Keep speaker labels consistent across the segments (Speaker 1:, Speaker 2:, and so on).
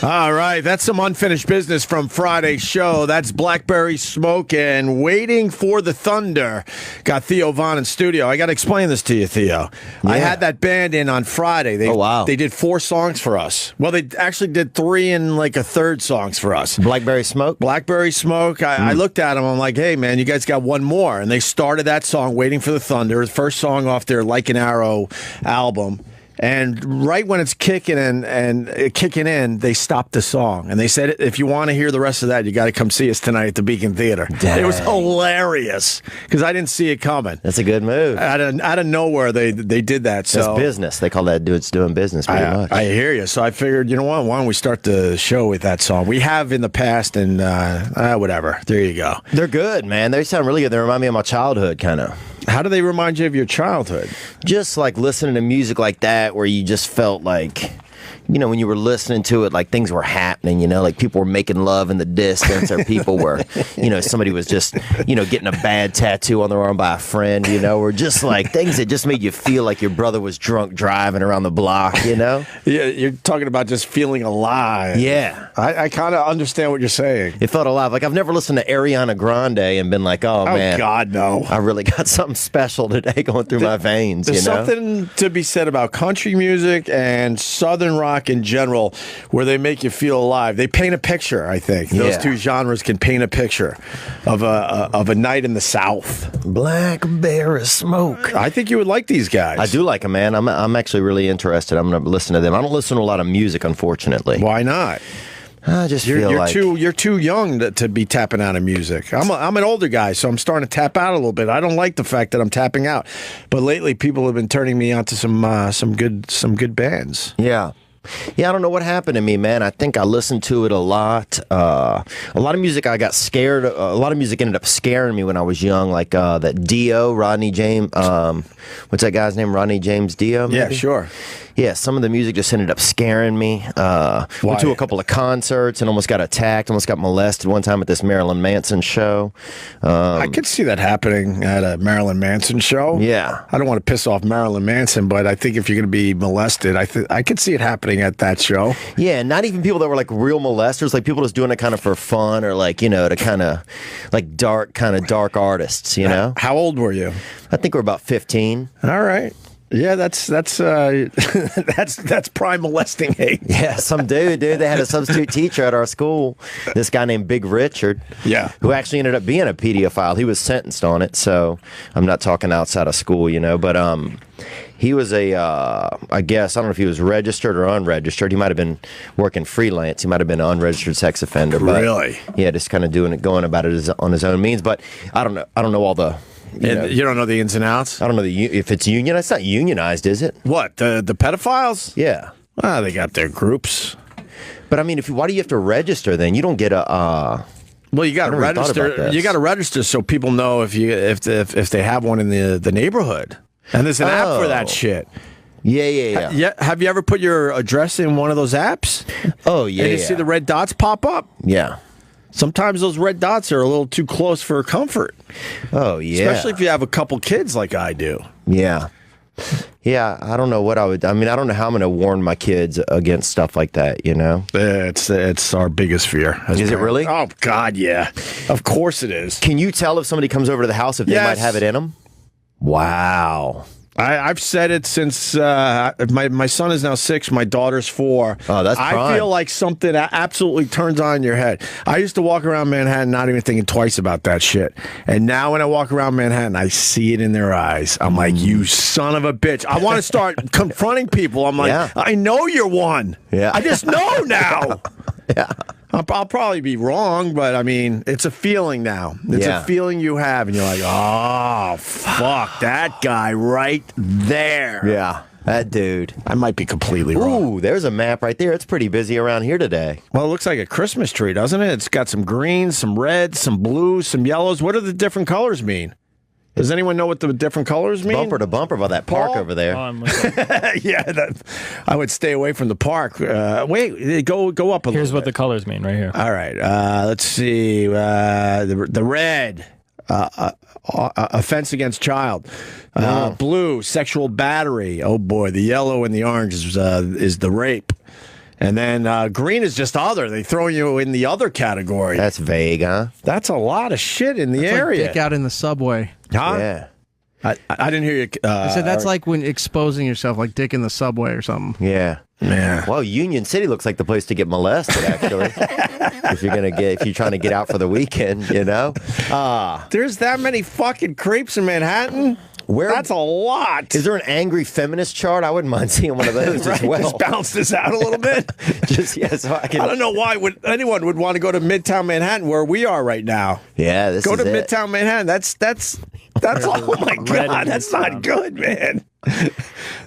Speaker 1: All right, that's some unfinished business from Friday's show. That's Blackberry Smoke and Waiting for the Thunder. Got Theo Von in studio. I got to explain this to you, Theo. Yeah. I had that band in on Friday. They did 4 songs for us. Well, they actually did 3 and like a third songs for us.
Speaker 2: Blackberry Smoke?
Speaker 1: Blackberry Smoke. I looked at them. I'm like, hey, man, you guys got one more. And they started that song, Waiting for the Thunder, the first song off their Like an Arrow album. And right when it's kicking in, they stopped the song. And they said, if you want to hear the rest of that, you got to come see us tonight at the Beacon Theater. Dang. It was hilarious because I didn't see it coming.
Speaker 2: That's a good move.
Speaker 1: Out of nowhere, they did that. So
Speaker 2: it's business. They call that dude's doing business pretty much.
Speaker 1: I hear you. So I figured, you know what? Why don't we start the show with that song? We have in the past, and whatever. There you go.
Speaker 2: They're good, man. They sound really good. They remind me of my childhood, kind of.
Speaker 1: How do they remind you of your childhood?
Speaker 2: Just like listening to music like that where you just felt like, you know, when you were listening to it, like things were happening, you know, like people were making love in the distance or people were, you know, somebody was just, you know, getting a bad tattoo on their arm by a friend, you know, or just like things that just made you feel like your brother was drunk driving around the block, you know?
Speaker 1: Yeah, you're talking about just feeling alive.
Speaker 2: Yeah.
Speaker 1: I kind of understand what you're saying.
Speaker 2: It felt alive. Like I've never listened to Ariana Grande and been like, oh man.
Speaker 1: Oh, God, no.
Speaker 2: I really got something special today going through my veins,
Speaker 1: There's
Speaker 2: you know?
Speaker 1: something to be said about country music and Southern rock in general where they make you feel alive. They paint a picture, I think. Those two genres can paint a picture of a night in the South.
Speaker 2: Blackberry Smoke.
Speaker 1: I think you would like these guys.
Speaker 2: I do like them, man. I'm actually really interested. I'm going to listen to them. I don't listen to a lot of music, unfortunately.
Speaker 1: Why not?
Speaker 2: I just feel like
Speaker 1: you're too young to be tapping out of music. I'm an older guy, so I'm starting to tap out a little bit. I don't like the fact that I'm tapping out, but lately people have been turning me on to some good bands.
Speaker 2: Yeah. Yeah, I don't know what happened to me, man. I think I listened to it a lot. A lot of music I got scared. A lot of music ended up scaring me when I was young, like that Dio, Rodney James. What's that guy's name? Rodney James Dio? Maybe?
Speaker 1: Yeah, sure.
Speaker 2: Yeah, some of the music just ended up scaring me. Went to a couple of concerts and almost got attacked, almost got molested one time at this Marilyn Manson show.
Speaker 1: I could see that happening at a Marilyn Manson show.
Speaker 2: Yeah.
Speaker 1: I don't want to piss off Marilyn Manson, but I think if you're going to be molested, I could see it happening at that show.
Speaker 2: Yeah, not even people that were like real molesters, like people just doing it kind of for fun or like, you know, to kind of like dark artists, you know?
Speaker 1: How old were you?
Speaker 2: I think we're about 15.
Speaker 1: All right. Yeah, that's prime molesting age.
Speaker 2: Yeah, some dude. They had a substitute teacher at our school, this guy named Big Richard.
Speaker 1: Yeah.
Speaker 2: Who actually ended up being a pedophile. He was sentenced on it, so I'm not talking outside of school, you know, but he was I guess, I don't know if he was registered or unregistered. He might have been working freelance. He might have been an unregistered sex offender. But
Speaker 1: really?
Speaker 2: Yeah, just kind of going about it on his own means. But I don't know all the...
Speaker 1: You don't know the ins and outs?
Speaker 2: I don't know if it's unionized. It's not unionized, is it?
Speaker 1: What, the pedophiles?
Speaker 2: Yeah.
Speaker 1: Well, they got their groups.
Speaker 2: But I mean, why do you have to register then? You don't get a...
Speaker 1: Well, you got to register. You got to register so people know if they have one in the neighborhood. And there's an app for that shit.
Speaker 2: Yeah.
Speaker 1: Have you ever put your address in one of those apps?
Speaker 2: Oh, yeah.
Speaker 1: And you see the red dots pop up?
Speaker 2: Yeah.
Speaker 1: Sometimes those red dots are a little too close for comfort.
Speaker 2: Oh, yeah.
Speaker 1: Especially if you have a couple kids like I do.
Speaker 2: Yeah. Yeah, I don't know what I don't know how I'm going to warn my kids against stuff like that, you know?
Speaker 1: It's our biggest fear.
Speaker 2: Is it really?
Speaker 1: Oh, God, yeah. Of course it is.
Speaker 2: Can you tell if somebody comes over to the house if they might have it in them? Wow.
Speaker 1: I've said it since my son is now 6, my daughter's 4.
Speaker 2: Oh, that's prime.
Speaker 1: I feel like something absolutely turns on in your head. I used to walk around Manhattan not even thinking twice about that shit. And now when I walk around Manhattan, I see it in their eyes. I'm like, you son of a bitch. I want to start confronting people. I'm like, I know you're one.
Speaker 2: Yeah.
Speaker 1: I just know now.
Speaker 2: Yeah.
Speaker 1: I'll probably be wrong, but I mean, it's a feeling now. It's a feeling you have, and you're like, oh, fuck, that guy right there.
Speaker 2: Yeah, that dude.
Speaker 1: I might be completely wrong.
Speaker 2: Ooh, there's a map right there. It's pretty busy around here today.
Speaker 1: Well, it looks like a Christmas tree, doesn't it? It's got some greens, some reds, some blues, some yellows. What do the different colors mean? Does anyone know what the different colors mean?
Speaker 2: Bumper to bumper by that park over there.
Speaker 1: Yeah, I would stay away from the park. Wait, go up a little
Speaker 3: Here's what
Speaker 1: bit.
Speaker 3: the colors mean right here.
Speaker 1: All right, let's see. The red, offense against child. Blue, sexual battery. Oh boy, the yellow and the orange is the rape. And then green is just other. They throw you in the other category.
Speaker 2: That's vague, huh?
Speaker 1: That's a lot of shit in the
Speaker 3: That's
Speaker 1: area.
Speaker 3: like dick out in the subway.
Speaker 1: Huh?
Speaker 2: Yeah.
Speaker 1: I didn't hear you.
Speaker 3: I said that's like when exposing yourself, like dick in the subway or something.
Speaker 2: Yeah.
Speaker 1: Yeah.
Speaker 2: Well, Union City looks like the place to get molested, actually. if you're trying to get out for the weekend, you know.
Speaker 1: There's that many fucking creeps in Manhattan. That's a lot.
Speaker 2: Is there an angry feminist chart? I wouldn't mind seeing one of those as well.
Speaker 1: Just bounce this out a little bit.
Speaker 2: So I
Speaker 1: don't know why anyone would want to go to Midtown Manhattan where we are right now.
Speaker 2: Yeah,
Speaker 1: go to Midtown Manhattan. That's oh my God, that's not good, man.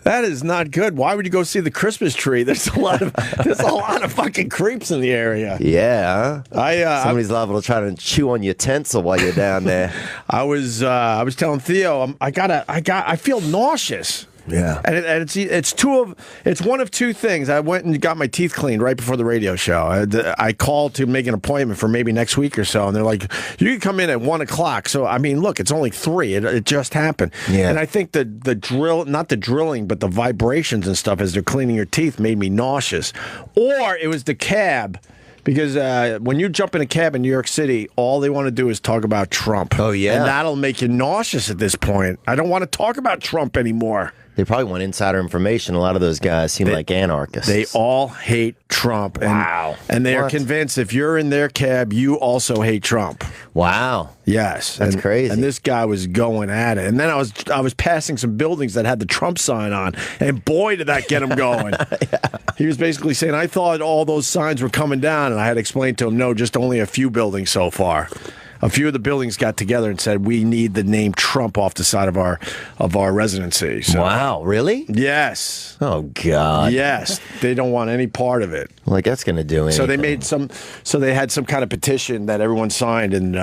Speaker 1: That is not good. Why would you go see the Christmas tree? There's a lot of fucking creeps in the area.
Speaker 2: Yeah, somebody's liable to try to chew on your tinsel while you're down there.
Speaker 1: I was telling Theo, I feel nauseous.
Speaker 2: Yeah,
Speaker 1: and it's one of two things. I went and got my teeth cleaned right before the radio show. I called to make an appointment for maybe next week or so, and they're like, "You can come in at 1 o'clock." So I mean, look, it's only 3. It just happened.
Speaker 2: Yeah.
Speaker 1: And I think the drill, not the drilling, but the vibrations and stuff as they're cleaning your teeth made me nauseous. Or it was the cab. Because when you jump in a cab in New York City, all they want to do is talk about Trump.
Speaker 2: Oh, yeah.
Speaker 1: And that'll make you nauseous at this point. I don't want to talk about Trump anymore.
Speaker 2: They probably want insider information. A lot of those guys seem like anarchists.
Speaker 1: They all hate Trump.
Speaker 2: Wow.
Speaker 1: And they are convinced if you're in their cab, you also hate Trump.
Speaker 2: Wow.
Speaker 1: Yes.
Speaker 2: That's crazy.
Speaker 1: And this guy was going at it. And then I was passing some buildings that had the Trump sign on, and boy, did that get him going. Yeah. He was basically saying, I thought all those signs were coming down, and I had explained to him, no, just only a few buildings so far. A few of the buildings got together and said, we need the name Trump off the side of our residency. So,
Speaker 2: wow, really?
Speaker 1: Yes.
Speaker 2: Oh, God.
Speaker 1: Yes. They don't want any part of it.
Speaker 2: Like, that's going to do anything.
Speaker 1: So they had some kind of petition that everyone signed, and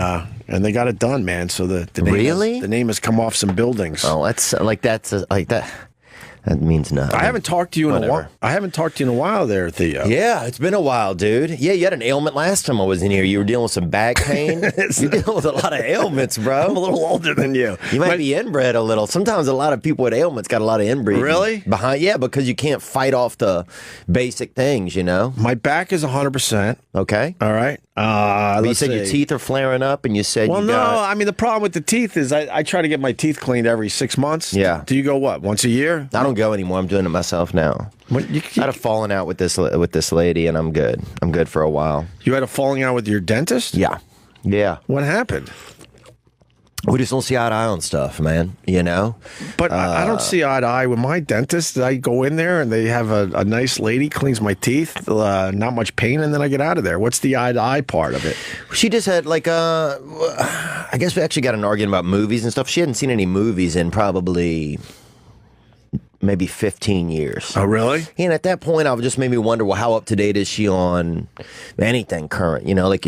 Speaker 1: they got it done, man. So the name has come off some buildings.
Speaker 2: Oh, that means nothing.
Speaker 1: I haven't talked to you in a while. I haven't talked to you in a while there, Theo.
Speaker 2: Yeah, it's been a while, dude. Yeah, you had an ailment last time I was in here. You were dealing with some back pain. You're dealing with a lot of ailments, bro.
Speaker 1: I'm a little older than you.
Speaker 2: You might be inbred a little. Sometimes a lot of people with ailments got a lot of inbreeding.
Speaker 1: Really?
Speaker 2: Yeah, because you can't fight off the basic things, you know?
Speaker 1: My back is 100%.
Speaker 2: Okay.
Speaker 1: All right.
Speaker 2: You said your teeth are flaring up, and you said
Speaker 1: I mean, the problem with the teeth is I try to get my teeth cleaned every 6 months.
Speaker 2: Yeah.
Speaker 1: Do you go, what, once a year?
Speaker 2: I don't go anymore. I'm doing it myself now. I had a falling out with this lady, and I'm good. I'm good for a while.
Speaker 1: You had a falling out with your dentist?
Speaker 2: Yeah. Yeah.
Speaker 1: What happened?
Speaker 2: We just don't see eye to eye on stuff, man, you know?
Speaker 1: But I don't see eye to eye with my dentist. I go in there and they have a nice lady, cleans my teeth, not much pain, and then I get out of there. What's the eye to eye part of it?
Speaker 2: She just had I guess we actually got an argument about movies and stuff. She hadn't seen any movies in probably maybe 15 years.
Speaker 1: Oh, really?
Speaker 2: And at that point, I was just made me wonder, well, how up to date is she on anything current? You know, like,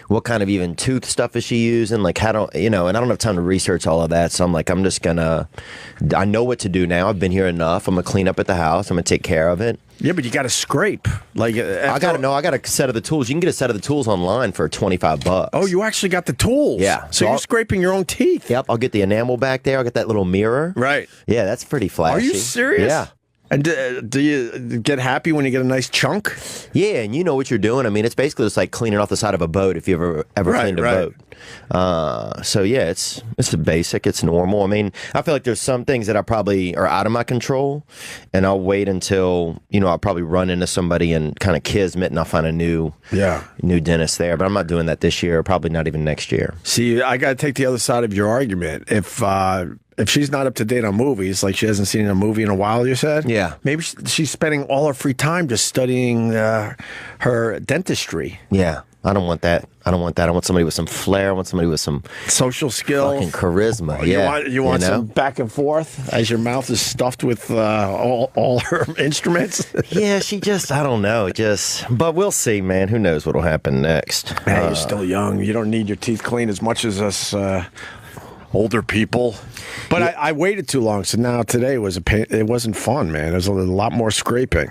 Speaker 2: what kind of even tooth stuff is she using? Like, and I don't have time to research all of that. So I'm like, I know what to do now. I've been here enough. I'm going to clean up at the house. I'm going to take care of it.
Speaker 1: Yeah, but you got to scrape. Like,
Speaker 2: I got a set of the tools. You can get a set of the tools online for $25.
Speaker 1: Oh, you actually got the tools?
Speaker 2: Yeah.
Speaker 1: So you're scraping your own teeth?
Speaker 2: Yep. I'll get the enamel back there. I'll get that little mirror.
Speaker 1: Right.
Speaker 2: Yeah, that's pretty flashy.
Speaker 1: Are you serious?
Speaker 2: Yeah.
Speaker 1: And do you get happy when you get a nice chunk?
Speaker 2: Yeah, and you know what you're doing. I mean, it's basically just like cleaning off the side of a boat if you ever cleaned a boat. So yeah, it's a basic. It's normal. I mean, I feel like there's some things that I probably are out of my control, and I'll wait until I'll probably run into somebody and kind of kismet, and I'll find a new dentist there. But I'm not doing that this year. Probably not even next year.
Speaker 1: See, I got to take the other side of your argument. If she's not up to date on movies, like she hasn't seen a movie in a while, you said?
Speaker 2: Yeah.
Speaker 1: Maybe she's spending all her free time just studying her dentistry.
Speaker 2: Yeah. I don't want that. I want somebody with some flair. I want somebody with some
Speaker 1: social skill,
Speaker 2: fucking charisma.
Speaker 1: You want some back and forth as your mouth is stuffed with all her instruments.
Speaker 2: Yeah, I don't know. But we'll see, man. Who knows what'll happen next?
Speaker 1: Hey, you're still young. You don't need your teeth cleaned as much as us older people. But I waited too long, so now today was a pain. It wasn't fun, man. There was a lot more scraping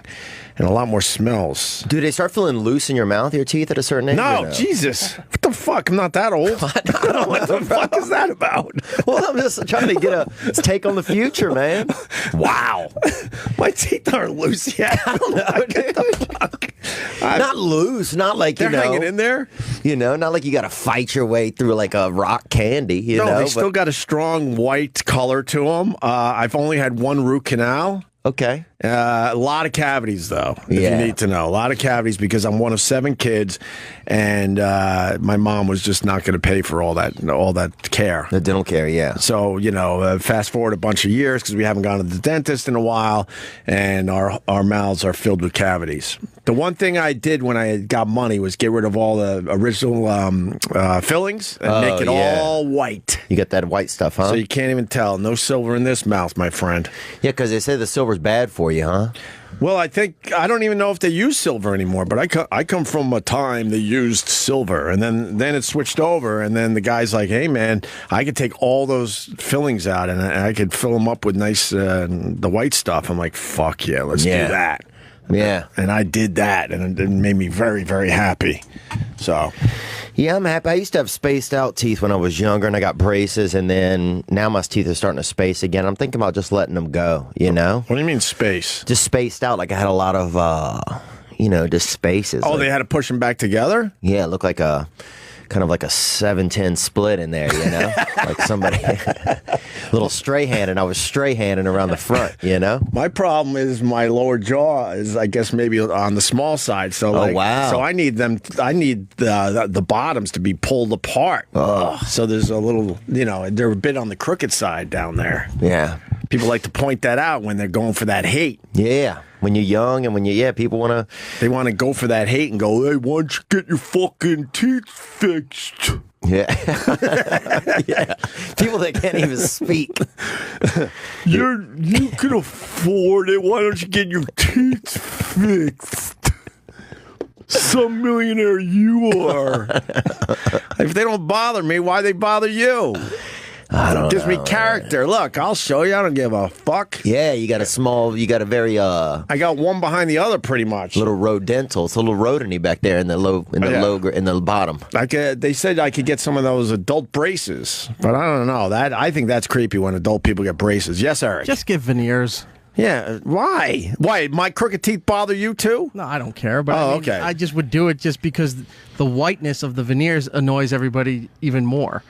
Speaker 1: and a lot more smells.
Speaker 2: Do they start feeling loose in your mouth, your teeth at a certain age?
Speaker 1: No, Jesus. What the fuck? I'm not that old. What the fuck is that about?
Speaker 2: Well, I'm just trying to get a take on the future, man.
Speaker 1: Wow. My teeth aren't loose yet.
Speaker 2: I don't know, dude. Not loose, not like,
Speaker 1: They're hanging in there?
Speaker 2: You know, not like you got to fight your way through like a rock candy, you know?
Speaker 1: No, they still got a strong white color to them. I've only had one root canal.
Speaker 2: Okay.
Speaker 1: A lot of cavities, though, if you need to know. A lot of cavities because I'm one of 7 kids, and my mom was just not going to pay for all that care.
Speaker 2: The dental care, yeah.
Speaker 1: So, fast forward a bunch of years because we haven't gone to the dentist in a while, and our mouths are filled with cavities. The one thing I did when I got money was get rid of all the original fillings and make it all white.
Speaker 2: You got that white stuff, huh?
Speaker 1: So you can't even tell. No silver in this mouth, my friend.
Speaker 2: Yeah, because they say the silver's bad for you, huh?
Speaker 1: Well, I don't even know if they use silver anymore, but I come from a time they used silver, and then it switched over, and then the guy's like, hey, man, I could take all those fillings out, and I could fill them up with nice, the white stuff. I'm like, fuck yeah, let's do that.
Speaker 2: Yeah.
Speaker 1: And I did that, and it made me very, very happy. So...
Speaker 2: Yeah, I'm happy. I used to have spaced out teeth when I was younger, and I got braces, and then now my teeth are starting to space again. I'm thinking about just letting them go, you know?
Speaker 1: What do you mean space?
Speaker 2: Just spaced out. Like I had a lot of, just spaces.
Speaker 1: Oh,
Speaker 2: like,
Speaker 1: they had to push them back together?
Speaker 2: Yeah, it looked like kind of like a 7-10 split in there, you know? Like somebody, little stray-handed. I was stray-handed around the front, you know?
Speaker 1: My problem is my lower jaw is, I guess, maybe on the small side. So,
Speaker 2: wow.
Speaker 1: So I need the bottoms to be pulled apart. So there's a little, they're a bit on the crooked side down there.
Speaker 2: Yeah.
Speaker 1: People like to point that out when they're going for that hate.
Speaker 2: Yeah. When you're young and people want to...
Speaker 1: They want to go for that hate and go, hey, why don't you get your fucking teeth fixed?
Speaker 2: Yeah. Yeah. People that can't even speak.
Speaker 1: You can afford it. Why don't you get your teeth fixed? Some millionaire you are. If they don't bother me, why they bother you? It gives me character. Look, I'll show you. I don't give a fuck.
Speaker 2: Yeah, you got a very
Speaker 1: I got one behind the other, pretty much.
Speaker 2: Little rodental. It's a little rodent back there in the bottom.
Speaker 1: They said I could get some of those adult braces, but I don't know. I think that's creepy when adult people get braces. Yes, Eric.
Speaker 3: Just get veneers.
Speaker 1: Yeah, why? Why? My crooked teeth bother you too?
Speaker 3: No, I don't care. But okay. I just would do it just because the whiteness of the veneers annoys everybody even more.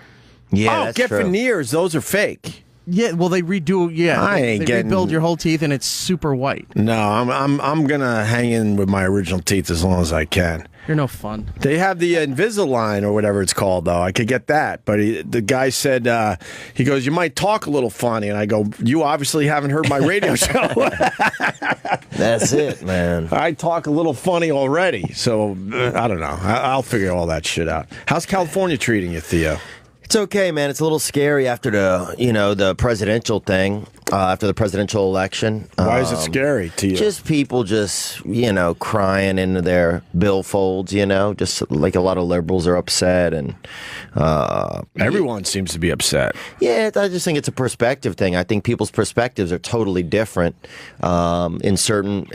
Speaker 2: Yeah, that's
Speaker 1: get
Speaker 2: true.
Speaker 1: veneers. Those are fake.
Speaker 3: Yeah, well, they redo. Yeah, they rebuild your whole teeth, and it's super white.
Speaker 1: No, I'm gonna hang in with my original teeth as long as I can.
Speaker 3: You're no fun.
Speaker 1: They have the Invisalign or whatever it's called, though. I could get that, but the guy said he goes, "You might talk a little funny," and I go, "You obviously haven't heard my radio show."
Speaker 2: That's it, man.
Speaker 1: I talk a little funny already, so I don't know. I'll figure all that shit out. How's California treating you, Theo?
Speaker 2: It's okay, man. It's a little scary after the presidential thing, after the presidential election.
Speaker 1: Why is it scary to you?
Speaker 2: Just people crying into their billfolds, just like a lot of liberals are upset. And
Speaker 1: everyone seems to be upset.
Speaker 2: Yeah, I just think it's a perspective thing. I think people's perspectives are totally different in certain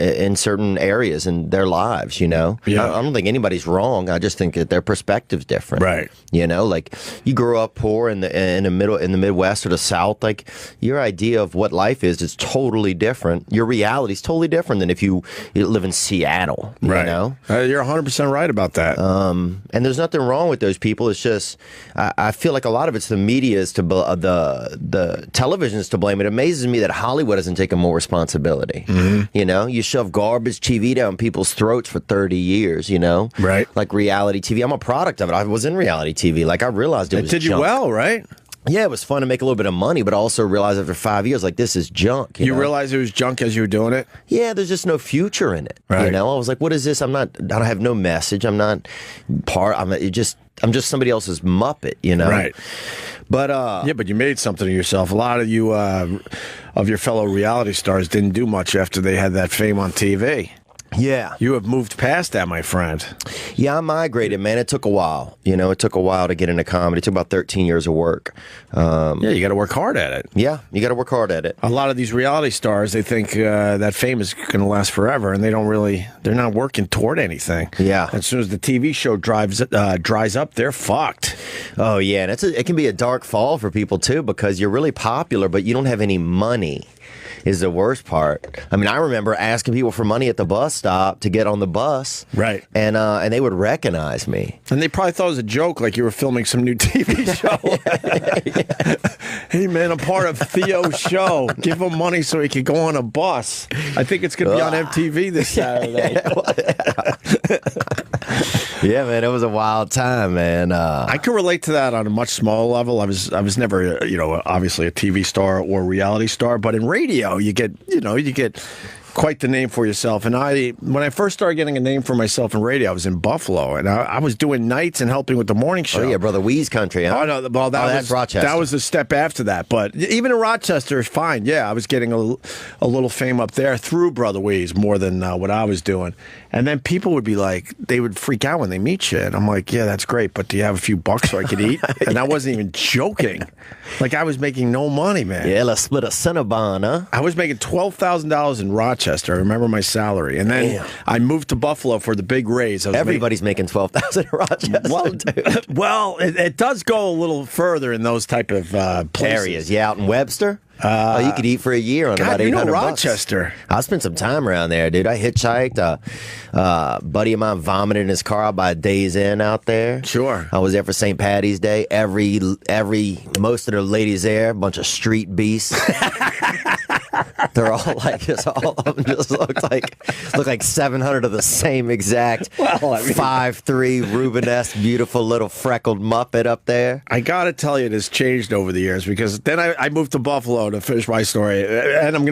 Speaker 2: areas in their lives, Yeah. I don't think anybody's wrong. I just think that their perspective's different.
Speaker 1: Right.
Speaker 2: Like you grew up poor in the Midwest or the South, like your idea of what life is totally different. Your reality is totally different than if you live in Seattle.
Speaker 1: Right.
Speaker 2: You're
Speaker 1: 100% right about that.
Speaker 2: And there's nothing wrong with those people. It's just I feel like a lot of it's the media is the television is to blame. It amazes me that Hollywood hasn't taken more responsibility. Mm-hmm. You shove garbage TV down people's throats for 30 years.
Speaker 1: Right.
Speaker 2: Like reality TV. I'm a product of it. I was in reality TV. Like I realized it was
Speaker 1: did
Speaker 2: junk.
Speaker 1: You well, right?
Speaker 2: Yeah, it was fun to make a little bit of money, but I also realized after 5 years, like, this is junk.
Speaker 1: You realized it was junk as you were doing it?
Speaker 2: Yeah, there's just no future in it.
Speaker 1: Right.
Speaker 2: I was like, what is this? I don't have no message. I'm not I'm just somebody else's Muppet,
Speaker 1: Right.
Speaker 2: But
Speaker 1: yeah, but you made something of yourself. A lot of you of your fellow reality stars didn't do much after they had that fame on TV.
Speaker 2: Yeah.
Speaker 1: You have moved past that, my friend.
Speaker 2: Yeah, I migrated, man. It took a while. You know, it took a while to get into comedy. It took about 13 years of work.
Speaker 1: Yeah, you got to work hard at it.
Speaker 2: Yeah, you got to work hard at it.
Speaker 1: A lot of these reality stars, they think that fame is going to last forever, and they're not working toward anything.
Speaker 2: Yeah.
Speaker 1: As soon as the TV show dries up, they're fucked.
Speaker 2: Oh, yeah. And it can be a dark fall for people, too, because you're really popular, but you don't have any money. Is the worst part. I mean, I remember asking people for money at the bus stop to get on the bus.
Speaker 1: Right.
Speaker 2: And they would recognize me.
Speaker 1: And they probably thought it was a joke, like you were filming some new TV show. Hey, man, I'm part of Theo's show. Give him money so he can go on a bus. I think it's going to be on MTV this Saturday.
Speaker 2: Yeah, man, it was a wild time, man.
Speaker 1: I can relate to that on a much smaller level. I was never, obviously a TV star or reality star, but in radio, you get quite the name for yourself. And when I first started getting a name for myself in radio, I was in Buffalo, and I was doing nights and helping with the morning show.
Speaker 2: Oh, yeah, Brother Wee's country, huh?
Speaker 1: Oh, no, well,
Speaker 2: that's Rochester.
Speaker 1: That was a step after that. But even in Rochester, it's fine. Yeah, I was getting a little fame up there through Brother Wee's more than what I was doing. And then people would be like, they would freak out when they meet you. And I'm like, yeah, that's great, but do you have a few bucks so I could eat? And I wasn't even joking. Like, I was making no money, man.
Speaker 2: Yeah, let's split a Cinnabon, huh?
Speaker 1: I was making $12,000 in Rochester. I remember my salary. And then I moved to Buffalo for the big raise.
Speaker 2: Everybody's making $12,000 in Rochester.
Speaker 1: Well, dude. Well, it does go a little further in those type of places.
Speaker 2: Areas. Yeah, out in Webster. You could eat for a year on about $800.
Speaker 1: Rochester.
Speaker 2: I spent some time around there, dude. I hitchhiked. Buddy of mine vomited in his car out by Days Inn out there.
Speaker 1: Sure.
Speaker 2: I was there for St. Patty's Day. Most of the ladies there, a bunch of street beasts. They're all like, all of them just look like 700 of the same exact 5'3" Rubenesque, beautiful little freckled Muppet up there.
Speaker 1: I gotta tell you, it has changed over the years, because then I moved to Buffalo to finish my story, and I'm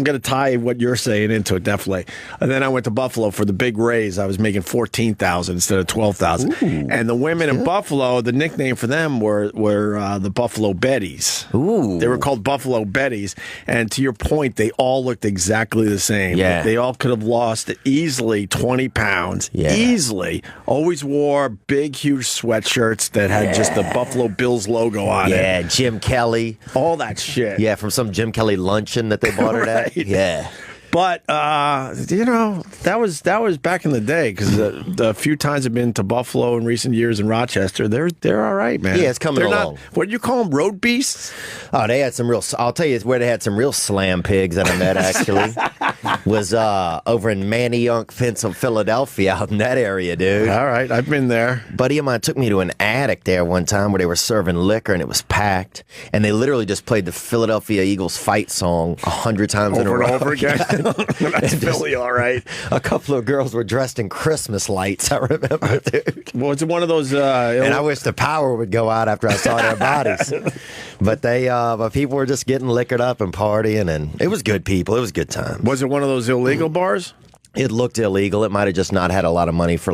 Speaker 1: gonna tie what you're saying into it, definitely. And then I went to Buffalo for the big raise. I was making $14,000 instead of $12,000. And the women in Buffalo, the nickname for them were the Buffalo Betties.
Speaker 2: Ooh.
Speaker 1: They were called Buffalo Betties, and to your point, they all looked exactly the same.
Speaker 2: Yeah.
Speaker 1: They all could have lost easily 20 pounds.
Speaker 2: Yeah.
Speaker 1: Easily. Always wore big, huge sweatshirts that had just the Buffalo Bills logo on it.
Speaker 2: Yeah, Jim Kelly.
Speaker 1: All that shit.
Speaker 2: Yeah, from some Jim Kelly luncheon that they bought it at. Yeah.
Speaker 1: But that was back in the day, because the few times I've been to Buffalo in recent years and Rochester, they're all right, man.
Speaker 2: Yeah, it's coming along.
Speaker 1: What do you call them, road beasts?
Speaker 2: Oh, they had some real. I'll tell you where they had some real slam pigs that I met. Actually, was over in Manayunk, Philadelphia, out in that area, dude.
Speaker 1: All right, I've been there.
Speaker 2: Buddy of mine took me to an attic there one time where they were serving liquor and it was packed, and they literally just played the Philadelphia Eagles fight song 100 times in a row.
Speaker 1: Over and over again. That's Philly, all right.
Speaker 2: A couple of girls were dressed in Christmas lights, I remember, dude.
Speaker 1: Well, it's one of those...
Speaker 2: and I wish the power would go out after I saw their bodies. But but people were just getting liquored up and partying, and it was good people. It was a good time.
Speaker 1: Was it one of those illegal bars?
Speaker 2: It looked illegal. It might have just not had a lot of money for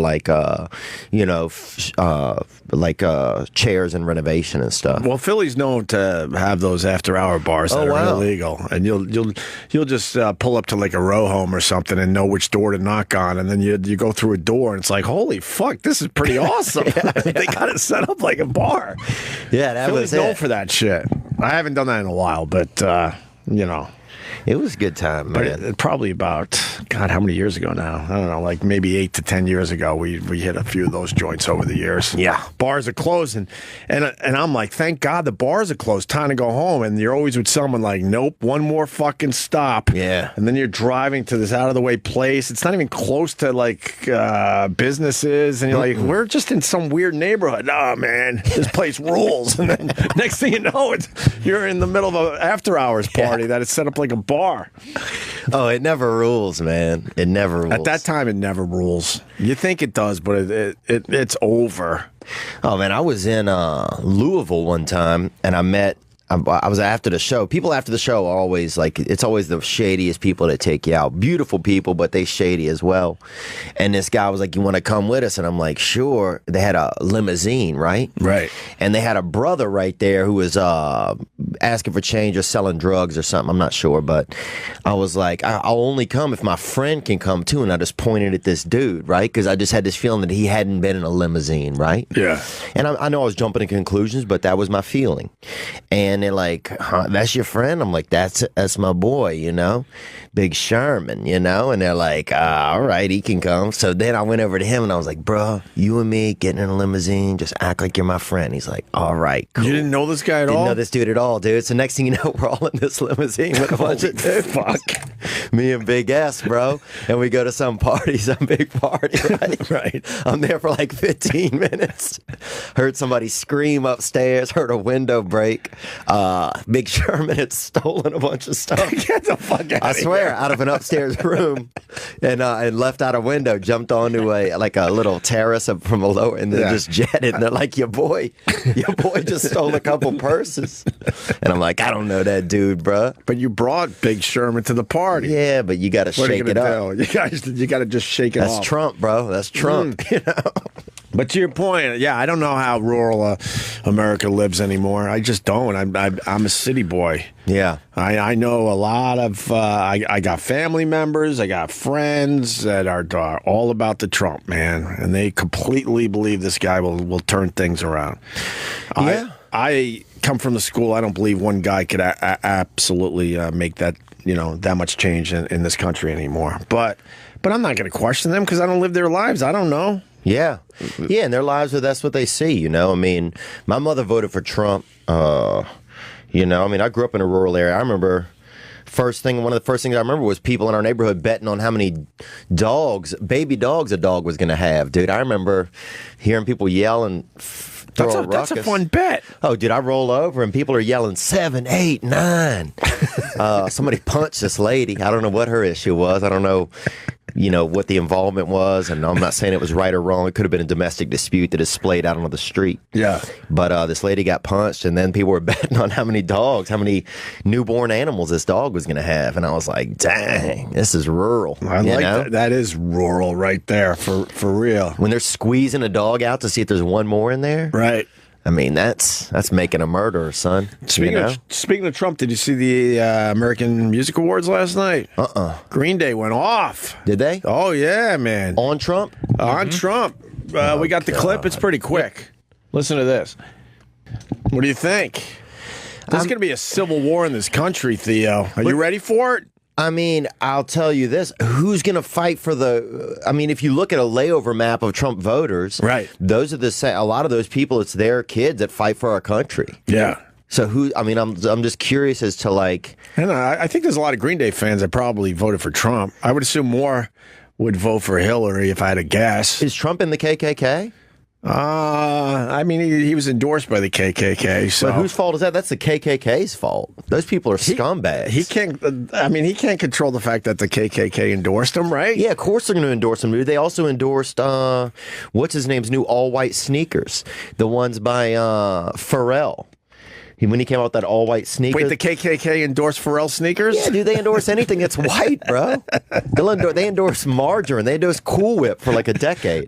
Speaker 2: chairs and renovation and stuff.
Speaker 1: Well, Philly's known to have those after-hour bars that are illegal, and you'll just pull up to like a row home or something and know which door to knock on, and then you go through a door and it's like, holy fuck, this is pretty awesome. They got it set up like a bar.
Speaker 2: Yeah, that
Speaker 1: Philly's
Speaker 2: was
Speaker 1: known for that shit. I haven't done that in a while, but
Speaker 2: it was a good time, man.
Speaker 1: But probably about, God, how many years ago now? I don't know, like maybe 8 to 10 years ago, we hit a few of those joints over the years.
Speaker 2: Yeah.
Speaker 1: Bars are closing. And I'm like, thank God the bars are closed. Time to go home. And you're always with someone like, nope, one more fucking stop.
Speaker 2: Yeah.
Speaker 1: And then you're driving to this out-of-the-way place. It's not even close to, like, businesses. And you're like, we're just in some weird neighborhood. Oh, man, this place rules. And then next thing you know, you're in the middle of an after-hours party that is set up like a bar.
Speaker 2: Oh, it never rules, man. It never rules.
Speaker 1: At that time, it never rules. You think it does, but it's over.
Speaker 2: Oh, man, I was in Louisville one time, and I met I was after the show. People after the show are always like, it's always the shadiest people that take you out. Beautiful people, but they shady as well. And this guy was like, you want to come with us? And I'm like, sure. They had a limousine, right?
Speaker 1: Right.
Speaker 2: And they had a brother right there who was asking for change or selling drugs or something. I'm not sure, but I was like, I'll only come if my friend can come too. And I just pointed at this dude, right? Because I just had this feeling that he hadn't been in a limousine, right?
Speaker 1: Yeah.
Speaker 2: And I know I was jumping to conclusions, but that was my feeling. And they're like, huh, that's your friend? I'm like, that's my boy, you know, Big Sherman, you know? And they're like, all right, he can come. So then I went over to him and I was like, bro, you and me getting in a limousine, just act like you're my friend. He's like, all right, cool.
Speaker 1: You didn't know this guy at all?
Speaker 2: Didn't know this dude at all, dude. So next thing you know, we're all in this limousine with a bunch of dudes.
Speaker 1: Fuck.
Speaker 2: Me and Big S, bro. And we go to some party, some big party, right?
Speaker 1: Right.
Speaker 2: I'm there for like 15 minutes. Heard somebody scream upstairs, heard a window break. Big Sherman had stolen a bunch of stuff.
Speaker 1: Get the fuck out
Speaker 2: I
Speaker 1: of
Speaker 2: swear,
Speaker 1: here.
Speaker 2: out of an upstairs room, and left out a window, jumped onto a little terrace from a lower, and then just jetted. And they're like, your boy just stole a couple purses. And I'm like, I don't know that dude, bro.
Speaker 1: But you brought Big Sherman to the party.
Speaker 2: Yeah, but you got to shake it up.
Speaker 1: You got to just shake it off.
Speaker 2: That's Trump, bro. That's Trump. You know.
Speaker 1: But to your point, yeah, I don't know how rural America lives anymore. I just don't. I'm a city boy.
Speaker 2: Yeah.
Speaker 1: I know a lot of, I got family members, I got friends that are all about the Trump, man. And they completely believe this guy will turn things around.
Speaker 2: Yeah.
Speaker 1: I come from the school, I don't believe one guy could absolutely make that, that much change in this country anymore. But I'm not going to question them because I don't live their lives. I don't know.
Speaker 2: Yeah. Yeah, in their lives, that's what they see, you know? I mean, my mother voted for Trump. You know, I mean, I grew up in a rural area. I remember one of the first things I remember was people in our neighborhood betting on how many baby dogs a dog was going to have, dude. I remember hearing people yell and
Speaker 1: that's a fun bet.
Speaker 2: Oh, dude, I roll over and people are yelling 7, 8, 9. Somebody punched this lady. I don't know what her issue was. I don't know, what the involvement was. And I'm not saying it was right or wrong. It could have been a domestic dispute that is splayed out on the street.
Speaker 1: Yeah.
Speaker 2: But this lady got punched, and then people were betting on how many newborn animals this dog was going to have. And I was like, dang, this is rural.
Speaker 1: I like that. That is rural right there, for real.
Speaker 2: When they're squeezing a dog out to see if there's one more in there.
Speaker 1: Right.
Speaker 2: I mean, that's making a murderer, son.
Speaker 1: Speaking of Trump, did you see the American Music Awards last night? Green Day went off.
Speaker 2: Did they?
Speaker 1: Oh, yeah, man.
Speaker 2: On Trump?
Speaker 1: On Trump. We got the clip. It's pretty quick. Listen to this. What do you think? There's going to be a civil war in this country, Theo. Are you ready for it?
Speaker 2: I mean, I'll tell you this. Who's going to fight for if you look at a layover map of Trump voters,
Speaker 1: right?
Speaker 2: Those are a lot of those people, it's their kids that fight for our country.
Speaker 1: Yeah.
Speaker 2: So I'm just curious as to
Speaker 1: And I think there's a lot of Green Day fans that probably voted for Trump. I would assume more would vote for Hillary if I had to guess.
Speaker 2: Is Trump in the KKK?
Speaker 1: He was endorsed by the KKK. So.
Speaker 2: But whose fault is that? That's the KKK's fault. Those people are scumbags.
Speaker 1: He can't control the fact that the KKK endorsed him, right?
Speaker 2: Yeah, of course they're going to endorse him. They also endorsed, what's his name's new all-white sneakers. The ones by Pharrell. When he came out with that all-white sneaker.
Speaker 1: Wait, the KKK endorsed Pharrell sneakers?
Speaker 2: Yeah, dude, they endorse anything that's white, bro. They endorse margarine. They endorse Cool Whip for like a decade.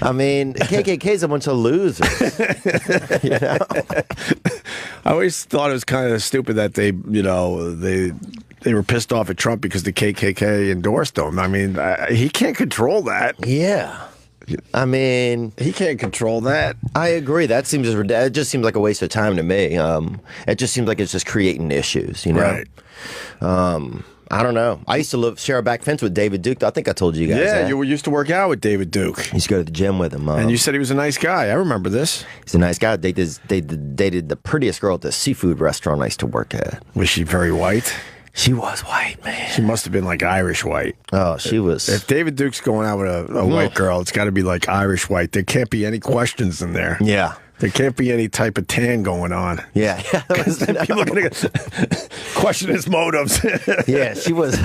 Speaker 2: I mean, KKK's a bunch of losers.
Speaker 1: I always thought it was kind of stupid that they were pissed off at Trump because the KKK endorsed him. I mean, he can't control that.
Speaker 2: Yeah. I mean,
Speaker 1: he can't control that.
Speaker 2: I agree. It just seems like a waste of time to me. It just seems like it's just creating issues,
Speaker 1: Right.
Speaker 2: I don't know. I used to share a back fence with David Duke. I think I told you guys that.
Speaker 1: Yeah, you used to work out with David Duke.
Speaker 2: Used to go to the gym with him.
Speaker 1: And you said he was a nice guy. I remember this.
Speaker 2: He's a nice guy. They dated the prettiest girl at the seafood restaurant I used to work at.
Speaker 1: Was she very white?
Speaker 2: She was white, man.
Speaker 1: She must have been like Irish white.
Speaker 2: Oh, she was.
Speaker 1: If David Duke's going out with a white girl, it's got to be like Irish white. There can't be any questions in there.
Speaker 2: Yeah.
Speaker 1: There can't be any type of tan going on.
Speaker 2: Yeah.
Speaker 1: People are going to question his motives.
Speaker 2: Yeah, she was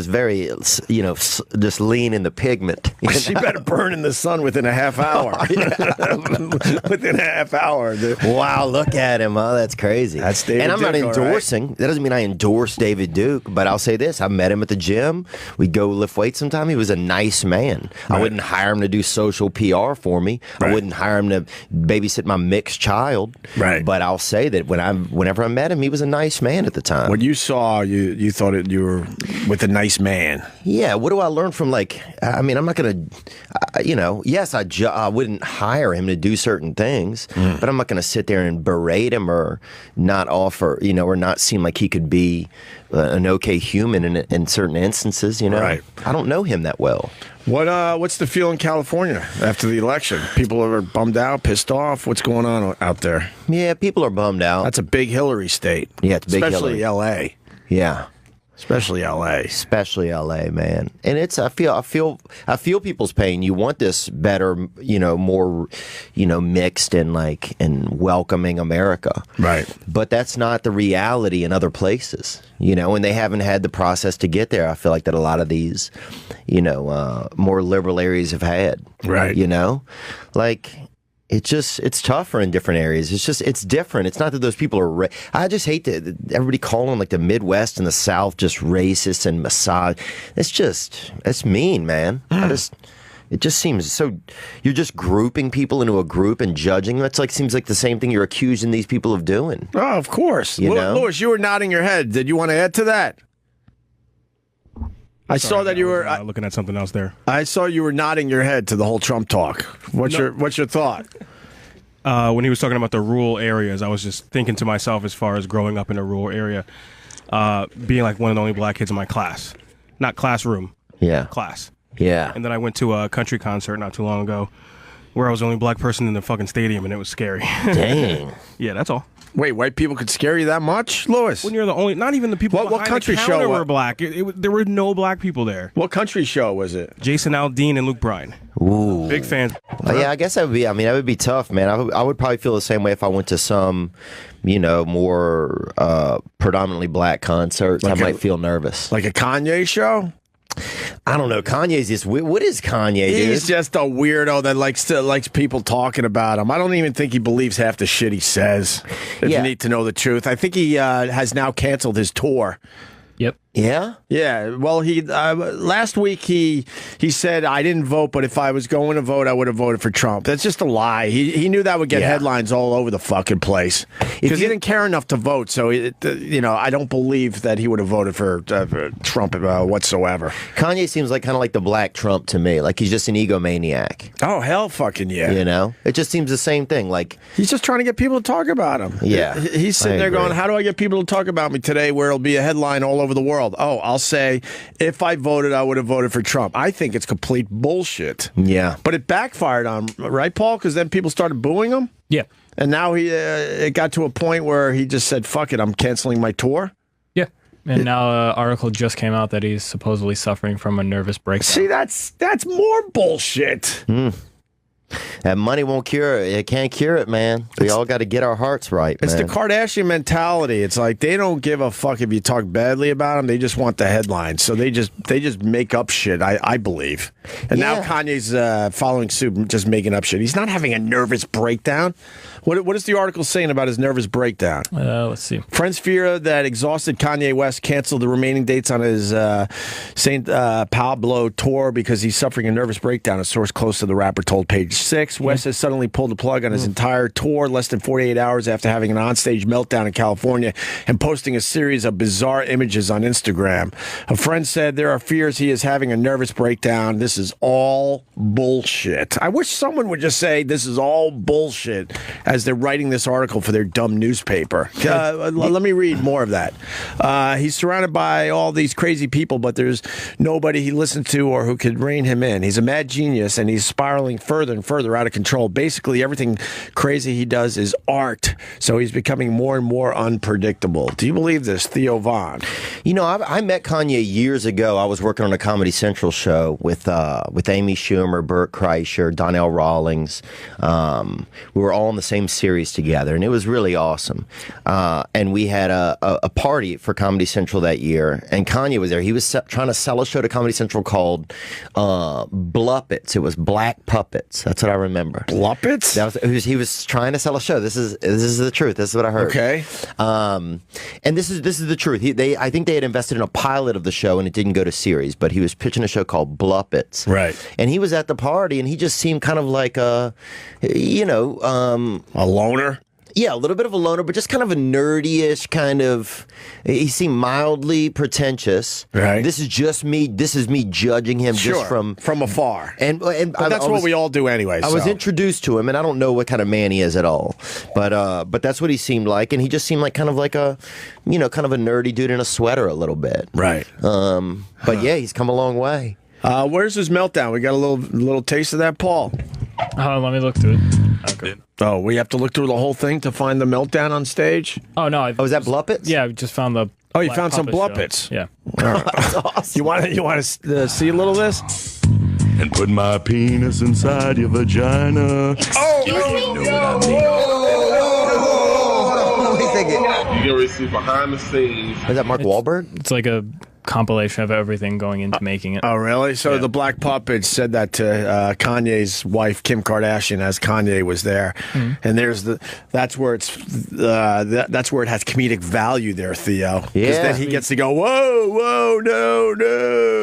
Speaker 2: very, just lean in the pigment.
Speaker 1: She better burn in the sun within a half hour. Within a half hour. Dude.
Speaker 2: Wow, look at him. Oh, that's crazy.
Speaker 1: That's David
Speaker 2: And I'm
Speaker 1: Duke,
Speaker 2: not endorsing.
Speaker 1: Right?
Speaker 2: That doesn't mean I endorse David Duke, but I'll say this. I met him at the gym. We'd go lift weights sometime. He was a nice man. Right. I wouldn't hire him to do social PR for me. Right. I wouldn't hire him to babysit my mixed child. Right. But I'll say that whenever I met him, he was a nice man at the time.
Speaker 1: When you saw, you thought you were with a nice man.
Speaker 2: Yeah. What do I learn from, I'm not going to, yes, I wouldn't hire him to do certain things, but I'm not going to sit there and berate him or not offer, or not seem like he could be an okay human in certain instances, Right. I don't know him that well.
Speaker 1: What's the feel in California after the election? People are bummed out, pissed off. What's going on out there?
Speaker 2: Yeah, people are bummed out.
Speaker 1: That's a big Hillary state.
Speaker 2: Yeah, it's big
Speaker 1: Especially
Speaker 2: Hillary.
Speaker 1: L.A.
Speaker 2: Yeah.
Speaker 1: Especially L.A.
Speaker 2: Especially L.A., man. And I feel people's pain. You want this better, more, mixed and welcoming America.
Speaker 1: Right.
Speaker 2: But that's not the reality in other places, and they haven't had the process to get there. I feel like that a lot of these, more liberal areas have had.
Speaker 1: Right.
Speaker 2: It's tougher in different areas. It's different. It's not that those people are. I just hate that everybody calling the Midwest and the South just racist and misogynist. It's mean, man. It just seems so. You're just grouping people into a group and judging. That's seems like the same thing you're accusing these people of doing.
Speaker 1: Oh, of course. Louis, you were nodding your head. Did you want to add to that? I saw that you were
Speaker 4: looking at something else there.
Speaker 1: I saw you were nodding your head to the whole Trump talk. What's your thought?
Speaker 4: When he was talking about the rural areas, I was just thinking to myself, as far as growing up in a rural area, being one of the only black kids in my class, not classroom, class.
Speaker 2: Yeah.
Speaker 4: And then I went to a country concert not too long ago, where I was the only black person in the fucking stadium, and it was scary.
Speaker 2: Dang.
Speaker 4: Yeah, that's all.
Speaker 1: Wait, white people could scare you that much, Louis?
Speaker 4: When you're the only, not even the people
Speaker 1: what country
Speaker 4: the counter
Speaker 1: show
Speaker 4: were black. There were no black people there.
Speaker 1: What country show was it?
Speaker 4: Jason Aldean and Luke Bryan.
Speaker 2: Ooh.
Speaker 4: Big fans.
Speaker 2: Yeah, I guess that would be. That would be tough, man. I would probably feel the same way if I went to some, more predominantly black concerts. I might feel nervous.
Speaker 1: Like a Kanye show?
Speaker 2: I don't know. Kanye's just. What is Kanye, dude?
Speaker 1: He's just a weirdo that likes people talking about him. I don't even think he believes half the shit he says. If you need to know the truth, I think he has now canceled his tour.
Speaker 3: Yep.
Speaker 2: Yeah?
Speaker 1: Yeah. Well, he last week he said, I didn't vote, but if I was going to vote, I would have voted for Trump. That's just a lie. He knew that would get headlines all over the fucking place because he didn't care enough to vote. So, I don't believe that he would have voted for Trump whatsoever.
Speaker 2: Kanye seems kind of like the black Trump to me. He's just an egomaniac.
Speaker 1: Oh, hell fucking yeah.
Speaker 2: It just seems the same thing.
Speaker 1: He's just trying to get people to talk about him.
Speaker 2: Yeah.
Speaker 1: He's sitting there going, how do I get people to talk about me today where it'll be a headline all over the world? Oh, I'll say, if I voted, I would have voted for Trump. I think it's complete bullshit.
Speaker 2: Yeah.
Speaker 1: But it backfired on him, right, Paul? Because then people started booing him?
Speaker 3: Yeah.
Speaker 1: And now it got to a point where he just said, fuck it, I'm canceling my tour?
Speaker 5: Yeah. And now an article just came out that he's supposedly suffering from a nervous breakdown.
Speaker 1: See, that's more bullshit.
Speaker 2: That money won't cure it. It can't cure it, man. We all got to get our hearts right,
Speaker 1: It's
Speaker 2: man.
Speaker 1: the Kardashian mentality. It's like they don't give a fuck if you talk badly about them. They just want the headlines. So they just make up shit, I believe. And now Kanye's following suit, just making up shit. He's not having a nervous breakdown. What is the article saying about his nervous breakdown?
Speaker 5: Let's see.
Speaker 1: Friends fear that exhausted Kanye West canceled the remaining dates on his St. Pablo tour because he's suffering a nervous breakdown, a source close to the rapper told Page 6. West has suddenly pulled the plug on his entire tour less than 48 hours after having an onstage meltdown in California and posting a series of bizarre images on Instagram. A friend said there are fears he is having a nervous breakdown. This is all bullshit. I wish someone would just say this is all bullshit as they're writing this article for their dumb newspaper. Let me read more of that. He's surrounded by all these crazy people, but there's nobody he listens to or who could rein him in. He's a mad genius, and he's spiraling further and further out of control. Basically, everything crazy he does is art, so he's becoming more and more unpredictable. Do you believe this, Theo Von?
Speaker 2: You know, I met Kanye years ago. I was working on a Comedy Central show with Amy Schumer, Burt Kreischer, Donnell Rawlings. We were all in the same series together, and it was really awesome. And we had a party for Comedy Central that year, and Kanye was there. He was trying to sell a show to Comedy Central called Bluppets. It was Black Puppets. That's what I remember.
Speaker 1: Bluppets?
Speaker 2: He was trying to sell a show. This is the truth. This is what I heard.
Speaker 1: Okay.
Speaker 2: And this is the truth. I think they had invested in a pilot of the show, and it didn't go to series, but he was pitching a show called Bluppets.
Speaker 1: Right.
Speaker 2: And he was at the party, and he just seemed kind of like a
Speaker 1: loner?
Speaker 2: Yeah, a little bit of a loner, but just kind of a nerdy-ish kind of. He seemed mildly pretentious.
Speaker 1: Right.
Speaker 2: This is just me. This is me judging him just from
Speaker 1: afar.
Speaker 2: And
Speaker 1: but that's what we all do anyway.
Speaker 2: I was introduced to him, and I don't know what kind of man he is at all. But that's what he seemed like, and he just seemed like kind of like a, kind of a nerdy dude in a sweater a little bit.
Speaker 1: Right.
Speaker 2: But yeah, he's come a long way.
Speaker 1: Where's his meltdown? We got a little taste of that, Paul.
Speaker 5: Let me look through it. Okay.
Speaker 1: Oh, we have to look through the whole thing to find the meltdown on stage?
Speaker 5: Oh, no.
Speaker 2: Is that Bluppets?
Speaker 5: Yeah, I just found the.
Speaker 1: Oh, you found some Bluppets?
Speaker 5: Show. Yeah.
Speaker 1: All right.
Speaker 2: That's awesome.
Speaker 1: You want to see a little of this?
Speaker 6: And put my penis inside your vagina.
Speaker 1: Oh!
Speaker 6: You know what I mean.
Speaker 7: You can see behind the scenes.
Speaker 2: Is that Mark Wahlberg?
Speaker 5: It's like a compilation of everything going into making it.
Speaker 1: Oh, really? So the Black Puppets said that to Kanye's wife, Kim Kardashian, as Kanye was there. And that's where it has comedic value there, Theo. Because then he gets to go, whoa, no.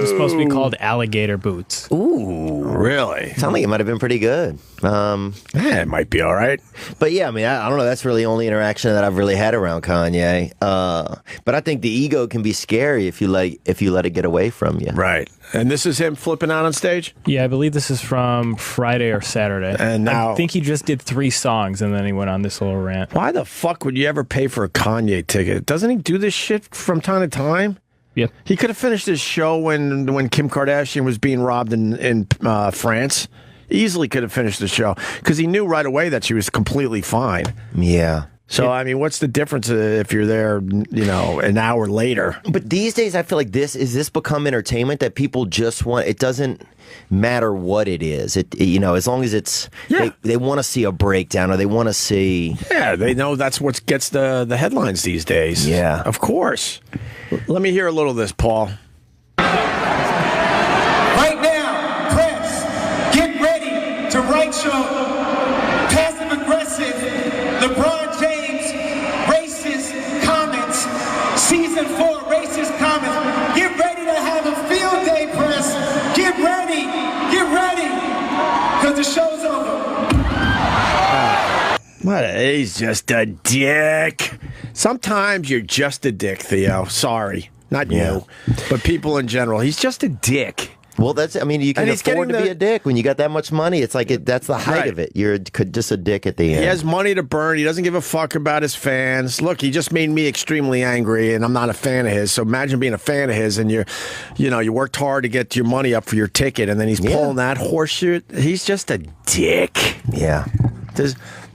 Speaker 5: It's supposed to be called Alligator Boots.
Speaker 2: Ooh.
Speaker 1: Really?
Speaker 2: Sounds like it might have been pretty good.
Speaker 1: It might be all right.
Speaker 2: But yeah, I mean, I don't know. That's really the only interaction that I've really had around Kanye. But I think the ego can be scary if you let it get away from you.
Speaker 1: Right. And this is him flipping out on stage?
Speaker 5: Yeah, I believe this is from Friday or Saturday.
Speaker 1: And now
Speaker 5: I think he just did 3 songs, and then he went on this little rant.
Speaker 1: Why the fuck would you ever pay for a Kanye ticket? Doesn't he do this shit from time to time?
Speaker 5: Yep.
Speaker 1: He could have finished his show when Kim Kardashian was being robbed in France. Easily could have finished the show because he knew right away that she was completely fine.
Speaker 2: Yeah.
Speaker 1: So, I mean, what's the difference if you're there, an hour later?
Speaker 2: But these days, I feel like this become entertainment that people just want. It doesn't matter what it is. As long as it's, they want to see a breakdown or they want to see.
Speaker 1: Yeah, they know that's what gets the headlines these days.
Speaker 2: Yeah.
Speaker 1: Of course. Let me hear a little of this, Paul.
Speaker 8: Right now, press, get ready to write your passive-aggressive LeBron James racist comments, season 4 racist comments. Get ready to have a field day, press. Get ready, because the show's over.
Speaker 1: He's just a dick. Sometimes you're just a dick, Theo. Sorry. Not you, but people in general. He's just a dick.
Speaker 2: Well, you can afford to be a dick when you got that much money. It's like that's the height of it. You're just a dick at the end.
Speaker 1: He has money to burn. He doesn't give a fuck about his fans. Look, he just made me extremely angry, and I'm not a fan of his. So imagine being a fan of his, and you worked hard to get your money up for your ticket, and then he's pulling that horseshit. He's just a dick.
Speaker 2: Yeah.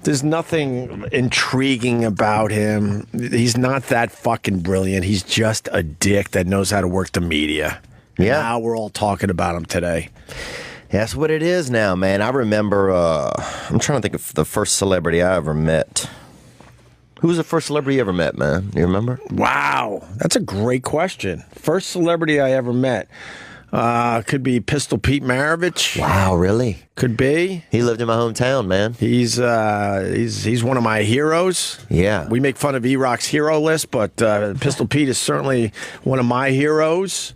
Speaker 1: There's nothing intriguing about him. He's not that fucking brilliant. He's just a dick that knows how to work the media.
Speaker 2: Yeah.
Speaker 1: Now we're all talking about him today.
Speaker 2: That's what it is now, man. I remember, I'm trying to think of the first celebrity I ever met. Who was the first celebrity you ever met, man? You remember?
Speaker 1: Wow. That's a great question. First celebrity I ever met. Could be Pistol Pete Maravich.
Speaker 2: Wow, really?
Speaker 1: Could be.
Speaker 2: He lived in my hometown, man.
Speaker 1: He's one of my heroes.
Speaker 2: Yeah.
Speaker 1: We make fun of E-Rock's hero list, but Pistol Pete is certainly one of my heroes.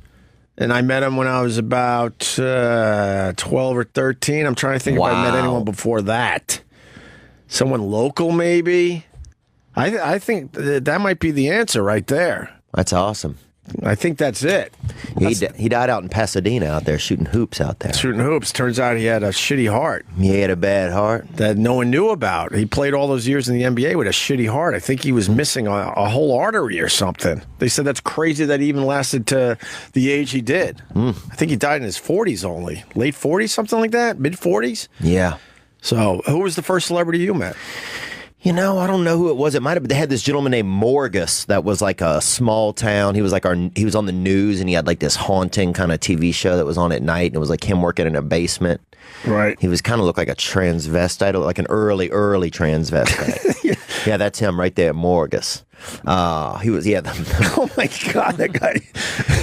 Speaker 1: And I met him when I was about 12 or 13. I'm trying to think if I met anyone before that. Someone local, maybe? I think that might be the answer right there.
Speaker 2: That's awesome.
Speaker 1: I think that's it.
Speaker 2: He died out in Pasadena out there shooting hoops out there.
Speaker 1: Shooting hoops. Turns out he had a shitty heart.
Speaker 2: He had a bad heart.
Speaker 1: That no one knew about. He played all those years in the NBA with a shitty heart. I think he was missing a whole artery or something. They said that's crazy that he even lasted to the age he did. I think he died in his 40s only. Late 40s, something like that? Mid 40s?
Speaker 2: Yeah.
Speaker 1: So, who was the first celebrity you met?
Speaker 2: You know, I don't know who it was. It might have been, they had this gentleman named Morgus that was like a small town. He was like he was on the news, and he had like this haunting kind of TV show that was on at night, and it was like him working in a basement.
Speaker 1: Right.
Speaker 2: He was kind of looked like a transvestite, like an early transvestite. Yeah, that's him right there, Morgus. He was,
Speaker 1: Oh my God, that guy.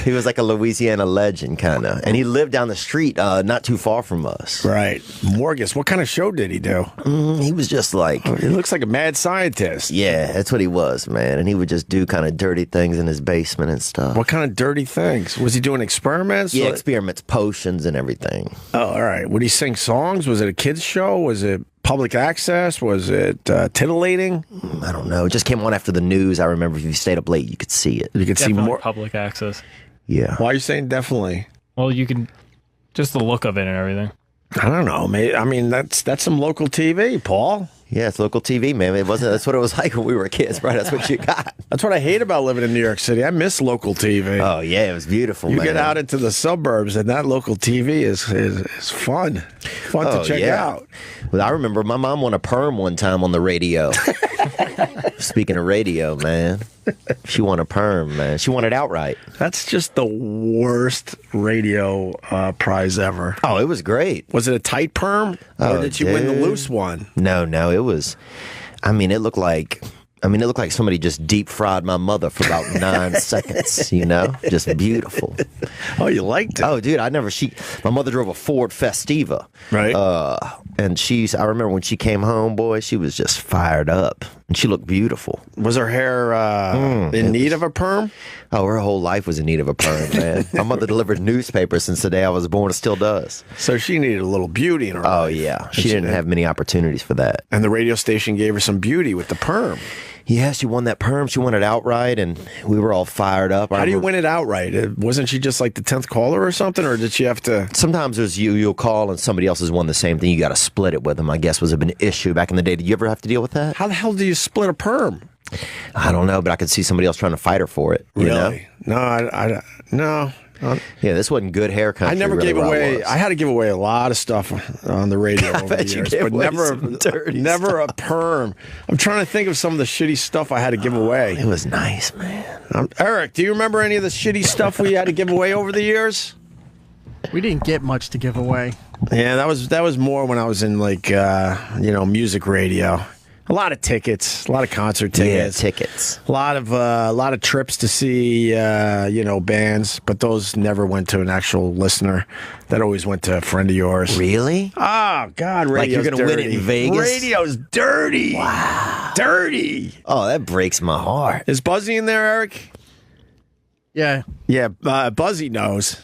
Speaker 2: He was like a Louisiana legend, kind of. And he lived down the street, not too far from us.
Speaker 1: Right. Morgus, what kind of show did he do?
Speaker 2: He was just like...
Speaker 1: He looks like a mad scientist.
Speaker 2: Yeah, that's what he was, man. And he would just do kind of dirty things in his basement and stuff.
Speaker 1: What kind of dirty things? Was he doing experiments?
Speaker 2: Yeah, experiments, potions and everything.
Speaker 1: Oh, all right. Would he sing songs? Was it a kid's show? Was it public access? Was it titillating?
Speaker 2: I don't know. It just came on after the news. I remember if you stayed up late, you could see it.
Speaker 1: You could see more
Speaker 5: public access.
Speaker 2: Yeah.
Speaker 1: Why are you saying definitely?
Speaker 5: Well, you can just the look of it and everything.
Speaker 1: I don't know. I mean, that's some local TV, Paul.
Speaker 2: Yeah, it's local TV, man. It wasn't. That's what it was like when we were kids, right? That's what you got.
Speaker 1: That's what I hate about living in New York City. I miss local TV.
Speaker 2: Oh yeah, it was beautiful.
Speaker 1: You
Speaker 2: man.
Speaker 1: get out into the suburbs, and that local TV is fun to check out.
Speaker 2: Well, I remember my mom won a perm one time on the radio. Speaking of radio, man, she won a perm, man. She won it outright.
Speaker 1: That's just the worst radio prize ever.
Speaker 2: Oh, it was great.
Speaker 1: Was it a tight perm, or did she win the loose one?
Speaker 2: No, it was. I mean, it looked like somebody just deep fried my mother for about 9 seconds, you know? Just beautiful.
Speaker 1: Oh, you liked it?
Speaker 2: Oh, dude, my mother drove a Ford Festiva.
Speaker 1: Right.
Speaker 2: And I remember when she came home, boy, she was just fired up. And she looked beautiful.
Speaker 1: Was her hair in need of a perm?
Speaker 2: Oh, her whole life was in need of a perm, man. My mother delivered newspapers since the day I was born and still does.
Speaker 1: So she needed a little beauty in her life.
Speaker 2: Oh, yeah. She didn't have many opportunities for that.
Speaker 1: And the radio station gave her some beauty with the perm.
Speaker 2: Yeah, she won that perm. She won it outright, and we were all fired up.
Speaker 1: How do you win it outright? Wasn't she just like the 10th caller or something, or did she have to...
Speaker 2: Sometimes there's you'll call and somebody else has won the same thing. You got to split it with them, I guess, was an issue back in the day. Did you ever have to deal with that?
Speaker 1: How the hell do you split a perm?
Speaker 2: I don't know, but I could see somebody else trying to fight her for it. You
Speaker 1: Really?
Speaker 2: know?
Speaker 1: No.
Speaker 2: Yeah, this wasn't good hair country.
Speaker 1: I never
Speaker 2: really
Speaker 1: gave away. I had to give away a lot of stuff on the radio over the years, but never a perm. I'm trying to think of some of the shitty stuff I had to give away.
Speaker 2: It was nice, man.
Speaker 1: Eric, do you remember any of the shitty stuff we had to give away over the years?
Speaker 3: We didn't get much to give away.
Speaker 1: Yeah, that was more when I was in like music radio. A lot of tickets, a lot of concert tickets.
Speaker 2: Yeah, tickets.
Speaker 1: A lot of trips to see bands, but those never went to an actual listener. That always went to a friend of yours.
Speaker 2: Really?
Speaker 1: Oh God, radio's
Speaker 2: like you're gonna
Speaker 1: dirty.
Speaker 2: win it in Vegas?
Speaker 1: Radio's dirty.
Speaker 2: Wow,
Speaker 1: dirty.
Speaker 2: Oh, that breaks my heart.
Speaker 1: Is Buzzy in there, Eric?
Speaker 3: Yeah.
Speaker 1: Yeah, Buzzy knows.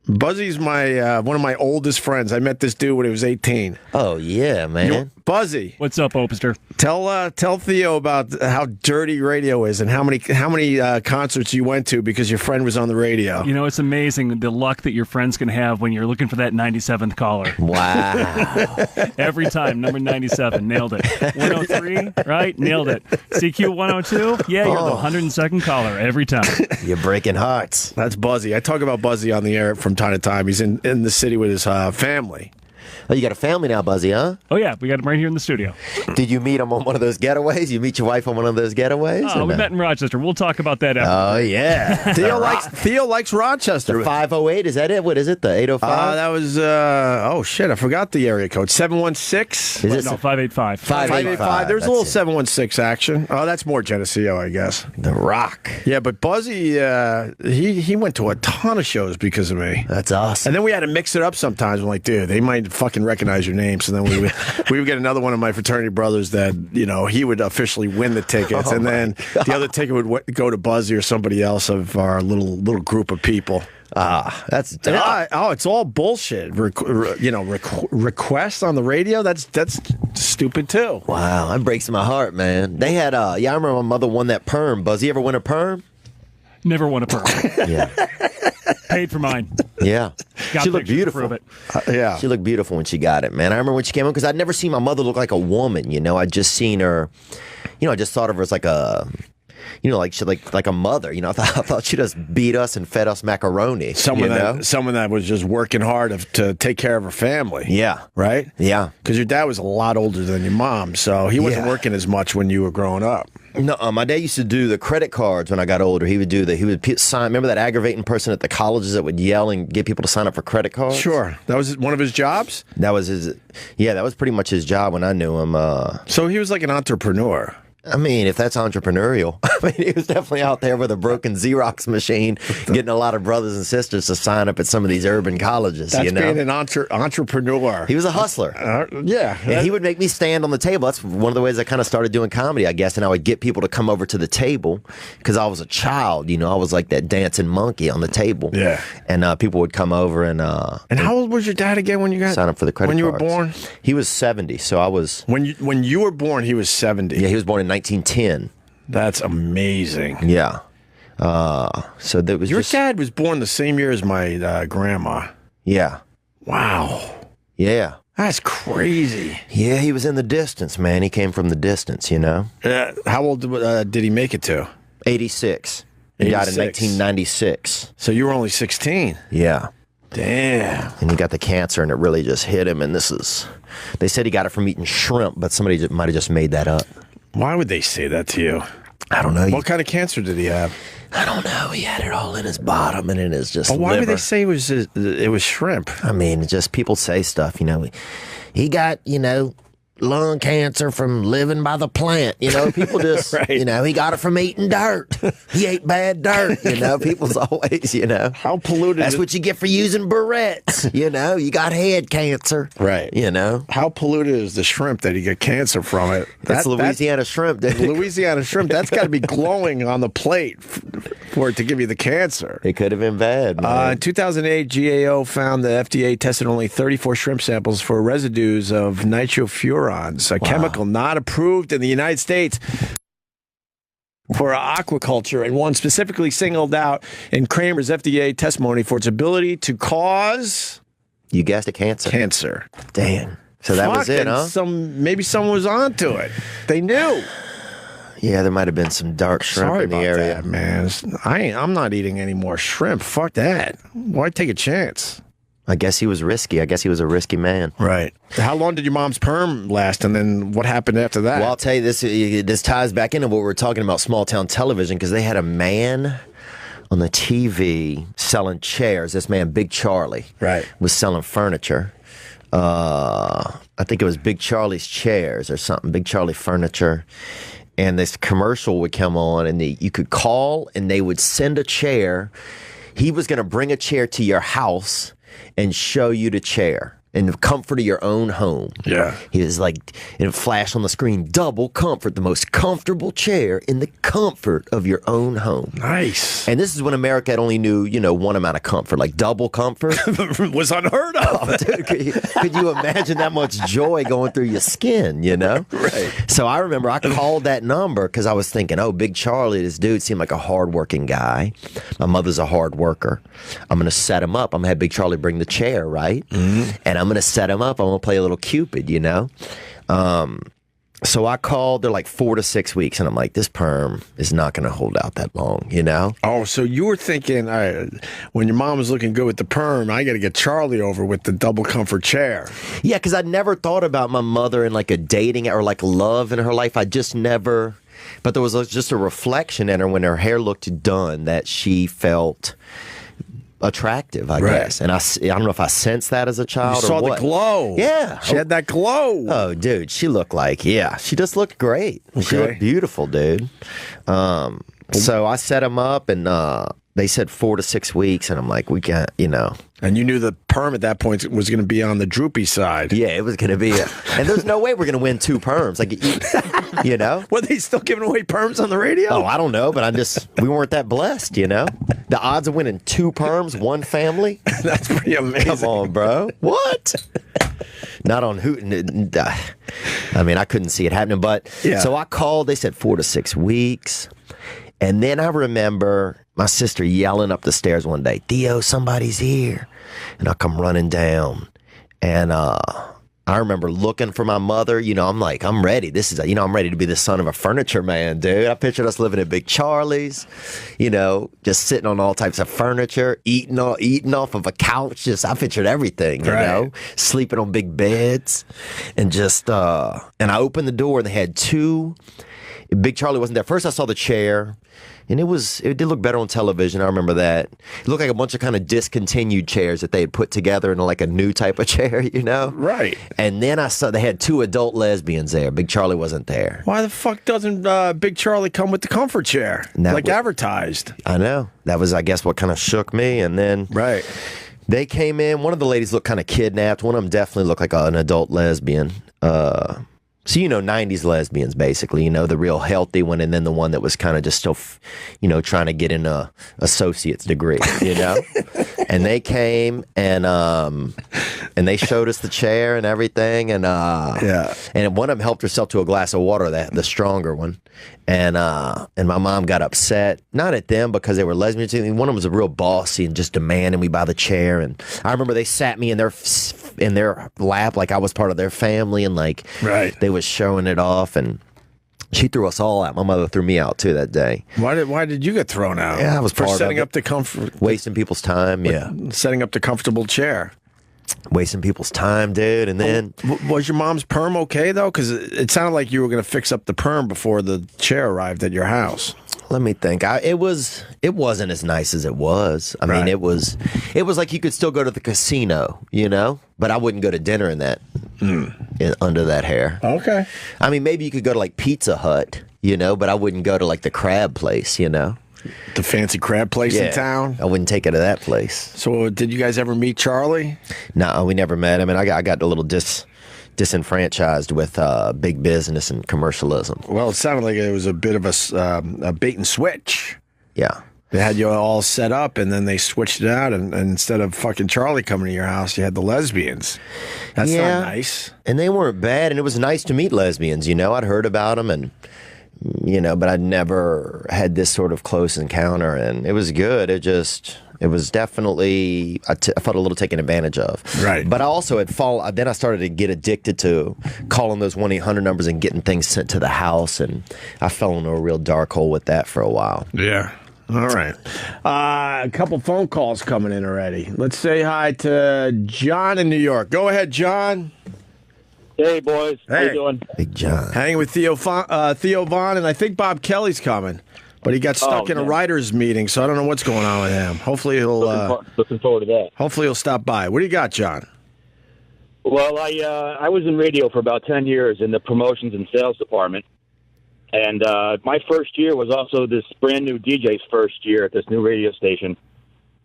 Speaker 1: Buzzy's my one of my oldest friends. I met this dude when he was 18.
Speaker 2: Oh yeah, man.
Speaker 1: Buzzy,
Speaker 5: What's up, Opester?
Speaker 1: tell Theo about how dirty radio is and how many concerts you went to because your friend was on the radio.
Speaker 9: You know, it's amazing the luck that your friends can have when you're looking for that 97th caller.
Speaker 2: Wow.
Speaker 9: Every time, number 97, nailed it. 103, right? Nailed it. CQ 102, yeah, you're the 102nd caller every time.
Speaker 2: You're breaking hearts.
Speaker 1: That's Buzzy. I talk about Buzzy on the air from time to time. He's in the city with his family.
Speaker 2: Oh, you got a family now, Buzzy, huh?
Speaker 9: Oh, yeah, we got him right here in the studio.
Speaker 2: Did you meet him on one of those getaways? You meet your wife on one of those getaways?
Speaker 9: Oh, we met in Rochester. We'll talk about that after.
Speaker 2: Oh, yeah.
Speaker 1: Theo likes Rochester.
Speaker 2: The 508, is that it? What is it, the 805?
Speaker 1: That was, oh shit, I forgot the area code. 716?
Speaker 2: Is it
Speaker 9: No, 585.
Speaker 1: 585. There's a little
Speaker 2: That's it.
Speaker 1: 716 action. Oh, that's more Geneseo, I guess.
Speaker 2: The Rock.
Speaker 1: Yeah, but Buzzy, he went to a ton of shows because of me.
Speaker 2: That's awesome.
Speaker 1: And then we had to mix it up sometimes. I'm like, dude, they might fucking recognize your name. So then we would get another one of my fraternity brothers that, he would officially win the tickets. And then the other ticket would go to Buzzy or somebody else of our little group of people.
Speaker 2: That's
Speaker 1: It's all bullshit. Requests on the radio. That's stupid too.
Speaker 2: wow. That breaks my heart, man. They had I remember my mother won that perm. Buzzy ever win a perm?
Speaker 9: Never won a perm.
Speaker 2: Yeah.
Speaker 9: Paid for mine.
Speaker 2: Yeah.
Speaker 9: Got
Speaker 2: She looked
Speaker 9: pictures to
Speaker 2: beautiful.
Speaker 9: prove it.
Speaker 1: Yeah.
Speaker 2: She looked beautiful when she got it, man. I remember when she came home because I'd never seen my mother look like a woman. I'd just seen her. I just thought of her as like a like a mother. I thought she just beat us and fed us macaroni.
Speaker 1: Someone that was just working hard to take care of her family.
Speaker 2: Yeah.
Speaker 1: Right?
Speaker 2: Yeah.
Speaker 1: Because your dad was a lot older than your mom, so he wasn't working as much when you were growing up.
Speaker 2: No, my dad used to do the credit cards when I got older. He would sign. Remember that aggravating person at the colleges that would yell and get people to sign up for credit cards?
Speaker 1: Sure. That was one of his jobs?
Speaker 2: That was that was pretty much his job when I knew him.
Speaker 1: So he was like an entrepreneur.
Speaker 2: I mean, if that's entrepreneurial, he was definitely out there with a broken Xerox machine, getting a lot of brothers and sisters to sign up at some of these urban colleges.
Speaker 1: That's being an entrepreneur.
Speaker 2: He was a hustler.
Speaker 1: Yeah.
Speaker 2: And he would make me stand on the table. That's one of the ways I kind of started doing comedy, I guess. And I would get people to come over to the table because I was a child. I was like that dancing monkey on the table.
Speaker 1: Yeah.
Speaker 2: And people would come over and
Speaker 1: how old was your dad again when you got
Speaker 2: sign up for the credit
Speaker 1: when
Speaker 2: cards?
Speaker 1: You were born?
Speaker 2: He was 70, so I was
Speaker 1: when you were born. He was 70.
Speaker 2: Yeah, he was born in 1910.
Speaker 1: That's amazing.
Speaker 2: Yeah. So that was
Speaker 1: your dad was born the same year as my grandma.
Speaker 2: Yeah.
Speaker 1: Wow.
Speaker 2: Yeah.
Speaker 1: That's crazy.
Speaker 2: Yeah, he was in the distance, man. He came from the distance,
Speaker 1: How old did he make it to?
Speaker 2: 86. He died in 1996.
Speaker 1: So you were only 16.
Speaker 2: Yeah.
Speaker 1: Damn.
Speaker 2: And he got the cancer, and it really just hit him. And they said he got it from eating shrimp, but somebody might have just made that up.
Speaker 1: Why would they say that to you?
Speaker 2: I don't know.
Speaker 1: What kind of cancer did he have?
Speaker 2: I don't know. He had it all in his bottom and in his
Speaker 1: why
Speaker 2: liver.
Speaker 1: would they say it was shrimp?
Speaker 2: I mean, just people say stuff, He got, lung cancer from living by the plant. People just,
Speaker 1: right.
Speaker 2: He got it from eating dirt. He ate bad dirt. People's always,
Speaker 1: How polluted.
Speaker 2: That's what you get for using barrettes. You got head cancer.
Speaker 1: Right. How polluted is the shrimp that you get cancer from it?
Speaker 2: That's Louisiana shrimp, dude.
Speaker 1: Louisiana shrimp, that's got to be glowing on the plate for it to give you the cancer.
Speaker 2: It could have been bad, man.
Speaker 1: In 2008, GAO found the FDA tested only 34 shrimp samples for residues of nitrofurans, a chemical not approved in the United States for aquaculture, and one specifically singled out in Kramer's FDA testimony for its ability to cause...
Speaker 2: You guessed it, cancer.
Speaker 1: Cancer.
Speaker 2: Damn. So that was it, huh?
Speaker 1: Maybe someone was onto it. They knew.
Speaker 2: Yeah, there might have been some dark shrimp in the area.
Speaker 1: That, man. I'm not eating any more shrimp. Fuck that. Why take a chance?
Speaker 2: I guess he was risky. I guess he was a risky man.
Speaker 1: Right. How long did your mom's perm last, and then what happened after that?
Speaker 2: Well, I'll tell you, this ties back into what we were talking about small town television, because they had a man on the TV selling chairs. This man, Big Charlie, was selling furniture. I think it was Big Charlie's Chairs or something, Big Charlie Furniture. And this commercial would come on, and you could call, and they would send a chair. He was going to bring a chair to your house and show you the chair in the comfort of your own home.
Speaker 1: Yeah.
Speaker 2: He was like, and it flashed on the screen, double comfort, the most comfortable chair in the comfort of your own home.
Speaker 1: Nice.
Speaker 2: And this is when America had only knew, one amount of comfort, like double comfort.
Speaker 1: Was unheard of.
Speaker 2: Oh, dude, could you imagine that much joy going through your skin,
Speaker 1: Right.
Speaker 2: So I remember I called that number because I was thinking, oh, Big Charlie, this dude seemed like a hardworking guy. My mother's a hard worker. I'm going to set him up. I'm going to have Big Charlie bring the chair, right? Mm-hmm. And I'm going to set him up. I'm going to play a little Cupid, So I called. They're like 4 to 6 weeks, and I'm like, this perm is not going to hold out that long,
Speaker 1: Oh, so you were thinking, all right, when your mom was looking good with the perm, I got to get Charlie over with the double comfort chair.
Speaker 2: Yeah, because I never thought about my mother in like a dating or like love in her life. I just never. But there was just a reflection in her when her hair looked done that she felt attractive, I guess. And I don't know if I sensed that as a child
Speaker 1: you saw
Speaker 2: or what.
Speaker 1: The glow.
Speaker 2: Yeah.
Speaker 1: She had that glow.
Speaker 2: Oh, dude, she looked like, she just looked great. Okay. She looked beautiful, dude. So I set him up, and they said 4 to 6 weeks, and I'm like, we can't,
Speaker 1: And you knew the perm at that point was going to be on the droopy side.
Speaker 2: Yeah, it was going to be. And there's no way we're going to win 2 perms. Like, Were
Speaker 1: they still giving away perms on the radio?
Speaker 2: Oh, I don't know, but we weren't that blessed, The odds of winning 2 perms, 1 family?
Speaker 1: That's pretty amazing.
Speaker 2: Come on, bro. What? Not on who. I mean, I couldn't see it happening, but so I called. They said 4 to 6 weeks. And then I remember my sister yelling up the stairs one day, Theo, somebody's here. And I come running down. And I remember looking for my mother. You know, I'm like, I'm ready. This is, I'm ready to be the son of a furniture man, dude. I pictured us living at Big Charlie's, just sitting on all types of furniture, eating off of a couch. I pictured everything, you know, sleeping on big beds, and and I opened the door and they had two. Big Charlie wasn't there. First, I saw the chair. And it did look better on television. I remember that. It looked like a bunch of kind of discontinued chairs that they had put together in like a new type of chair,
Speaker 1: Right.
Speaker 2: And then I saw they had two adult lesbians there. Big Charlie wasn't there.
Speaker 1: Why the fuck doesn't Big Charlie come with the comfort chair advertised?
Speaker 2: I know. That was, I guess, what kind of shook me. And then they came in. One of the ladies looked kind of kidnapped. One of them definitely looked like an adult lesbian. So, 90s lesbians, basically, the real healthy one, and then the one that was kind of just still, trying to get an associate's degree, And they came and they showed us the chair and everything. And and one of them helped herself to a glass of water, the stronger one. And my mom got upset, not at them because they were lesbians. One of them was a real bossy and just demanding we buy the chair. And I remember they sat me in their lap like I was part of their family, and they was showing it off, and she threw us all out. My mother threw me out too that day.
Speaker 1: Why did you get thrown out?
Speaker 2: Yeah, I was
Speaker 1: for
Speaker 2: part
Speaker 1: setting
Speaker 2: of
Speaker 1: up the comfort,
Speaker 2: wasting people's time. Yeah,
Speaker 1: setting up the comfortable chair.
Speaker 2: Wasting people's time, dude. And then
Speaker 1: was your mom's perm okay though? Because it sounded like you were going to fix up the perm before the chair arrived at your house.
Speaker 2: Let me think. It wasn't as nice as it was. I mean, it was like you could still go to the casino, but I wouldn't go to dinner in that under that hair.
Speaker 1: Okay.
Speaker 2: I mean, maybe you could go to like Pizza Hut, but I wouldn't go to like the crab place,
Speaker 1: The fancy crab place in town?
Speaker 2: I wouldn't take her to that place.
Speaker 1: So did you guys ever meet Charlie?
Speaker 2: No, we never met him. And I got a little disenfranchised with big business and commercialism.
Speaker 1: Well, it sounded like it was a bit of a bait and switch.
Speaker 2: Yeah.
Speaker 1: They had you all set up, and then they switched it out, and instead of fucking Charlie coming to your house, you had the lesbians. That's not nice.
Speaker 2: And they weren't bad, and it was nice to meet lesbians, I'd heard about them, and but I'd never had this sort of close encounter, and it was good. It was definitely, I felt a little taken advantage of.
Speaker 1: Right.
Speaker 2: But I also then I started to get addicted to calling those 1-800 numbers and getting things sent to the house, and I fell into a real dark hole with that for a while.
Speaker 1: Yeah. All right. A couple phone calls coming in already. Let's say hi to John in New York. Go ahead, John.
Speaker 10: Hey, boys.
Speaker 1: Hey.
Speaker 10: How you doing?
Speaker 2: Big John.
Speaker 1: Hanging with Theo Vaughn, and I think Bob Kelly's coming. But he got stuck in a writers' meeting, so I don't know what's going on with him. Hopefully he'll
Speaker 10: looking forward to that.
Speaker 1: Hopefully he'll stop by. What do you got, John?
Speaker 10: Well, I was in radio for about 10 years in the promotions and sales department. And my first year was also this brand new DJ's first year at this new radio station.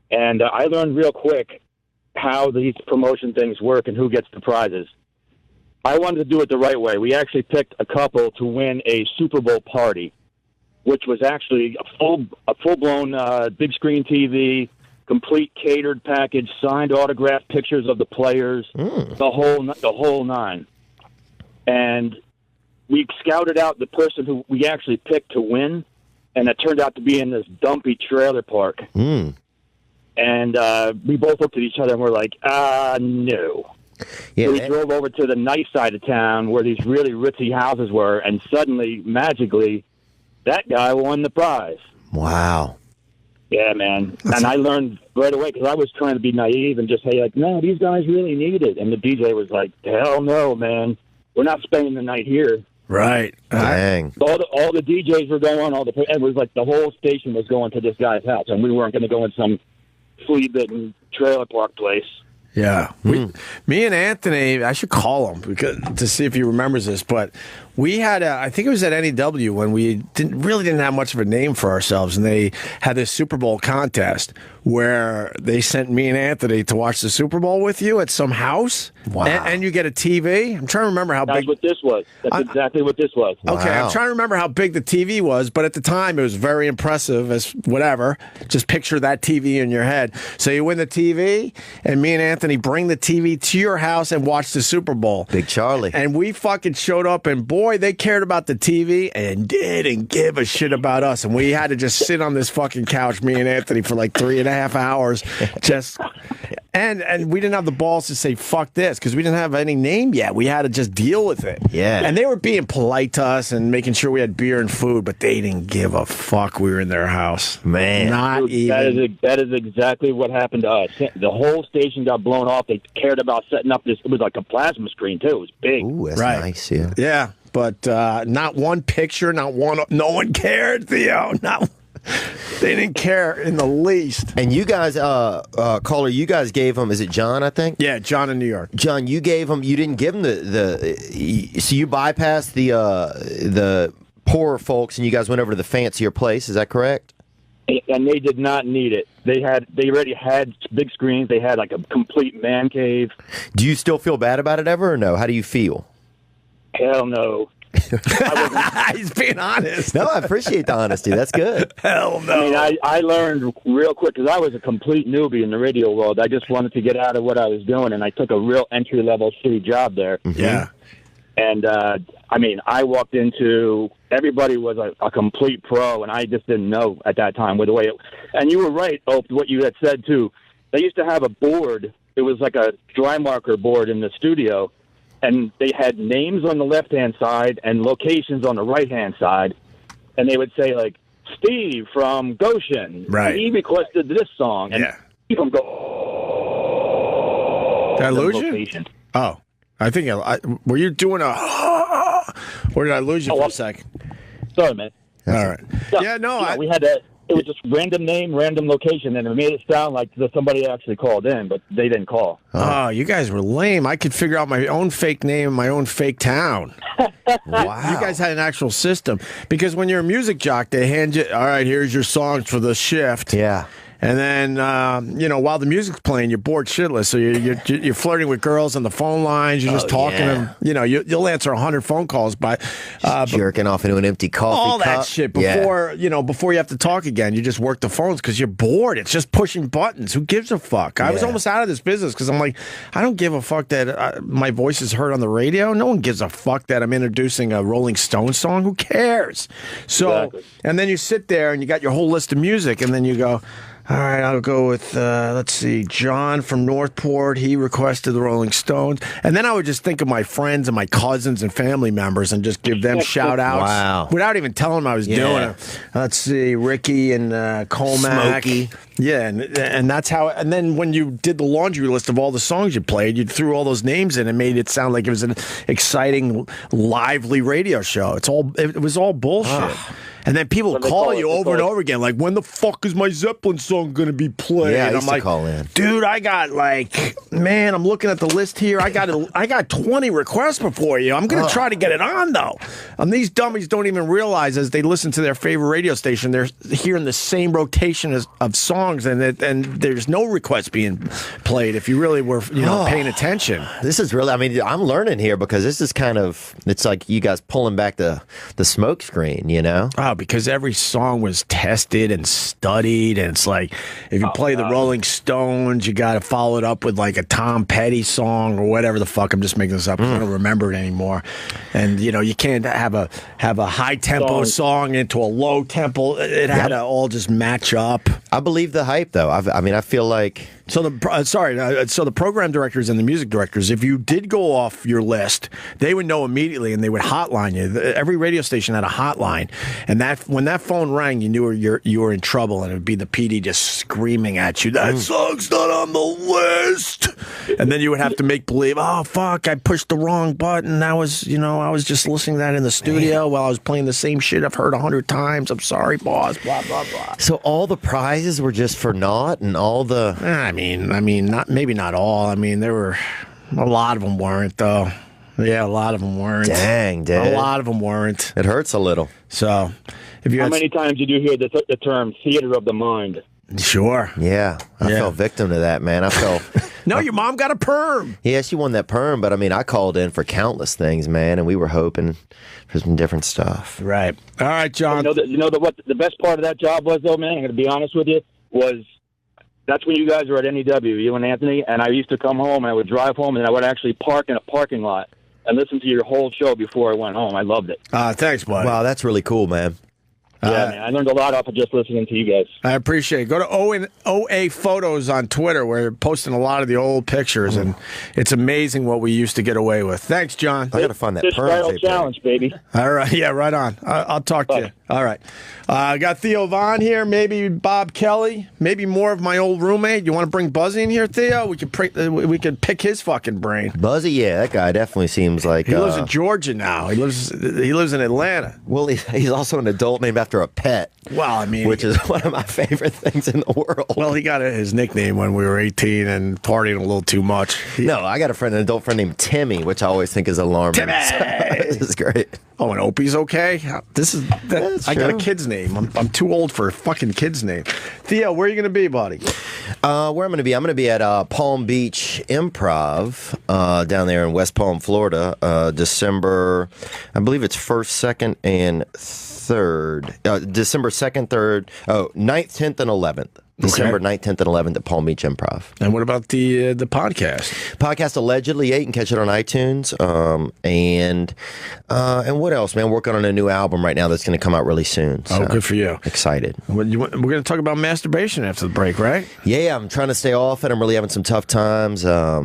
Speaker 10: And I learned real quick how these promotion things work and who gets the prizes. I wanted to do it the right way. We actually picked a couple to win a Super Bowl party, which was actually a full-blown big screen TV, complete catered package, signed autographed pictures of the players, the whole nine. And we scouted out the person who we actually picked to win, and it turned out to be in this dumpy trailer park. And we both looked at each other and we're like, no.
Speaker 2: Yeah,
Speaker 10: so we drove over to the nice side of town where these really ritzy houses were, and suddenly, magically, that guy won the prize.
Speaker 2: Wow.
Speaker 10: Yeah, man. And I learned right away because I was trying to be naive and just say, like, no, these guys really need it. And the DJ was like, hell no, man. We're not spending the night here.
Speaker 1: Right.
Speaker 2: Dang.
Speaker 10: All the DJs were going, it was like the whole station was going to this guy's house, and we weren't going to go in some flea-bitten trailer park place.
Speaker 1: Yeah. Me and Anthony, I should call him to see if he remembers this, but we had, I think it was at NEW when we didn't have much of a name for ourselves, and they had this Super Bowl contest where they sent me and Anthony to watch the Super Bowl with you at some house.
Speaker 2: Wow.
Speaker 1: And you get a TV. I'm trying to remember how big.
Speaker 10: That's what this was. That's exactly what this was.
Speaker 1: Okay,
Speaker 2: Wow.
Speaker 1: I'm trying to remember how big the TV was, but at the time it was very impressive as whatever. Just picture that TV in your head. So you win the TV, and me and Anthony bring the TV to your house and watch the Super Bowl.
Speaker 2: Big Charlie.
Speaker 1: And we fucking showed up, and boy, they cared about the TV and didn't give a shit about us. And we had to just sit on this fucking couch, me and Anthony, for like 3.5 hours, just And we didn't have the balls to say fuck this because we didn't have any name yet. We had to just deal with it.
Speaker 2: Yeah.
Speaker 1: And they were being polite to us and making sure we had beer and food, but they didn't give a fuck. We were in their house,
Speaker 2: man.
Speaker 1: Not
Speaker 10: Dude,
Speaker 1: even.
Speaker 10: That is exactly what happened to us. The whole station got blown off. They cared about setting up this. It was like a plasma screen too. It was big.
Speaker 2: Ooh, that's
Speaker 1: Right.
Speaker 2: nice. Yeah.
Speaker 1: Yeah, but not one picture, not one. No one cared, Theo. They didn't care in the least.
Speaker 2: And you guys, caller, you guys gave him. Is it John? I think.
Speaker 1: Yeah, John in New York.
Speaker 2: John, you gave him. You didn't give him so you bypassed the poorer folks, and you guys went over to the fancier place. Is that correct?
Speaker 10: And they did not need it. They already had big screens. They had like a complete man cave.
Speaker 2: Do you still feel bad about it ever, or no? How do you feel?
Speaker 10: Hell no.
Speaker 1: He's being honest.
Speaker 2: No, I appreciate the honesty. That's good.
Speaker 1: Hell no.
Speaker 10: I mean, I learned real quick because I was a complete newbie in the radio world. I just wanted to get out of what I was doing, and I took a real entry-level shitty job there.
Speaker 1: Yeah.
Speaker 10: And, I mean, I walked into – everybody was a complete pro, and I just didn't know at that time with the way it – and you were right, Opie, what you had said, too. They used to have a board. It was like a dry marker board in the studio, and they had names on the left-hand side and locations on the right-hand side, and they would say, like, Steve from Goshen.
Speaker 1: Right.
Speaker 10: He requested this song. And
Speaker 1: Yeah.
Speaker 10: Steve from Goshen.
Speaker 1: Did I lose you?
Speaker 10: Location.
Speaker 1: Oh. I think were you doing or did I lose you for a second?
Speaker 10: Sorry, man.
Speaker 1: All right. Yeah, no,
Speaker 10: we had that. It was just random name, random location, and it made it sound like somebody actually called in, but they didn't call.
Speaker 1: Oh, you guys were lame. I could figure out my own fake name in my own fake town.
Speaker 2: Wow.
Speaker 1: You guys had an actual system. Because when you're a music jock, they hand you, all right, here's your songs for the shift.
Speaker 2: Yeah.
Speaker 1: And then, while the music's playing, you're bored shitless. So you're flirting with girls on the phone lines. You're just talking to them. You'll answer 100 phone calls by
Speaker 2: jerking off into an empty coffee
Speaker 1: all
Speaker 2: cup.
Speaker 1: that shit before before you have to talk again. You just work the phones because you're bored. It's just pushing buttons. Who gives a fuck? I was almost out of this business because I'm like, I don't give a fuck that my voice is heard on the radio. No one gives a fuck that I'm introducing a Rolling Stone song. Who cares? So,
Speaker 10: Exactly.
Speaker 1: And then you sit there and you got your whole list of music, and then you go, all right, I'll go with, let's see, John from Northport. He requested the Rolling Stones. And then I would just think of my friends and my cousins and family members and just give them shout-outs.
Speaker 2: Wow.
Speaker 1: Without even telling them I was doing it. Let's see, Ricky and Comac.
Speaker 2: Smokey.
Speaker 1: Yeah, and that's how. And then when you did the laundry list of all the songs you played, you threw all those names in and made it sound like it was an exciting, lively radio show. It was all bullshit. And then people call you over and over again, like, when the fuck is my Zeppelin song going to be played?
Speaker 2: Yeah, I
Speaker 1: and
Speaker 2: used
Speaker 1: I'm
Speaker 2: to
Speaker 1: like,
Speaker 2: call in.
Speaker 1: dude, I got I'm looking at the list here. I got 20 requests before you. I'm going to try to get it on, though. These dummies don't even realize as they listen to their favorite radio station, they're hearing the same rotation of songs, and there's no requests being played if you really were paying attention.
Speaker 2: This is really, I'm learning here because this is it's like you guys pulling back the smoke screen,
Speaker 1: Oh, because every song was tested and studied, and it's like if you play the Rolling Stones, you got to follow it up with like a Tom Petty song or whatever the fuck. I'm just making this up because I don't remember it anymore. And you can't have a high tempo song into a low tempo. It had to all just match up.
Speaker 2: I believe the hype, though. I feel like.
Speaker 1: So the program directors and the music directors, if you did go off your list, they would know immediately and they would hotline you. Every radio station had a hotline, and when that phone rang, you knew you were in trouble, and it would be the PD just screaming at you, "That song's not on the list," and then you would have to make believe, "Oh fuck, I pushed the wrong button. I was just listening to that in the studio while I was playing the same shit I've heard 100 times. I'm sorry, boss." Blah blah blah.
Speaker 2: So all the prizes were just for naught, and all the.
Speaker 1: Not all. There were a lot of them weren't, though. Yeah, a lot of them weren't.
Speaker 2: Dang, dude.
Speaker 1: A lot of them weren't.
Speaker 2: It hurts a little.
Speaker 1: So, if you
Speaker 10: How many times did you hear the term theater of the mind?
Speaker 1: Sure.
Speaker 2: Yeah, I fell victim to that, man. I fell.
Speaker 1: No, your mom got a perm.
Speaker 2: Yeah, she won that perm, but I called in for countless things, man, and we were hoping for some different stuff.
Speaker 1: Right. All right, John.
Speaker 10: What the best part of that job was, though, man? I'm going to be honest with you. That's when you guys were at NEW, you and Anthony, and I used to come home, and I would drive home, and I would actually park in a parking lot and listen to your whole show before I went home. I loved it.
Speaker 1: Thanks, buddy.
Speaker 2: Wow, that's really cool, man.
Speaker 10: Yeah, man, I learned a lot off of just listening to you guys.
Speaker 1: I appreciate it. Go to OA Photos on Twitter. We're posting a lot of the old pictures, and it's amazing what we used to get away with. Thanks, John.
Speaker 2: I got to find that
Speaker 10: This
Speaker 2: perm
Speaker 10: style
Speaker 2: tape.
Speaker 10: challenge, baby.
Speaker 1: All right. Yeah, right on. I'll talk to you. All right. I got Theo Vaughn here, maybe Bob Kelly, maybe more of my old roommate. You want to bring Buzzy in here, Theo? We could pick his fucking brain.
Speaker 2: Buzzy, yeah, that guy definitely seems like
Speaker 1: He lives in Georgia now. He lives in Atlanta.
Speaker 2: Well, he's also an adult named after a pet.
Speaker 1: Well, I mean,
Speaker 2: which is one of my favorite things in the world.
Speaker 1: Well, he got his nickname when we were 18 and partying a little too much.
Speaker 2: No, I got an adult friend named Timmy, which I always think is alarming.
Speaker 1: Timmy!
Speaker 2: This is great.
Speaker 1: Oh, and Opie's okay? I got a kid's name. I'm too old for a fucking kid's name. Theo, where are you going to be, buddy?
Speaker 2: Where I'm going to be at Palm Beach Improv down there in West Palm, Florida, December, I believe it's 1st, 2nd, and 3rd. December 2nd, 3rd, 9th, 10th, and 11th. December 9th, 10th, and 11th at Palm Beach Improv.
Speaker 1: And what about the podcast?
Speaker 2: Podcast Allegedly, yeah, you can catch it on iTunes. And what else, man? Working on a new album right now that's going to come out really soon. So
Speaker 1: good for you.
Speaker 2: Excited.
Speaker 1: We're going to talk about masturbation after the break, right?
Speaker 2: Yeah, I'm trying to stay off it. I'm really having some tough times. Yeah,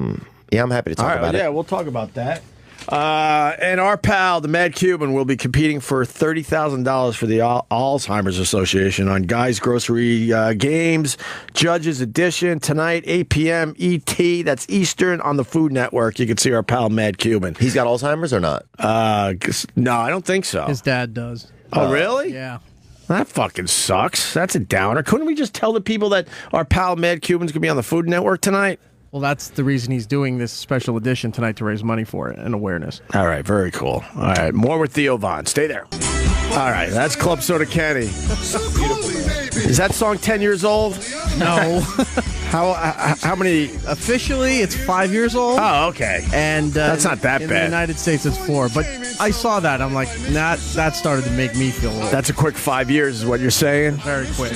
Speaker 2: I'm happy to talk about it.
Speaker 1: Yeah, we'll talk about that. And our pal, the Mad Cuban, will be competing for $30,000 for the Alzheimer's Association on Guys Grocery Games Judges Edition tonight, 8 p.m. ET. That's Eastern on the Food Network. You can see our pal Mad Cuban.
Speaker 2: He's got Alzheimer's or not?
Speaker 1: No, I don't think so.
Speaker 3: His dad does.
Speaker 1: Oh, really?
Speaker 3: Yeah.
Speaker 1: That fucking sucks. That's a downer. Couldn't we just tell the people that our pal Mad Cuban's going to be on the Food Network tonight?
Speaker 3: Well, that's the reason he's doing this special edition tonight, to raise money for it and awareness.
Speaker 1: All right, very cool. All right, more with Theo Vaughn. Stay there. All right, that's Club Soda Kenny. Is that song 10 years old?
Speaker 3: No.
Speaker 1: How many?
Speaker 3: Officially, it's 5 years old.
Speaker 1: Oh, okay.
Speaker 3: And
Speaker 1: that's not that
Speaker 3: in
Speaker 1: bad.
Speaker 3: In the United States, it's 4. But I saw that. I'm like, that started to make me feel old.
Speaker 1: That's a quick 5 years, is what you're saying?
Speaker 3: Very quick.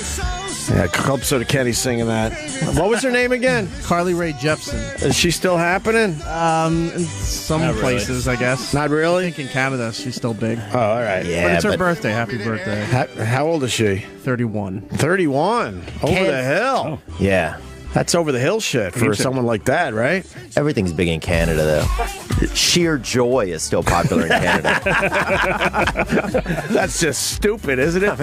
Speaker 1: Yeah, Club Soda Kenny singing that. What was her name again?
Speaker 3: Carly Rae Jepsen.
Speaker 1: Is she still happening?
Speaker 3: In some places, I guess.
Speaker 1: Not really?
Speaker 3: I think in Canada, she's still big.
Speaker 1: Oh, all right.
Speaker 2: Yeah,
Speaker 3: but it's her birthday. Happy birthday.
Speaker 1: How old is she?
Speaker 3: 31.
Speaker 1: 31? Over the hill.
Speaker 2: Oh. Yeah.
Speaker 1: That's over the hill shit for someone like that, right?
Speaker 2: Everything's big in Canada, though. Sheer Joy is still popular in Canada.
Speaker 1: That's just stupid, isn't it?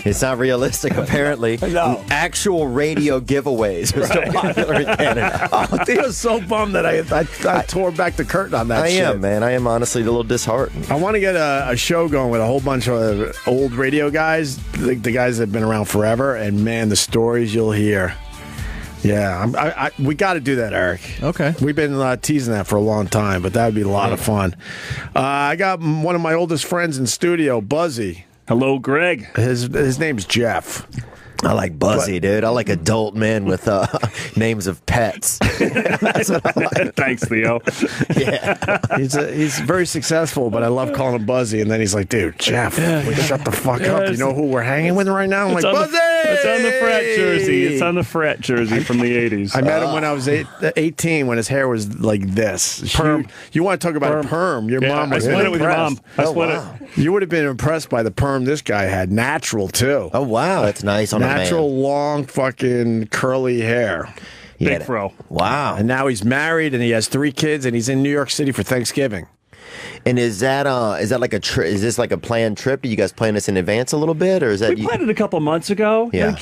Speaker 2: It's not realistic, apparently.
Speaker 1: No.
Speaker 2: Actual radio giveaways are still popular in Canada.
Speaker 1: Oh, Theo's so bummed that I tore back the curtain on that shit.
Speaker 2: I am, man. I am honestly a little disheartened.
Speaker 1: I want to get a show going with a whole bunch of old radio guys, the guys that have been around forever, and man, the stories you'll hear. Yeah, we got to do that, Eric.
Speaker 3: Okay.
Speaker 1: We've been teasing that for a long time, but that would be a lot of fun. I got one of my oldest friends in studio, Buzzy.
Speaker 9: Hello, Greg.
Speaker 1: His name's Jeff.
Speaker 2: I like Buzzy, dude. I like adult men with names of pets. That's what I like.
Speaker 9: Thanks, Theo.
Speaker 2: Yeah.
Speaker 1: He's very successful, but I love calling him Buzzy. And then he's like, dude, Jeff, shut the fuck up. You know who we're hanging with right now? I'm like, Buzzy!
Speaker 9: It's on the frat jersey. It's on the frat jersey from the 80s.
Speaker 1: I met him when I was 18, when his hair was like this.
Speaker 9: Perm.
Speaker 1: You want to talk about a perm. Your mom was
Speaker 9: I split it with your mom.
Speaker 1: You would have been impressed by the perm this guy had. Natural, too.
Speaker 2: Oh, wow. That's nice on
Speaker 1: Natural,
Speaker 2: a man.
Speaker 1: long, fucking curly hair.
Speaker 9: Big fro.
Speaker 2: Wow.
Speaker 1: And now he's married and he has 3 kids and he's in New York City for Thanksgiving.
Speaker 2: And is that like a trip? Is this like a planned trip? Do you guys plan this in advance a little bit, or is that?
Speaker 9: We planned it a couple months ago.
Speaker 2: Yeah.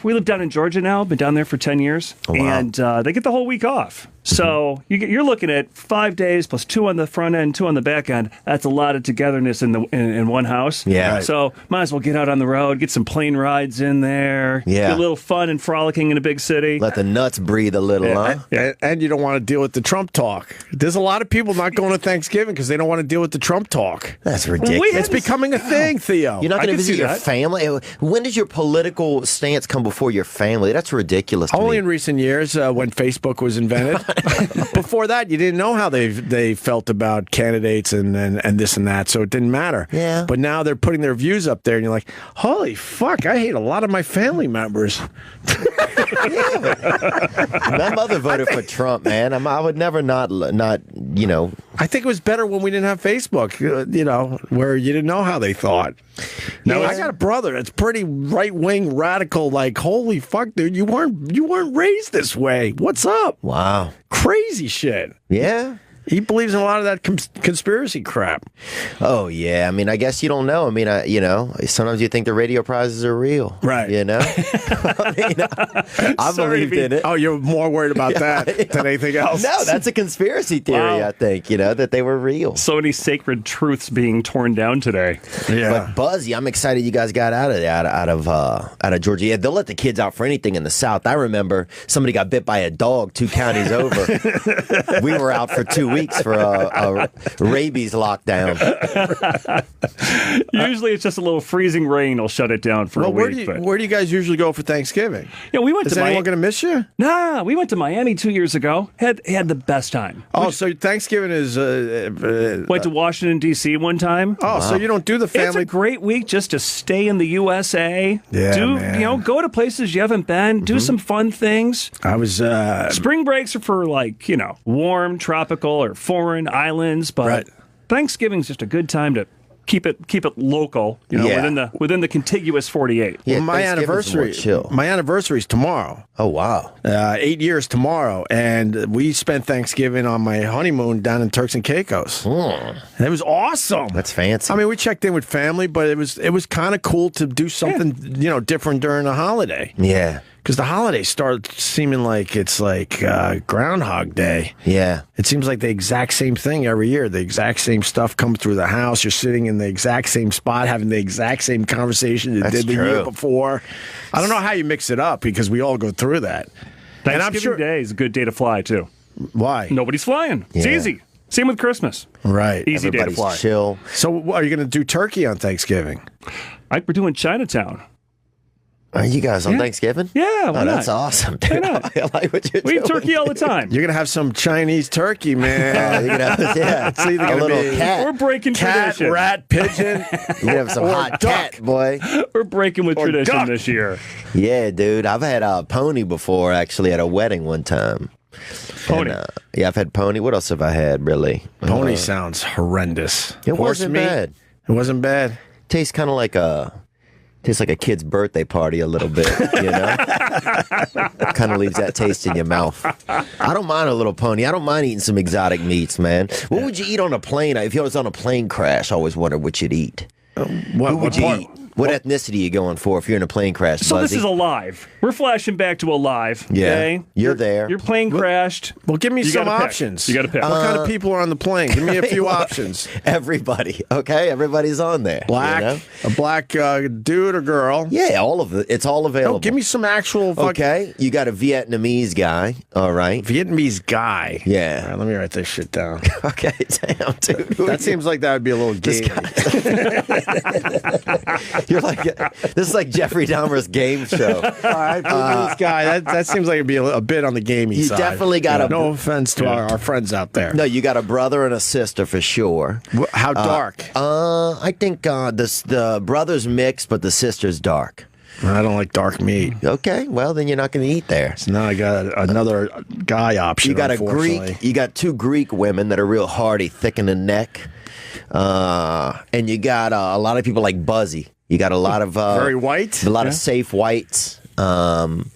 Speaker 9: We live down in Georgia now. Been down there for 10 years, and they get the whole week off. So you're looking at 5 days plus 2 on the front end, 2 on the back end. That's a lot of togetherness in one house.
Speaker 2: Yeah. Right.
Speaker 9: So might as well get out on the road, get some plane rides in there.
Speaker 2: Yeah.
Speaker 9: Get a little fun and frolicking in a big city.
Speaker 2: Let the nuts breathe a little, huh?
Speaker 1: And you don't want to deal with the Trump talk. There's a lot of people not going to Thanksgiving because they don't want to deal with the Trump talk.
Speaker 2: That's ridiculous.
Speaker 1: It's becoming a thing, Theo.
Speaker 2: You're not going to visit your family? When does your political stance come before your family? That's ridiculous to
Speaker 1: Only
Speaker 2: me.
Speaker 1: in recent years when Facebook was invented. Before that, you didn't know how they felt about candidates and this and that, so it didn't matter.
Speaker 2: Yeah.
Speaker 1: But now they're putting their views up there, and you're like, holy fuck, I hate a lot of my family members.
Speaker 2: My mother voted for Trump, man. I would never not
Speaker 1: I think it was better when we didn't have Facebook, where you didn't know how they thought. Now, I got a brother that's pretty right-wing radical, like, holy fuck, dude, you weren't raised this way. What's up?
Speaker 2: Wow.
Speaker 1: Crazy shit.
Speaker 2: Yeah.
Speaker 1: He believes in a lot of that conspiracy crap.
Speaker 2: Oh, yeah. I mean, I guess you don't know. I mean, sometimes you think the radio prizes are real.
Speaker 1: Right.
Speaker 2: I believed in it.
Speaker 1: Oh, you're more worried about that than anything else?
Speaker 2: No, that's a conspiracy theory, I think, that they were real.
Speaker 9: So many sacred truths being torn down today.
Speaker 1: Yeah.
Speaker 2: But Buzzy, I'm excited you guys got out of Georgia. Yeah, they'll let the kids out for anything in the South. I remember somebody got bit by a dog 2 counties over. We were out for 2 weeks for a rabies lockdown.
Speaker 9: Usually it's just a little freezing rain will shut it down for a week.
Speaker 1: Where do you guys usually go for Thanksgiving?
Speaker 9: We went
Speaker 1: Is
Speaker 9: to
Speaker 1: anyone going to miss you?
Speaker 9: Nah, we went to Miami 2 years ago. Had the best time.
Speaker 1: So Thanksgiving is...
Speaker 9: went to Washington, D.C. one time.
Speaker 1: Oh, wow. So you don't do the family...
Speaker 9: It's a great week just to stay in the USA.
Speaker 1: Yeah,
Speaker 9: go to places you haven't been. Do some fun things.
Speaker 1: I was...
Speaker 9: Spring breaks are for, warm, tropical, or foreign islands, but Thanksgiving's just a good time to keep it local, within the contiguous 48.
Speaker 2: Yeah,
Speaker 1: well, my anniversary's tomorrow.
Speaker 2: Oh, wow.
Speaker 1: 8 years tomorrow, and we spent Thanksgiving on my honeymoon down in Turks and Caicos. It was awesome.
Speaker 2: That's fancy.
Speaker 1: I mean, we checked in with family, but it was kind of cool to do something different during the holiday.
Speaker 2: Yeah.
Speaker 1: Because the holidays start seeming like it's like Groundhog Day.
Speaker 2: Yeah.
Speaker 1: It seems like the exact same thing every year. The exact same stuff comes through the house. You're sitting in the exact same spot, having the exact same conversation you did the year before. I don't know how you mix it up because we all go through that.
Speaker 9: Thanksgiving Day is a good day to fly, too.
Speaker 1: Why?
Speaker 9: Nobody's flying. It's easy. Same with Christmas.
Speaker 1: Right.
Speaker 9: Easy day to fly.
Speaker 2: Chill.
Speaker 1: So are you going to do turkey on Thanksgiving?
Speaker 9: We're doing Chinatown.
Speaker 2: Are you guys on Thanksgiving?
Speaker 9: Yeah, why not?
Speaker 2: That's awesome, dude. I like what you're doing.
Speaker 9: We eat turkey all the time.
Speaker 1: You're going to have some Chinese turkey, man.
Speaker 2: You're going to have
Speaker 1: it's either gonna
Speaker 2: little
Speaker 1: be
Speaker 2: cat.
Speaker 9: We're breaking tradition.
Speaker 1: Rat, pigeon.
Speaker 2: You're going to have some hot
Speaker 1: duck.
Speaker 2: cat, boy.
Speaker 9: We're breaking with tradition
Speaker 1: duck.
Speaker 9: this year.
Speaker 2: Yeah, dude. I've had a pony before, actually, at a wedding one time.
Speaker 9: Pony.
Speaker 2: And, I've had pony. What else have I had, really?
Speaker 1: Pony sounds horrendous.
Speaker 2: It wasn't bad.
Speaker 1: It wasn't bad.
Speaker 2: Tastes kind of like a kid's birthday party a little bit, Kind of leaves that taste in your mouth. I don't mind a little pony. I don't mind eating some exotic meats, man. What would you eat on a plane? If you was on a plane crash, I always wondered what you'd eat. What would you eat? What ethnicity are you going for if you're in a plane crash,
Speaker 9: So
Speaker 2: Buzzy?
Speaker 9: this is alive. We're flashing back to alive.
Speaker 2: Yeah.
Speaker 9: Okay?
Speaker 2: You're there.
Speaker 9: Your plane crashed.
Speaker 1: Well, give me
Speaker 9: You
Speaker 1: some
Speaker 9: gotta pick.
Speaker 1: options.
Speaker 9: You got to pick.
Speaker 1: What kind of people are on the plane? Give me a few options.
Speaker 2: Everybody, okay? Everybody's on there.
Speaker 1: Black, a black dude or girl.
Speaker 2: Yeah, all of it. It's all available.
Speaker 1: No, give me some actual fucking...
Speaker 2: Okay, you got a Vietnamese guy, all right?
Speaker 1: Vietnamese guy.
Speaker 2: Yeah.
Speaker 1: All right, let me write this shit down.
Speaker 2: Okay, damn, dude.
Speaker 1: That seems like that would be a little gay.
Speaker 2: You're like, this is like Jeffrey Dahmer's game show.
Speaker 1: All right, Vietnamese guy. That seems like it'd be a bit on the gamey side.
Speaker 2: You definitely got a...
Speaker 1: No offense to our friends out there.
Speaker 2: No, you got a brother and a sister for sure.
Speaker 1: How dark?
Speaker 2: I think the brother's mixed, but the sister's dark.
Speaker 1: I don't like dark meat.
Speaker 2: Okay, well then you're not going to eat there.
Speaker 1: So now I got another guy option.
Speaker 2: You got a Greek. You got 2 Greek women that are real hardy, thick in the neck, and you got a lot of people like Buzzy. You got a lot of
Speaker 1: very white,
Speaker 2: a lot of safe whites. And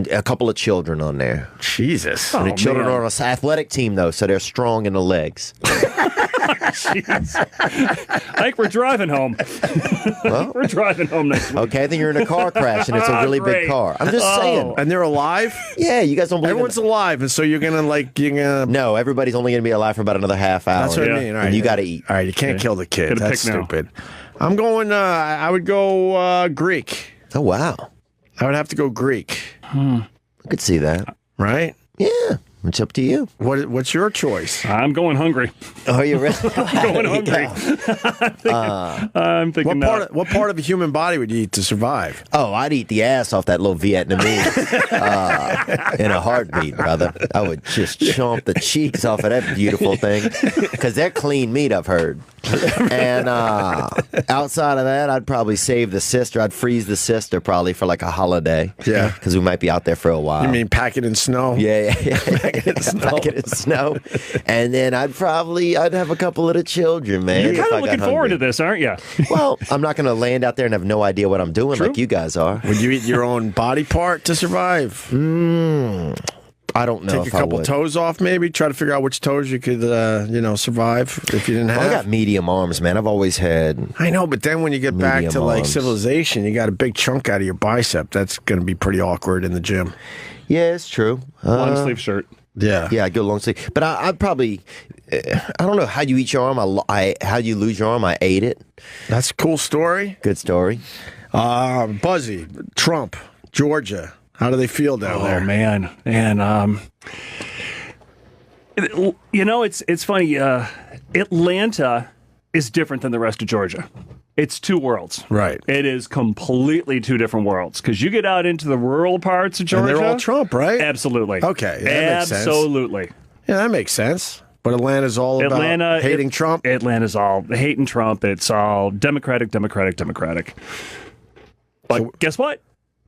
Speaker 2: a couple of children on there.
Speaker 1: Jesus.
Speaker 2: And the children are on an athletic team, though, so they're strong in the legs.
Speaker 9: Jeez. I think we're driving home.
Speaker 2: Well,
Speaker 9: we're driving home next week.
Speaker 2: Okay, then you're in a car crash, and it's a really big car. I'm just saying.
Speaker 1: And they're alive?
Speaker 2: Yeah, you guys don't believe
Speaker 1: Everyone's alive, and so you're going to...
Speaker 2: No, everybody's only going to be alive for about another half hour.
Speaker 1: That's what I mean. All right.
Speaker 2: And you got to eat.
Speaker 1: All right, you can't kill the kid. That's stupid. I'm going... I would go Greek.
Speaker 2: Oh, wow.
Speaker 1: I would have to go Greek.
Speaker 2: I could see that.
Speaker 1: Right?
Speaker 2: Yeah. It's up to you.
Speaker 1: What's your choice?
Speaker 9: I'm going hungry.
Speaker 2: Oh, you really?
Speaker 9: I'm going hungry. I'm thinking
Speaker 1: what part of a human body would you eat to survive?
Speaker 2: Oh, I'd eat the ass off that little Vietnamese in a heartbeat, brother. I would just chomp the cheeks off of that beautiful thing because they're clean meat, I've heard. And outside of that, I'd probably save the sister. I'd freeze the sister probably for like a holiday.
Speaker 1: Yeah.
Speaker 2: Because we might be out there for a while.
Speaker 1: You mean pack it in snow?
Speaker 2: Yeah.
Speaker 1: Pack it in snow.
Speaker 2: Pack it in snow. And then I'd have a couple of the children, man.
Speaker 9: You're kind of looking forward to this, aren't you?
Speaker 2: Well, I'm not going to land out there and have no idea what I'm doing like you guys are.
Speaker 1: Would you eat your own body part to survive?
Speaker 2: I don't know.
Speaker 1: Take a couple toes off, maybe. Try to figure out which toes you could, survive if you didn't have.
Speaker 2: I got medium arms, man. I've always had.
Speaker 1: I know, but then when you get back to like
Speaker 2: arms.
Speaker 1: Civilization, you got a big chunk out of your bicep. That's going to be pretty awkward in the gym.
Speaker 2: Yeah, it's true.
Speaker 9: Long sleeve shirt.
Speaker 1: Yeah,
Speaker 2: I go long sleeve. But I'd probably. I don't know how you eat your arm. How you lose your arm? I ate it.
Speaker 1: That's a cool story.
Speaker 2: Good story.
Speaker 1: Buzzy, Trump, Georgia. How do they feel down there?
Speaker 9: Oh man, and it's funny. Atlanta is different than the rest of Georgia. It's two worlds.
Speaker 1: Right.
Speaker 9: It is completely two different worlds because you get out into the rural parts of Georgia.
Speaker 1: And they're all Trump, right?
Speaker 9: Absolutely.
Speaker 1: Okay, that makes sense.
Speaker 9: Absolutely.
Speaker 1: Yeah, that makes sense. But Atlanta's all about hating Trump?
Speaker 9: Atlanta's all hating Trump. It's all Democratic. But guess what?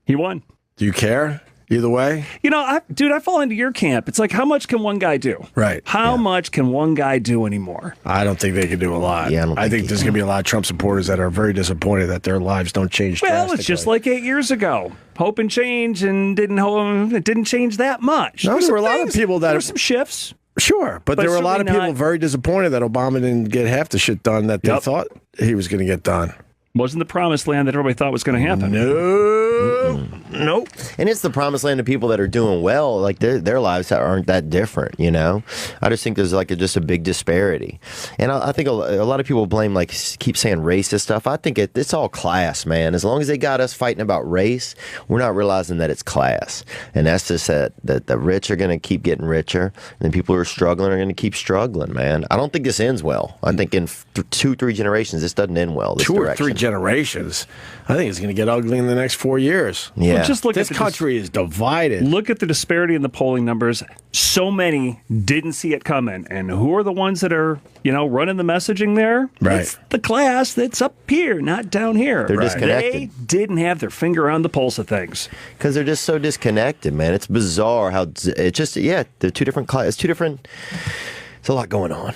Speaker 9: He won.
Speaker 1: Do you care either way?
Speaker 9: I fall into your camp. It's like, how much can one guy do?
Speaker 1: Right.
Speaker 9: How much can one guy do anymore?
Speaker 1: I don't think they can do a lot.
Speaker 2: Yeah,
Speaker 1: I think there's going to be a lot of Trump supporters that are very disappointed that their lives don't change drastically.
Speaker 9: Well, it's just like 8 years ago. Hope and change, and it didn't change that much.
Speaker 1: No, there were a lot of people that...
Speaker 9: There were some shifts.
Speaker 1: Sure, but there were a lot of people very disappointed that Obama didn't get half the shit done that they thought he was going to get done.
Speaker 9: Wasn't the promised land that everybody thought was going to happen.
Speaker 1: No.
Speaker 2: Nope. And it's the promised land of people that are doing well. Like their lives aren't that different, you know? I just think there's just a big disparity. And I think a lot of people blame, keep saying racist stuff. I think it's all class, man. As long as they got us fighting about race, we're not realizing that it's class. And that's just that the rich are going to keep getting richer, and the people who are struggling are going to keep struggling, man. I don't think this ends well. I think in 2-3 generations, this doesn't end well. This
Speaker 1: 2 or
Speaker 2: direction.
Speaker 1: 3 generations. I think it's going to get ugly in the next 4 years.
Speaker 2: Yeah.
Speaker 9: Well, just look
Speaker 1: this country is divided.
Speaker 9: Look at the disparity in the polling numbers. So many didn't see it coming. And who are the ones that are, running the messaging there?
Speaker 1: Right.
Speaker 9: It's the class that's up here, not down here.
Speaker 2: They're disconnected.
Speaker 9: They didn't have their finger on the pulse of things.
Speaker 2: Because they're just so disconnected, man. It's bizarre how they're 2 different classes. It's a lot going on.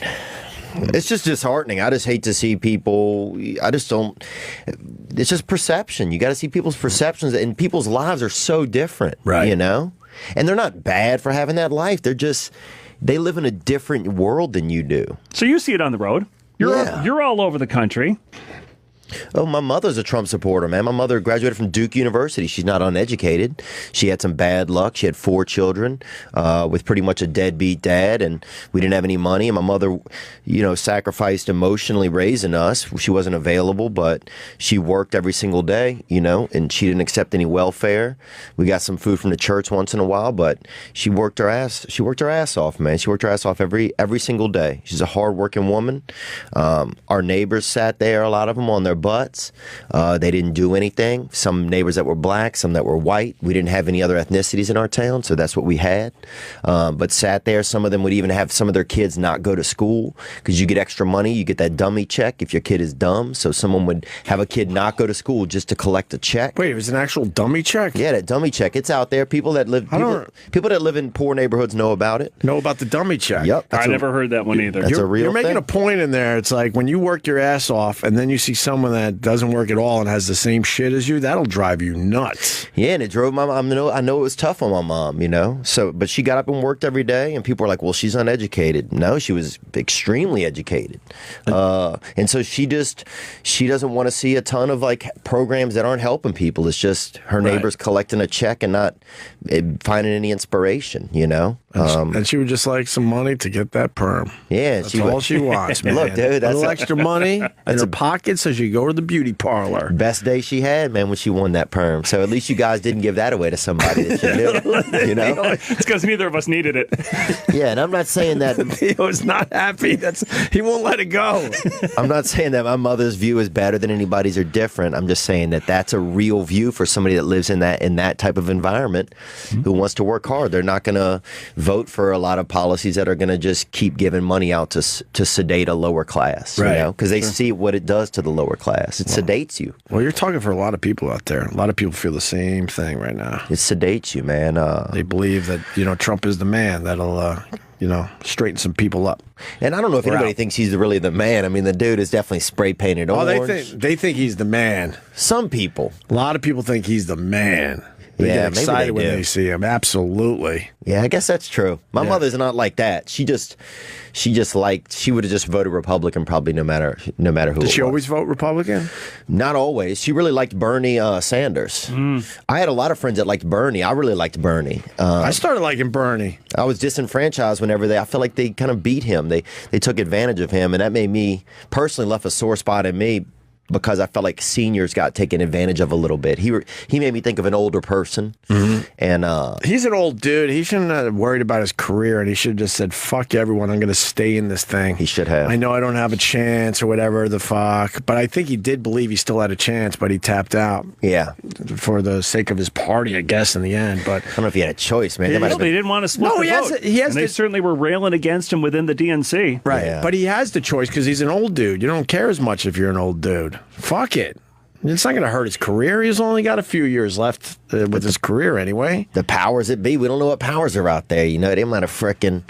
Speaker 2: It's just disheartening. I just hate to see people. It's just perception. You got to see people's perceptions, and people's lives are so different,
Speaker 1: right?
Speaker 2: And they're not bad for having that life. They live in a different world than you do.
Speaker 9: So you see it on the road. You're all over the country.
Speaker 2: Oh, my mother's a Trump supporter, man. My mother graduated from Duke University. She's not uneducated. She had some bad luck. She had 4 children with pretty much a deadbeat dad, and we didn't have any money. And my mother, sacrificed emotionally raising us. She wasn't available, but she worked every single day, and she didn't accept any welfare. We got some food from the church once in a while, but she worked her ass. She worked her ass off, man. She worked her ass off every single day. She's a hardworking woman. Our neighbors sat there, a lot of them, on their butts. They didn't do anything. Some neighbors that were black, some that were white. We didn't have any other ethnicities in our town, so that's what we had. But sat there. Some of them would even have some of their kids not go to school because you get extra money. You get that dummy check if your kid is dumb. So someone would have a kid not go to school just to collect a check.
Speaker 1: Wait, it was an actual dummy check?
Speaker 2: Yeah, that dummy check. It's out there. People that live in poor neighborhoods know about it.
Speaker 1: Know about the dummy check.
Speaker 2: Yep.
Speaker 9: I never heard that one either.
Speaker 2: That's a real
Speaker 1: You're making
Speaker 2: thing.
Speaker 1: a point in there. It's like when you work your ass off and then you see someone that doesn't work at all and has the same shit as you, that'll drive you nuts.
Speaker 2: Yeah, and it drove my mom. I know it was tough on my mom, So, but she got up and worked every day, and people were like, well, she's uneducated. No, she was extremely educated. And so she doesn't want to see a ton of programs that aren't helping people. It's just her neighbors collecting a check and not finding any inspiration,
Speaker 1: And she would just like some money to get that perm.
Speaker 2: Yeah,
Speaker 1: that's all she wants, man.
Speaker 2: Look, dude, that's
Speaker 1: a little extra money in her pocket so she go to the beauty parlor.
Speaker 2: Best day she had, man, when she won that perm. So at least you guys didn't give that away to somebody that you knew.
Speaker 9: It's because neither of us needed it.
Speaker 2: Yeah, and I'm not saying that
Speaker 1: Theo's not happy. He won't let it go.
Speaker 2: I'm not saying that my mother's view is better than anybody's or different. I'm just saying that that's a real view for somebody that lives in that type of environment who wants to work hard. They're not going to vote for a lot of policies that are going to just keep giving money out to sedate a lower class,
Speaker 1: right?
Speaker 2: You know, because they see what it does to the lower class. It sedates you.
Speaker 1: Well, you're talking for a lot of people out there. A lot of people feel the same thing right now.
Speaker 2: It sedates you, man.
Speaker 1: They believe that Trump is the man that'll straighten some people up.
Speaker 2: And I don't know if anybody thinks he's really the man. I mean, the dude is definitely spray painted orange.
Speaker 1: They think he's the man.
Speaker 2: Some people.
Speaker 1: A lot of people think he's the man. They get excited when they see him. Absolutely.
Speaker 2: Yeah, I guess that's true. My mother's not like that. She would have just voted Republican probably no matter who.
Speaker 1: Did she always vote Republican?
Speaker 2: Not always. She really liked Bernie Sanders. I had a lot of friends that liked Bernie. I really liked Bernie.
Speaker 1: I started liking Bernie.
Speaker 2: I was disenfranchised whenever I feel like they kind of beat him. They took advantage of him, and that made me personally left a sore spot in me, because I felt like seniors got taken advantage of a little bit. He made me think of an older person. And
Speaker 1: he's an old dude. He shouldn't have worried about his career, and he should have just said, fuck everyone, I'm going to stay in this thing.
Speaker 2: He should have.
Speaker 1: I know I don't have a chance or whatever the fuck, but I think he did believe he still had a chance, but he tapped out.
Speaker 2: Yeah.
Speaker 1: For the sake of his party, I guess, in the end. But
Speaker 2: I don't know if he had a choice, man.
Speaker 9: They didn't want to split the vote. They certainly were railing against him within the DNC.
Speaker 1: Right. Yeah. But he has the choice because he's an old dude. You don't care as much if you're an old dude. Fuck it. It's not going to hurt his career. He's only got a few years left with his career anyway.
Speaker 2: The powers that be, we don't know what powers are out there. They might have frickin'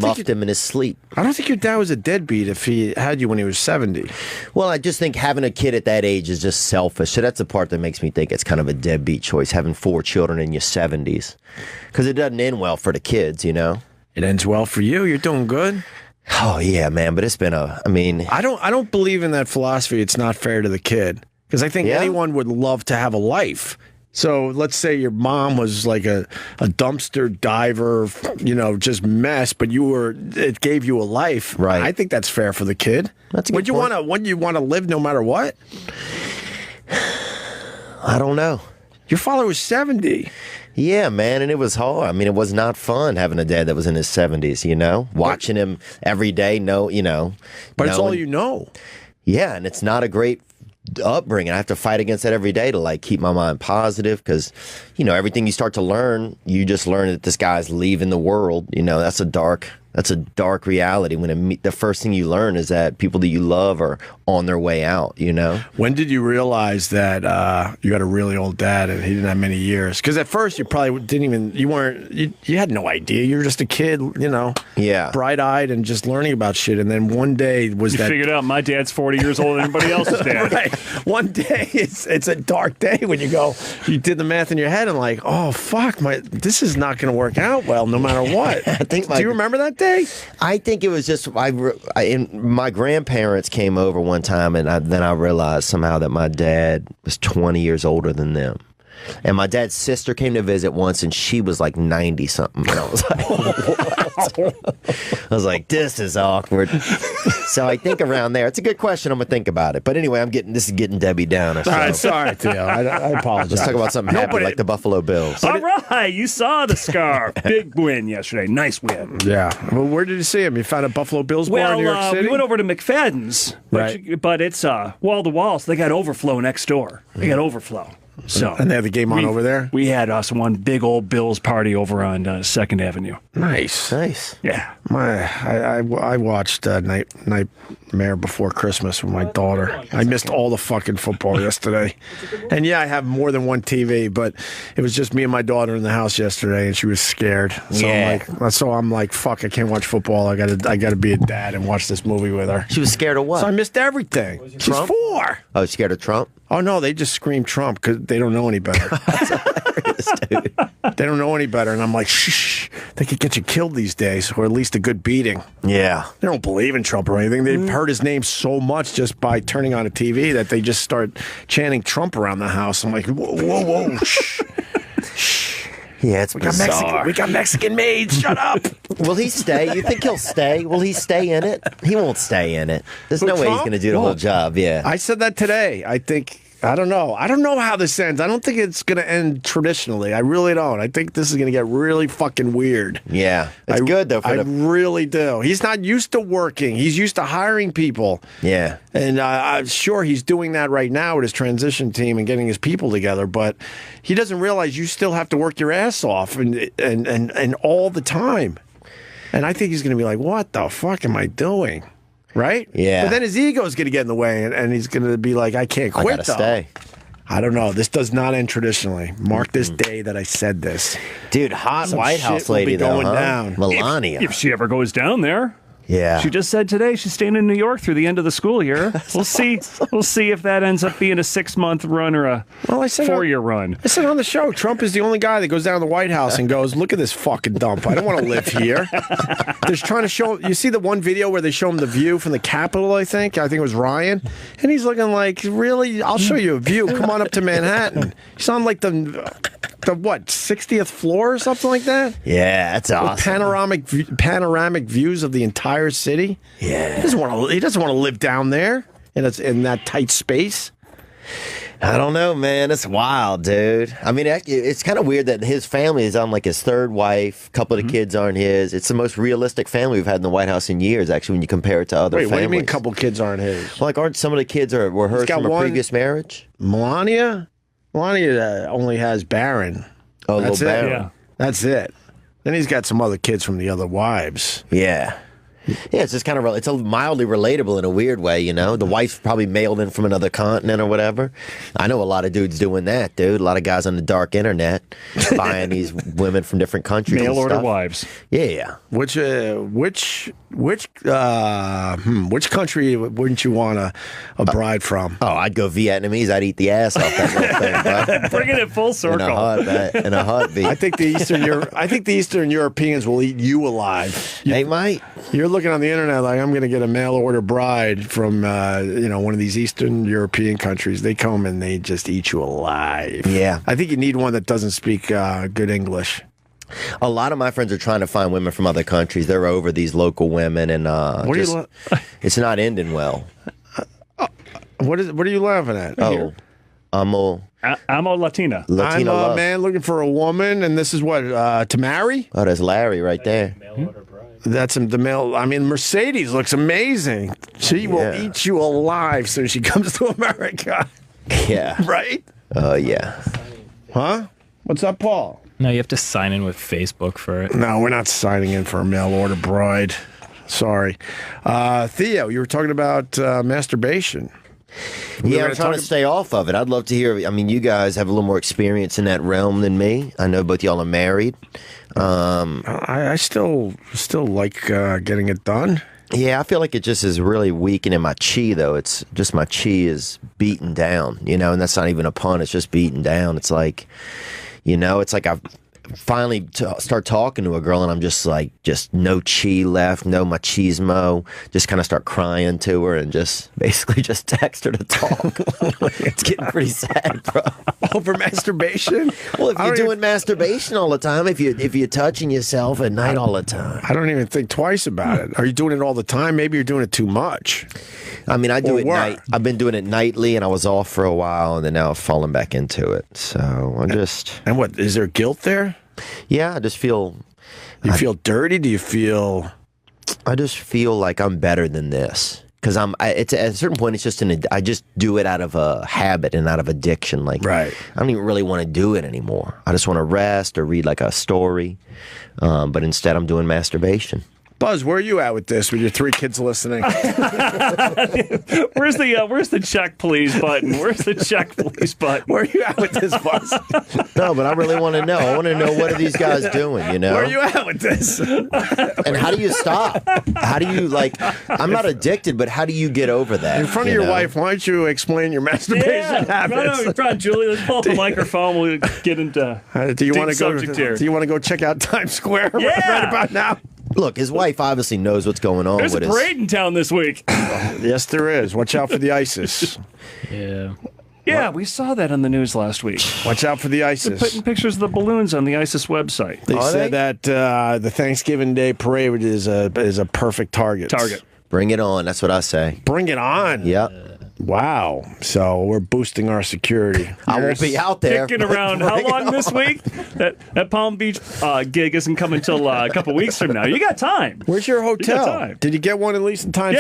Speaker 2: muffed him in his sleep.
Speaker 1: I don't think your dad was a deadbeat if he had you when he was 70.
Speaker 2: Well, I just think having a kid at that age is just selfish. So that's the part that makes me think it's kind of a deadbeat choice, having 4 children in your 70s. Because it doesn't end well for the kids, It
Speaker 1: ends well for you. You're doing good.
Speaker 2: Oh, yeah, man. But it's been I
Speaker 1: don't believe in that philosophy. It's not fair to the kid. Because I think anyone would love to have a life. So let's say your mom was like a dumpster diver, just mess, but it gave you a life.
Speaker 2: Right.
Speaker 1: I think that's fair for the kid.
Speaker 2: That's a good point.
Speaker 1: Would you want to live no matter what?
Speaker 2: I don't know.
Speaker 1: Your father was 70.
Speaker 2: Yeah, man, and it was hard. I mean, it was not fun having a dad that was in his 70s, Watching him every day, But
Speaker 1: it's all you know.
Speaker 2: Yeah, and it's not a great upbringing. I have to fight against that every day to keep my mind positive because, everything you start to learn, you just learn that this guy's leaving the world. That's a dark reality when the first thing you learn is that people that you love are on their way out, When did you realize that you had a really old dad and he didn't have many years? Because at first you probably you had no idea. You were just a kid, Yeah.
Speaker 1: bright-eyed and just learning about shit. And then one day you
Speaker 9: figured out my dad's 40 years older than everybody else's dad.
Speaker 1: Right. One day it's a dark day when you did the math in your head and oh, fuck, this is not going to work out well no matter what. Do you remember that day?
Speaker 2: I think it was just my grandparents came over one time, and then I realized somehow that my dad was 20 years older than them. And my dad's sister came to visit once, and she was 90 something. And I was like, this is awkward. So I think around there, it's a good question. I'm gonna think about it. But anyway, this is getting Debbie Downer. So.
Speaker 1: All right, sorry, Theo. I apologize.
Speaker 2: Let's talk about something happy like the Buffalo Bills.
Speaker 9: All right, you saw the scarf. Big win yesterday. Nice win.
Speaker 1: Yeah. Well, where did you see him? You found a Buffalo Bills bar in New York City?
Speaker 9: We went over to McFadden's, but it's wall to wall, so they got overflow next door. They got overflow.
Speaker 1: And they had the game on over there?
Speaker 9: We had one big old Bills party over on 2nd Avenue.
Speaker 1: Nice.
Speaker 9: Yeah.
Speaker 1: I watched Nightmare Before Christmas with my daughter. I missed all the fucking football yesterday. And yeah, I have more than one TV, but it was just me and my daughter in the house yesterday, and she was scared. So I'm like, fuck, I can't watch football. I gotta be a dad and watch this movie with her.
Speaker 2: She was scared of what?
Speaker 1: So I missed everything. She's 4.
Speaker 2: Oh, scared of Trump?
Speaker 1: Oh, no, they just scream Trump because they don't know any better. Dude. They don't know any better. And I'm like, shh, they could get you killed these days, or at least a good beating.
Speaker 2: Yeah.
Speaker 1: They don't believe in Trump or anything. They've heard his name so much just by turning on a TV that they just start chanting Trump around the house. I'm like, whoa, shh.
Speaker 2: Yeah, it's bizarre.
Speaker 1: We got Mexican maids. Shut up.
Speaker 2: Will he stay? You think he'll stay? Will he stay in it? He won't stay in it. There's no way he's going to do the whole job. Yeah.
Speaker 1: I said that today. I think I don't know. I don't know how this ends. I don't think it's going to end traditionally. I really don't. I think this is going to get really fucking weird.
Speaker 2: Yeah. It's good, though.
Speaker 1: I really do. He's not used to working. He's used to hiring people.
Speaker 2: Yeah.
Speaker 1: And I'm sure he's doing that right now with his transition team and getting his people together. But he doesn't realize you still have to work your ass off and all the time. And I think he's going to be like, what the fuck am I doing? Right?
Speaker 2: Yeah.
Speaker 1: But then his ego is going to get in the way, and he's going to be like, I can't quit,
Speaker 2: I gotta stay.
Speaker 1: I don't know. This does not end traditionally. Mark this day that I said this.
Speaker 2: Dude, hot
Speaker 1: Some
Speaker 2: White
Speaker 1: shit
Speaker 2: House
Speaker 1: will be
Speaker 2: lady, though,
Speaker 1: going
Speaker 2: huh?
Speaker 1: down.
Speaker 2: Melania.
Speaker 9: If she ever goes down there.
Speaker 2: Yeah.
Speaker 9: She just said today she's staying in New York through the end of the school year. We'll see. We'll see if that ends up being a 6-month run or a 4-year run.
Speaker 1: I said on the show, Trump is the only guy that goes down to the White House and goes, look at this fucking dump. I don't want to live here. They're trying to show, you see the one video where they show him the view from the Capitol, I think it was Ryan. And he's looking like, really? I'll show you a view. Come on up to Manhattan. He's on like the what, 60th floor or something like that?
Speaker 2: Yeah, that's awesome.
Speaker 1: With panoramic views of the entire city.
Speaker 2: Yeah.
Speaker 1: He doesn't want to live down there in that tight space.
Speaker 2: I don't know, man. It's wild, dude. I mean, it's kind of weird that his family is on like his third wife. A couple of the kids aren't his. It's the most realistic family we've had in the White House in years, actually, when you compare it to other families.
Speaker 1: What do you mean a couple kids aren't his?
Speaker 2: Well, like, aren't some of the kids were hers from a previous marriage?
Speaker 1: Melania only has Barron.
Speaker 2: Oh,
Speaker 1: that's
Speaker 2: little
Speaker 1: it.
Speaker 2: Barron.
Speaker 9: Yeah.
Speaker 1: That's it. Then he's got some other kids from the other wives.
Speaker 2: Yeah. Yeah, it's just kind of it's mildly relatable in a weird way, you know. The wife's probably mailed in from another continent or whatever. I know a lot of dudes doing that, dude. A lot of guys on the dark internet buying these women from different countries.
Speaker 9: Mail
Speaker 2: and
Speaker 9: order
Speaker 2: stuff.
Speaker 9: wives.
Speaker 2: Yeah.
Speaker 1: Which country wouldn't you want a bride from?
Speaker 2: Oh, I'd go Vietnamese. I'd eat the ass off that little thing, bro.
Speaker 9: Bringing it full circle.
Speaker 2: In a heartbeat.
Speaker 1: I think the Eastern Europeans will eat you alive.
Speaker 2: They might.
Speaker 1: You're looking on the internet like, I'm going to get a mail order bride from one of these Eastern European countries. They come and they just eat you alive.
Speaker 2: Yeah.
Speaker 1: I think you need one that doesn't speak good English.
Speaker 2: A lot of my friends are trying to find women from other countries. They're over these local women, and it's not ending well.
Speaker 1: What are you laughing at?
Speaker 2: Oh,
Speaker 9: Amo Latina.
Speaker 1: I'm a man looking for a woman, and this is what to marry.
Speaker 2: Oh, there's Larry right there.
Speaker 1: That's the male. I mean, Mercedes looks amazing. She will eat you alive as soon as she comes to America.
Speaker 2: Yeah.
Speaker 1: Right?
Speaker 2: Oh, yeah.
Speaker 1: Huh? What's up, Paul?
Speaker 5: No, you have to sign in with Facebook for it.
Speaker 1: No, we're not signing in for a mail order bride. Sorry. Theo, you were talking about masturbation.
Speaker 2: Yeah, I'm trying to stay off of it. I'd love to hear. I mean, you guys have a little more experience in that realm than me. I know both y'all are married.
Speaker 1: I still like getting it done.
Speaker 2: Yeah, I feel like it just is really weakening my chi, though. It's just my chi is beaten down, and that's not even a pun. It's just beaten down. It's like, it's like I've finally start talking to a girl and I'm just no chi left, no machismo, just kind of start crying to her and just basically just text her to talk. It's getting pretty sad, bro.
Speaker 1: Over masturbation?
Speaker 2: Well, if you're doing masturbation all the time, if you're touching yourself at night all the time.
Speaker 1: I don't even think twice about it. Are you doing it all the time? Maybe you're doing it too much.
Speaker 2: I mean, I do it night. I've been doing it nightly, and I was off for a while, and then now I've fallen back into it. So I'm just.
Speaker 1: And what is there guilt there?
Speaker 2: Yeah, I just feel.
Speaker 1: Do you feel dirty? Do you feel?
Speaker 2: I just feel like I'm better than this because it's at a certain point. It's just I just do it out of a habit and out of addiction. Like,
Speaker 1: right.
Speaker 2: I don't even really want to do it anymore. I just want to rest or read like a story, but instead I'm doing masturbation.
Speaker 1: Buzz, where are you at with this? With your 3 kids listening?
Speaker 9: Where's the check please button? Where's the check please button?
Speaker 1: Where are you at with this, Buzz?
Speaker 2: No, but I really want to know. I want to know, what are these guys doing?
Speaker 1: Where are you at with this?
Speaker 2: And how do you stop? How do you I'm not addicted, but how do you get over that?
Speaker 1: In front of your wife, why don't you explain your masturbation habits?
Speaker 9: No, Brad, Julie, let's pull up the microphone. We'll get into.
Speaker 1: Do you want to go check out Times Square right about now?
Speaker 2: Look, his wife obviously knows what's going on.
Speaker 9: There's
Speaker 2: with
Speaker 9: a parade in town this week.
Speaker 1: Yes, there is. Watch out for the ISIS.
Speaker 5: Yeah.
Speaker 9: Yeah, we saw that on the news last week.
Speaker 1: Watch out for the
Speaker 9: They're
Speaker 1: ISIS.
Speaker 9: putting pictures of the balloons on the ISIS website.
Speaker 1: They said that the Thanksgiving Day parade is a perfect target.
Speaker 2: Bring it on. That's what I say.
Speaker 1: Bring it on.
Speaker 2: Yep.
Speaker 1: Wow. So we're boosting our security.
Speaker 2: I won't be out there.
Speaker 9: Kicking around how long this week? That Palm Beach gig isn't coming until a couple weeks from now. You got time.
Speaker 1: Where's your hotel?
Speaker 9: You got time.
Speaker 1: Did you get one at least in time?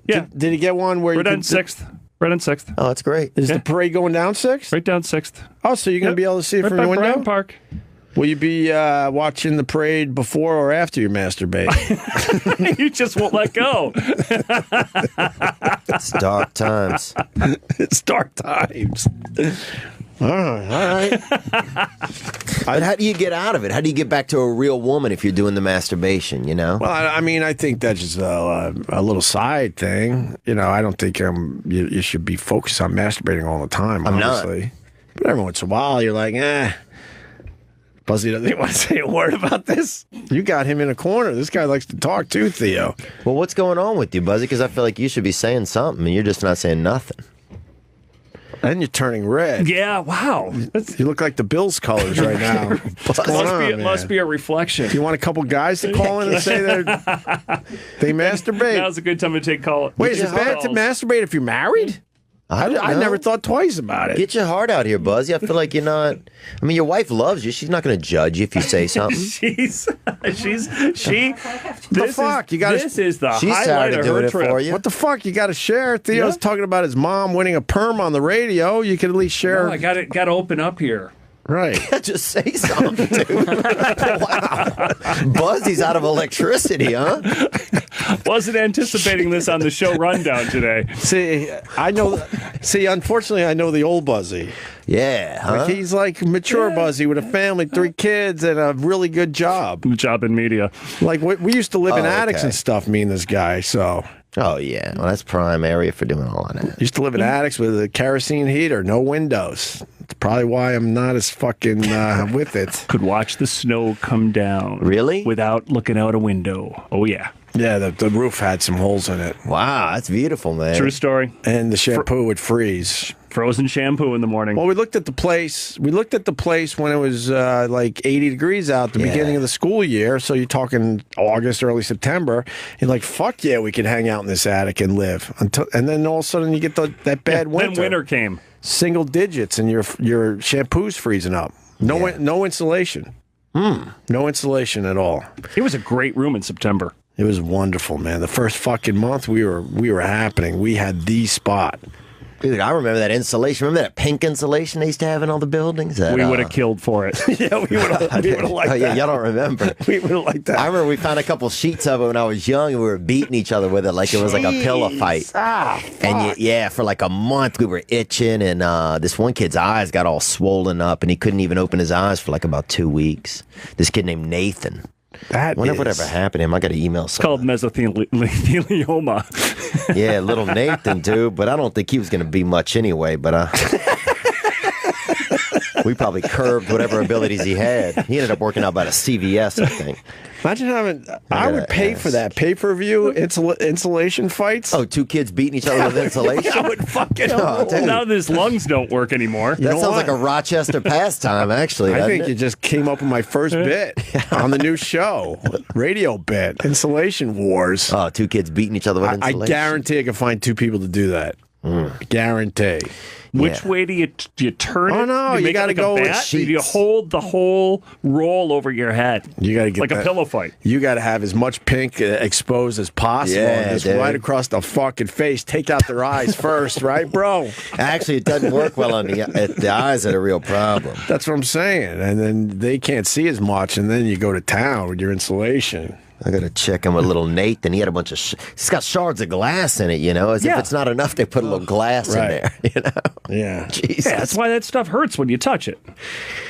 Speaker 9: Yeah.
Speaker 1: Did you get one where
Speaker 9: Right
Speaker 1: you
Speaker 9: on 6th. Right on 6th.
Speaker 2: Oh, that's great.
Speaker 1: Is the parade going down 6th?
Speaker 9: Right down 6th.
Speaker 1: Oh, so you're going to be able to see it
Speaker 9: right
Speaker 1: from
Speaker 9: by
Speaker 1: your window?
Speaker 9: Bryant Park.
Speaker 1: Will you be watching the parade before or after you masturbate?
Speaker 9: You just won't let go.
Speaker 2: It's dark times.
Speaker 1: It's dark times. All right.
Speaker 2: But how do you get out of it? How do you get back to a real woman if you're doing the masturbation, you know?
Speaker 1: Well, I mean, I think that's just a little side thing. You know, I don't think you should be focused on masturbating all the time, obviously.
Speaker 2: Not.
Speaker 1: But every once in a while, you're like, Buzzy doesn't even want to say a word about this. You got him in a corner. This guy likes to talk too, Theo.
Speaker 2: Well, what's going on with you, Buzzy? Because I feel like you should be saying something, and you're just not saying nothing.
Speaker 1: And you're turning red.
Speaker 9: Yeah, wow.
Speaker 1: You look like the Bills colors right now. What's going on,
Speaker 9: It must be a reflection.
Speaker 1: Do you want a couple guys to call in and say they masturbate?
Speaker 9: Now's a good time to take call.
Speaker 1: Wait, is it bad to masturbate if you're married? I never thought twice about it.
Speaker 2: Get your heart out here, Buzzy. I feel like you're not. I mean, your wife loves you. She's not going to judge you if you say something.
Speaker 1: The fuck? This
Speaker 9: is the
Speaker 2: she's
Speaker 9: highlight
Speaker 2: tired
Speaker 9: of
Speaker 2: doing
Speaker 9: her
Speaker 2: it
Speaker 9: trip.
Speaker 2: for you.
Speaker 1: What the fuck? You got to share. Theo's talking about his mom winning a perm on the radio. You could at least share.
Speaker 9: No, I got to open up here.
Speaker 1: Right.
Speaker 2: Just say something, dude. Wow. Buzzy's out of electricity, huh?
Speaker 9: Wasn't anticipating this on the show rundown today.
Speaker 1: See, unfortunately, I know the old Buzzy.
Speaker 2: Yeah, huh?
Speaker 1: Like he's like mature Buzzy with a family, 3 kids, and a really good job.
Speaker 9: Job in media.
Speaker 1: Like we used to live in attics
Speaker 2: okay.
Speaker 1: and stuff, me and this guy, so.
Speaker 2: Oh, yeah. Well, that's prime area for doing all of that.
Speaker 1: Used to live in attics with a kerosene heater, no windows. It's probably why I'm not as fucking with it.
Speaker 9: Could watch the snow come down.
Speaker 2: Really?
Speaker 9: Without looking out a window. Oh, yeah.
Speaker 1: Yeah, the roof had some holes in it.
Speaker 2: Wow, that's beautiful, man.
Speaker 9: True story.
Speaker 1: And the shampoo would freeze.
Speaker 9: Frozen shampoo in the morning.
Speaker 1: Well, we looked at the place. We looked at the place when it was like 80 degrees out the beginning of the school year. So you're talking August, early September. You're like, fuck yeah, we could hang out in this attic and live. And then all of a sudden you get that bad winter.
Speaker 9: Then winter came.
Speaker 1: Single digits and your shampoo's freezing up. No insulation. No insulation at all.
Speaker 9: It was a great room in September.
Speaker 1: It was wonderful, man. The first fucking month we were happening. We had the spot.
Speaker 2: Dude, I remember that insulation. Remember that pink insulation they used to have in all the buildings?
Speaker 9: We would have killed for it.
Speaker 1: Yeah, we would have liked that.
Speaker 2: Yeah, y'all don't remember.
Speaker 1: We would have liked that.
Speaker 2: I remember we found a couple sheets of it when I was young, and we were beating each other with it like it was like a pillow fight. And for like a month we were itching, and this one kid's eyes got all swollen up, and he couldn't even open his eyes for like about 2 weeks. This kid named Nathan. Whatever happened to him, I got to email
Speaker 9: It's called mesothelioma.
Speaker 2: Yeah, little Nathan, dude, but I don't think he was going to be much anyway, but we probably curbed whatever abilities he had. He ended up working out about a CVS, I think.
Speaker 1: Imagine having, I would pay for that pay-per-view insulation fights.
Speaker 2: Oh, 2 kids beating each other with insulation?
Speaker 1: I would fucking
Speaker 9: now his lungs don't work anymore.
Speaker 2: That sounds like a Rochester pastime, actually.
Speaker 1: I think you just came up with my first bit on the new show, radio bit, Insulation Wars.
Speaker 2: Oh, 2 kids beating each other with insulation.
Speaker 1: I guarantee I can find 2 people to do that. Guarantee.
Speaker 9: Which way do you turn it?
Speaker 1: Oh, no, you got to go with sheets.
Speaker 9: Do you hold the whole roll over your head?
Speaker 1: You got to get
Speaker 9: like a pillow fight.
Speaker 1: You got to have as much pink exposed as possible.
Speaker 2: Yeah,
Speaker 1: just right across the fucking face. Take out their eyes first, right, bro?
Speaker 2: Actually, it doesn't work well on the eyes are a real problem.
Speaker 1: That's what I'm saying. And then they can't see as much, and then you go to town with your insulation.
Speaker 2: I got to check him with little Nathan. He had a bunch of... He's got shards of glass in it, you know? As if it's not enough, they put a little glass in there, you know?
Speaker 1: Yeah.
Speaker 2: Jesus.
Speaker 9: Yeah, that's why that stuff hurts when you touch it.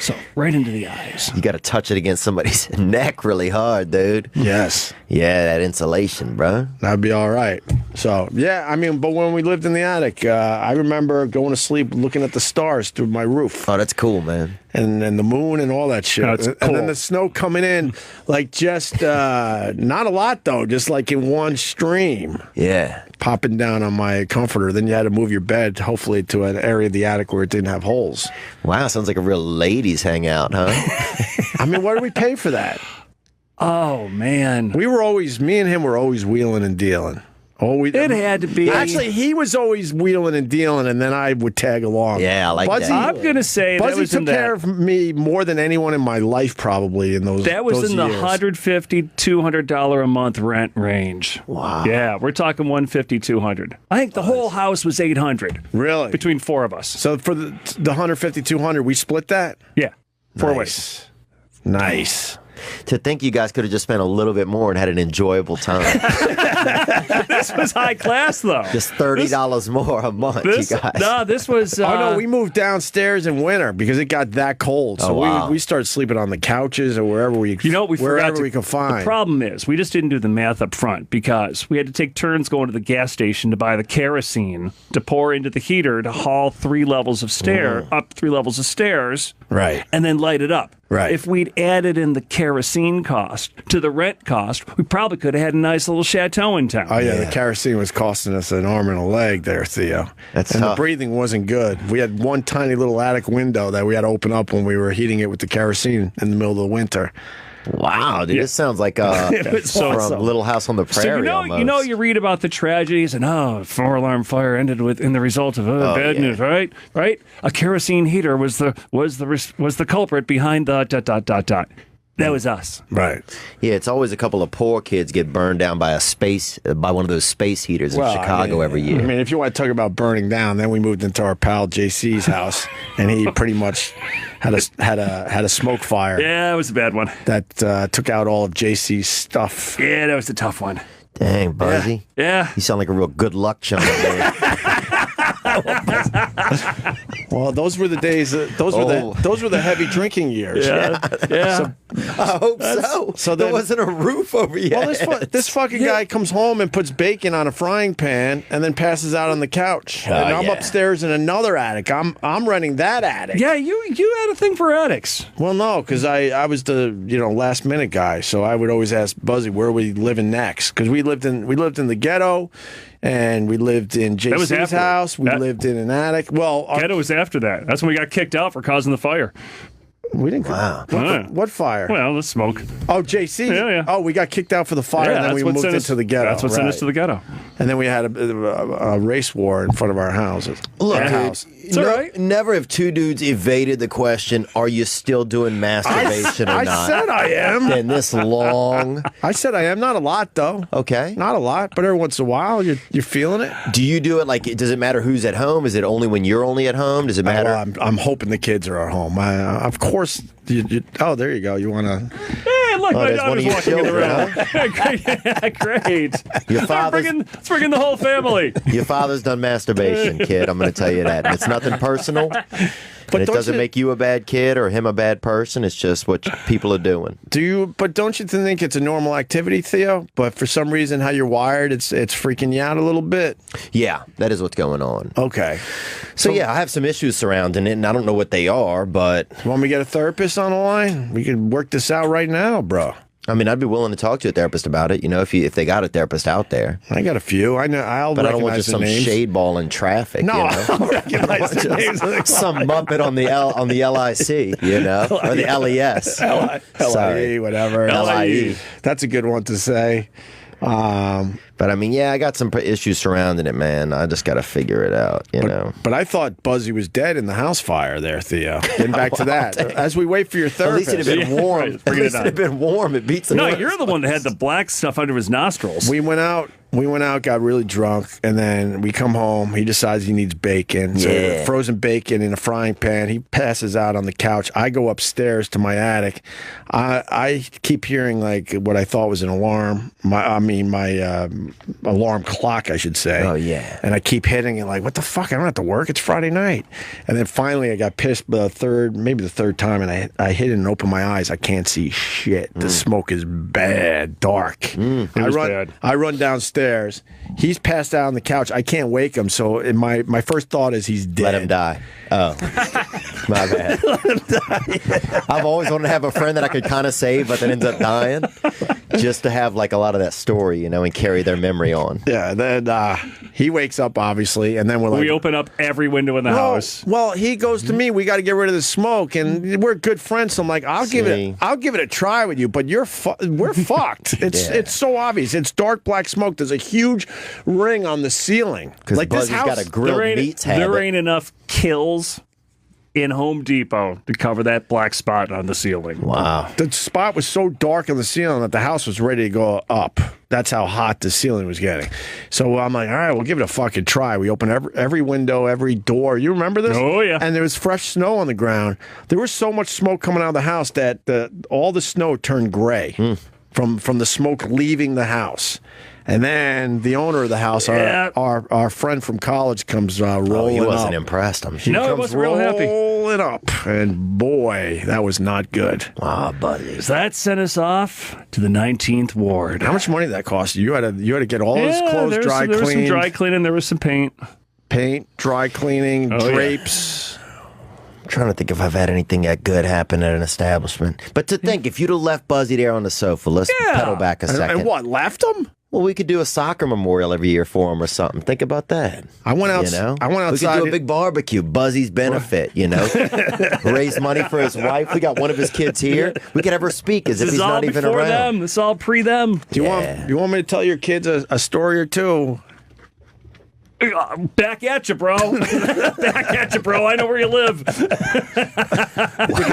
Speaker 9: So, right into the eyes.
Speaker 2: You got to touch it against somebody's neck really hard, dude.
Speaker 1: Yes.
Speaker 2: Yeah, that insulation, bro.
Speaker 1: That'd be all right. So, yeah, I mean, but when we lived in the attic, I remember going to sleep looking at the stars through my roof.
Speaker 2: Oh, that's cool, man.
Speaker 1: And the moon and all that shit.
Speaker 9: That's cool.
Speaker 1: And then the snow coming in, like just, not a lot though, just like in one stream.
Speaker 2: Yeah.
Speaker 1: Popping down on my comforter. Then you had to move your bed, hopefully, to an area of the attic where it didn't have holes.
Speaker 2: Wow, sounds like a real ladies hangout, huh?
Speaker 1: I mean, what did we pay for that?
Speaker 9: Oh, man.
Speaker 1: Me and him were always wheeling and dealing.
Speaker 9: It had to be.
Speaker 1: Actually, he was always wheeling and dealing, and then I would tag along.
Speaker 2: Yeah, I like
Speaker 1: Buzzy,
Speaker 2: that.
Speaker 9: I'm gonna say
Speaker 1: Buzzy
Speaker 9: that was
Speaker 1: took
Speaker 9: in
Speaker 1: care of me more than anyone in my life, probably in those.
Speaker 9: That was
Speaker 1: those
Speaker 9: in the
Speaker 1: years.
Speaker 9: $150, $200 a month rent range.
Speaker 2: Wow.
Speaker 9: Yeah, we're talking $150, $200. I think the whole house was $800.
Speaker 1: Really?
Speaker 9: Between four of us.
Speaker 1: So for the 150, 200, we split that.
Speaker 9: Yeah, four
Speaker 1: Nice.
Speaker 9: ways.
Speaker 1: Nice.
Speaker 2: To think you guys could have just spent a little bit more and had an enjoyable time.
Speaker 9: This was high class, though.
Speaker 2: Just $30 more a month, you guys.
Speaker 9: No, this was.
Speaker 1: Oh no, we moved downstairs in winter because it got that cold. So
Speaker 2: Oh, wow.
Speaker 1: we started sleeping on the couches or wherever we
Speaker 9: forgot
Speaker 1: we could find.
Speaker 9: The problem is we just didn't do the math up front because we had to take turns going to the gas station to buy the kerosene to pour into the heater to haul 3 levels of up 3 levels of stairs,
Speaker 1: Right.
Speaker 9: and then light it up.
Speaker 1: Right.
Speaker 9: If we'd added in the kerosene cost to the rent cost, we probably could have had a nice little chateau in town.
Speaker 1: Oh yeah, the kerosene was costing us an arm and a leg there, Theo.
Speaker 2: That's
Speaker 1: and
Speaker 2: tough.
Speaker 1: the breathing wasn't good. We had one tiny little attic window that we had to open up when we were heating it with the kerosene in the middle of the winter.
Speaker 2: Wow, dude, this sounds like
Speaker 9: It was
Speaker 2: from
Speaker 9: awesome.
Speaker 2: Little House on the Prairie.
Speaker 9: So
Speaker 2: almost.
Speaker 9: you read about the tragedies and 4-alarm fire ended in the result of bad news, right? Right? A kerosene heater was the culprit behind the ... That was us.
Speaker 1: Right.
Speaker 2: Yeah, it's always a couple of poor kids get burned down by by one of those space heaters in Chicago every year.
Speaker 1: I mean, if you want to talk about burning down, then we moved into our pal JC's house, and he pretty much had a smoke fire.
Speaker 9: Yeah, it was a bad one.
Speaker 1: That took out all of JC's stuff.
Speaker 9: Yeah, that was a tough one.
Speaker 2: Dang, Buzzy.
Speaker 9: Yeah.
Speaker 2: You sound like a real good luck charm.
Speaker 1: Well, those were the days. Those were the heavy drinking years.
Speaker 9: Yeah.
Speaker 1: So,
Speaker 2: I hope so.
Speaker 1: So
Speaker 2: there
Speaker 1: then-
Speaker 2: wasn't a roof over your
Speaker 1: well, this fucking guy comes home and puts bacon on a frying pan and then passes out on the couch. And I'm upstairs in another attic. I'm renting that attic.
Speaker 9: Yeah, you had a thing for attics.
Speaker 1: Well, no, because I was the last minute guy, so I would always ask Buzzy where we living next because we lived in the ghetto. And we lived in JC's house. We lived in an attic. Well,
Speaker 9: ghetto was after that. That's when we got kicked out for causing the fire.
Speaker 1: We didn't.
Speaker 2: Wow.
Speaker 1: What fire?
Speaker 9: Well, the smoke.
Speaker 1: Oh, JC.
Speaker 9: Yeah.
Speaker 1: Oh, we got kicked out for the fire, and then we moved into the ghetto.
Speaker 9: That's what sent us to the ghetto.
Speaker 1: And then we had a race war in front of our houses.
Speaker 2: Look,
Speaker 1: house.
Speaker 9: It's all right.
Speaker 2: Never have two dudes evaded the question, are you still doing masturbation or not?
Speaker 1: I said I am.
Speaker 2: And this long.
Speaker 1: I said I am. Not a lot, though.
Speaker 2: Okay.
Speaker 1: Not a lot, but every once in a while, you're feeling it.
Speaker 2: Do you do it like, does it matter who's at home? Is it only when you're only at home? Does it matter?
Speaker 1: Well, I'm hoping the kids are at home. Of course. Oh, there you go. You want to...
Speaker 9: Hey, look, my
Speaker 2: there's one
Speaker 9: daughter's
Speaker 2: of your
Speaker 9: walking in the room.
Speaker 2: children,
Speaker 9: Great.
Speaker 2: Your father's,
Speaker 9: Let's bring in the whole family.
Speaker 2: your father's done masturbation, kid. I'm going to tell you that. And it's nothing personal.
Speaker 1: But
Speaker 2: and it doesn't make you a bad kid or him a bad person. It's just what people are doing.
Speaker 1: But don't you think it's a normal activity, Theo? But for some reason, how you're wired, it's freaking you out a little bit.
Speaker 2: Yeah, that is what's going on.
Speaker 1: Okay.
Speaker 2: So yeah, I have some issues surrounding it, and I don't know what they are, but...
Speaker 1: Want me to get a therapist on the line? We can work this out right now, bro.
Speaker 2: I mean, I'd be willing to talk to a therapist about it, if they got a therapist out there.
Speaker 1: I got a few. I know.
Speaker 2: But I don't want just some shade ball in traffic.
Speaker 1: No,
Speaker 2: I'll
Speaker 1: recognize the names of the
Speaker 2: some muppet on the LIC, or the LES.
Speaker 1: LIE, whatever.
Speaker 2: LIE.
Speaker 1: That's a good one to say.
Speaker 2: But I mean, yeah, I got some issues surrounding it, man. I just got to figure it out, know.
Speaker 1: But I thought Buzzy was dead in the house fire there, Theo. Getting back to that. As we wait for your therapist.
Speaker 2: At least it had been warm. At least it had been warm. It beats the
Speaker 9: No, you're the one that had the black stuff under his nostrils.
Speaker 1: We went out, got really drunk, and then we come home. He decides he needs bacon. So frozen bacon in a frying pan. He passes out on the couch. I go upstairs to my attic. I keep hearing like what I thought was an alarm. My alarm clock, I should say.
Speaker 2: Oh, yeah.
Speaker 1: And I keep hitting it like, what the fuck? I don't have to work. It's Friday night. And then finally I got pissed the third time, and I hit it and opened my eyes. I can't see shit. The smoke is bad, dark. I run downstairs. He's passed out on the couch. I can't wake him, so my first thought is he's dead.
Speaker 2: Let him die. Oh. My bad. I've always wanted to have a friend that I could kind of save, but then ends up dying, just to have like a lot of that story, you know, and carry their memory on.
Speaker 1: Yeah. Then he wakes up, obviously, and then we're like,
Speaker 9: we open up every window in the house.
Speaker 1: Well, he goes to me. We got to get rid of the smoke, and we're good friends. So I'm like, I'll give it a try with you, but we're fucked. It's so obvious. It's dark black smoke. There's a huge ring on the ceiling.
Speaker 2: Because
Speaker 1: like
Speaker 2: Buzzy's got a grilled meats habit.
Speaker 9: There ain't enough kills in Home Depot to cover that black spot on the ceiling.
Speaker 2: Wow.
Speaker 1: The spot was so dark on the ceiling that the house was ready to go up. That's how hot the ceiling was getting. So I'm like, all right, we'll give it a fucking try. We opened every window, every door. You remember this?
Speaker 9: Oh, yeah.
Speaker 1: And there was fresh snow on the ground. There was so much smoke coming out of the house that all the snow turned gray from the smoke leaving the house. And then the owner of the house, our friend from college, comes rolling up.
Speaker 2: He wasn't impressed, I'm sure.
Speaker 9: No, he wasn't real happy.
Speaker 1: Rolling up. And boy, that was not good.
Speaker 2: Ah, Buzzy.
Speaker 9: So that sent us off to the 19th Ward.
Speaker 1: How much money did that cost you? You had to get all his clothes dry cleaned.
Speaker 9: There was some dry cleaning. There was some paint.
Speaker 1: Paint, dry cleaning, drapes.
Speaker 2: I'm trying to think if I've had anything that good happen at an establishment. But to think, if you'd have left Buzzy there on the sofa, let's pedal back a second.
Speaker 1: And what, left him?
Speaker 2: Well, we could do a soccer memorial every year for him or something. Think about that.
Speaker 1: I went out.
Speaker 2: You know?
Speaker 1: I went outside.
Speaker 2: We could do a big barbecue, Buzzy's benefit. You know, raise money for his wife. We got one of his kids here. We could have her speak as if he's not even around.
Speaker 9: Them. This is all pre them.
Speaker 1: Do you want me to tell your kids a story or two?
Speaker 9: Back at you, bro. Back at you, bro. I know where you live.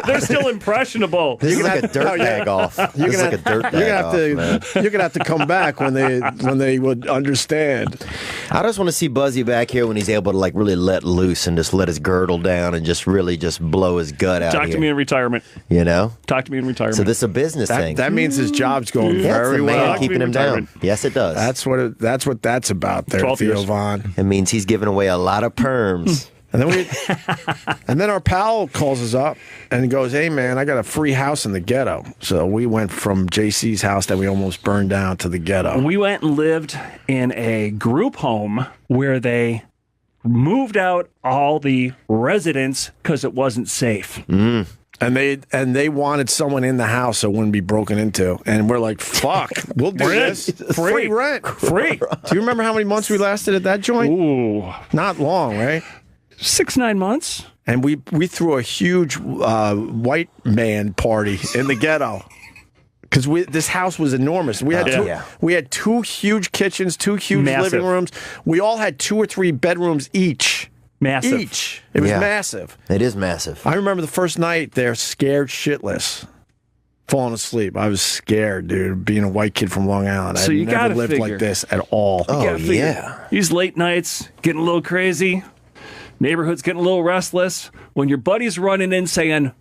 Speaker 9: They're still impressionable.
Speaker 2: This is like a dirt bag off. You're
Speaker 1: gonna have to come back when they would understand.
Speaker 2: I just want to see Buzzy back here when he's able to like really let loose and just let his girdle down and just really just blow his gut out.
Speaker 9: Talk to me in retirement.
Speaker 2: You know?
Speaker 9: Talk to me in retirement.
Speaker 2: So this is a business thing.
Speaker 1: That means his job's going very well.
Speaker 2: Keeping him down. Yes, it does.
Speaker 1: That's what that's about there, Theo Von.
Speaker 2: It means he's giving away a lot of perms.
Speaker 1: And then our pal calls us up and goes, "Hey man, I got a free house in the ghetto." So we went from JC's house that we almost burned down to the ghetto.
Speaker 9: We went and lived in a group home where they moved out all the residents because it wasn't safe.
Speaker 1: And they wanted someone in the house so it wouldn't be broken into. And we're like, fuck, we'll do this. Free rent. Free. Do you remember how many months we lasted at that joint?
Speaker 9: Ooh.
Speaker 1: Not long, right?
Speaker 9: 6-9 months.
Speaker 1: And we threw a huge white man party in the ghetto. Because this house was enormous. We had two huge kitchens, two huge living rooms. We all had 2 or 3 bedrooms each.
Speaker 9: Massive.
Speaker 1: It was massive.
Speaker 2: It is massive.
Speaker 1: I remember the first night there, scared shitless, falling asleep. I was scared, dude, being a white kid from Long Island.
Speaker 9: So
Speaker 1: I
Speaker 9: you
Speaker 1: never
Speaker 9: gotta
Speaker 1: lived like this at all.
Speaker 2: Oh, yeah.
Speaker 9: These late nights, getting a little crazy, neighborhood's getting a little restless, when your buddy's running in saying,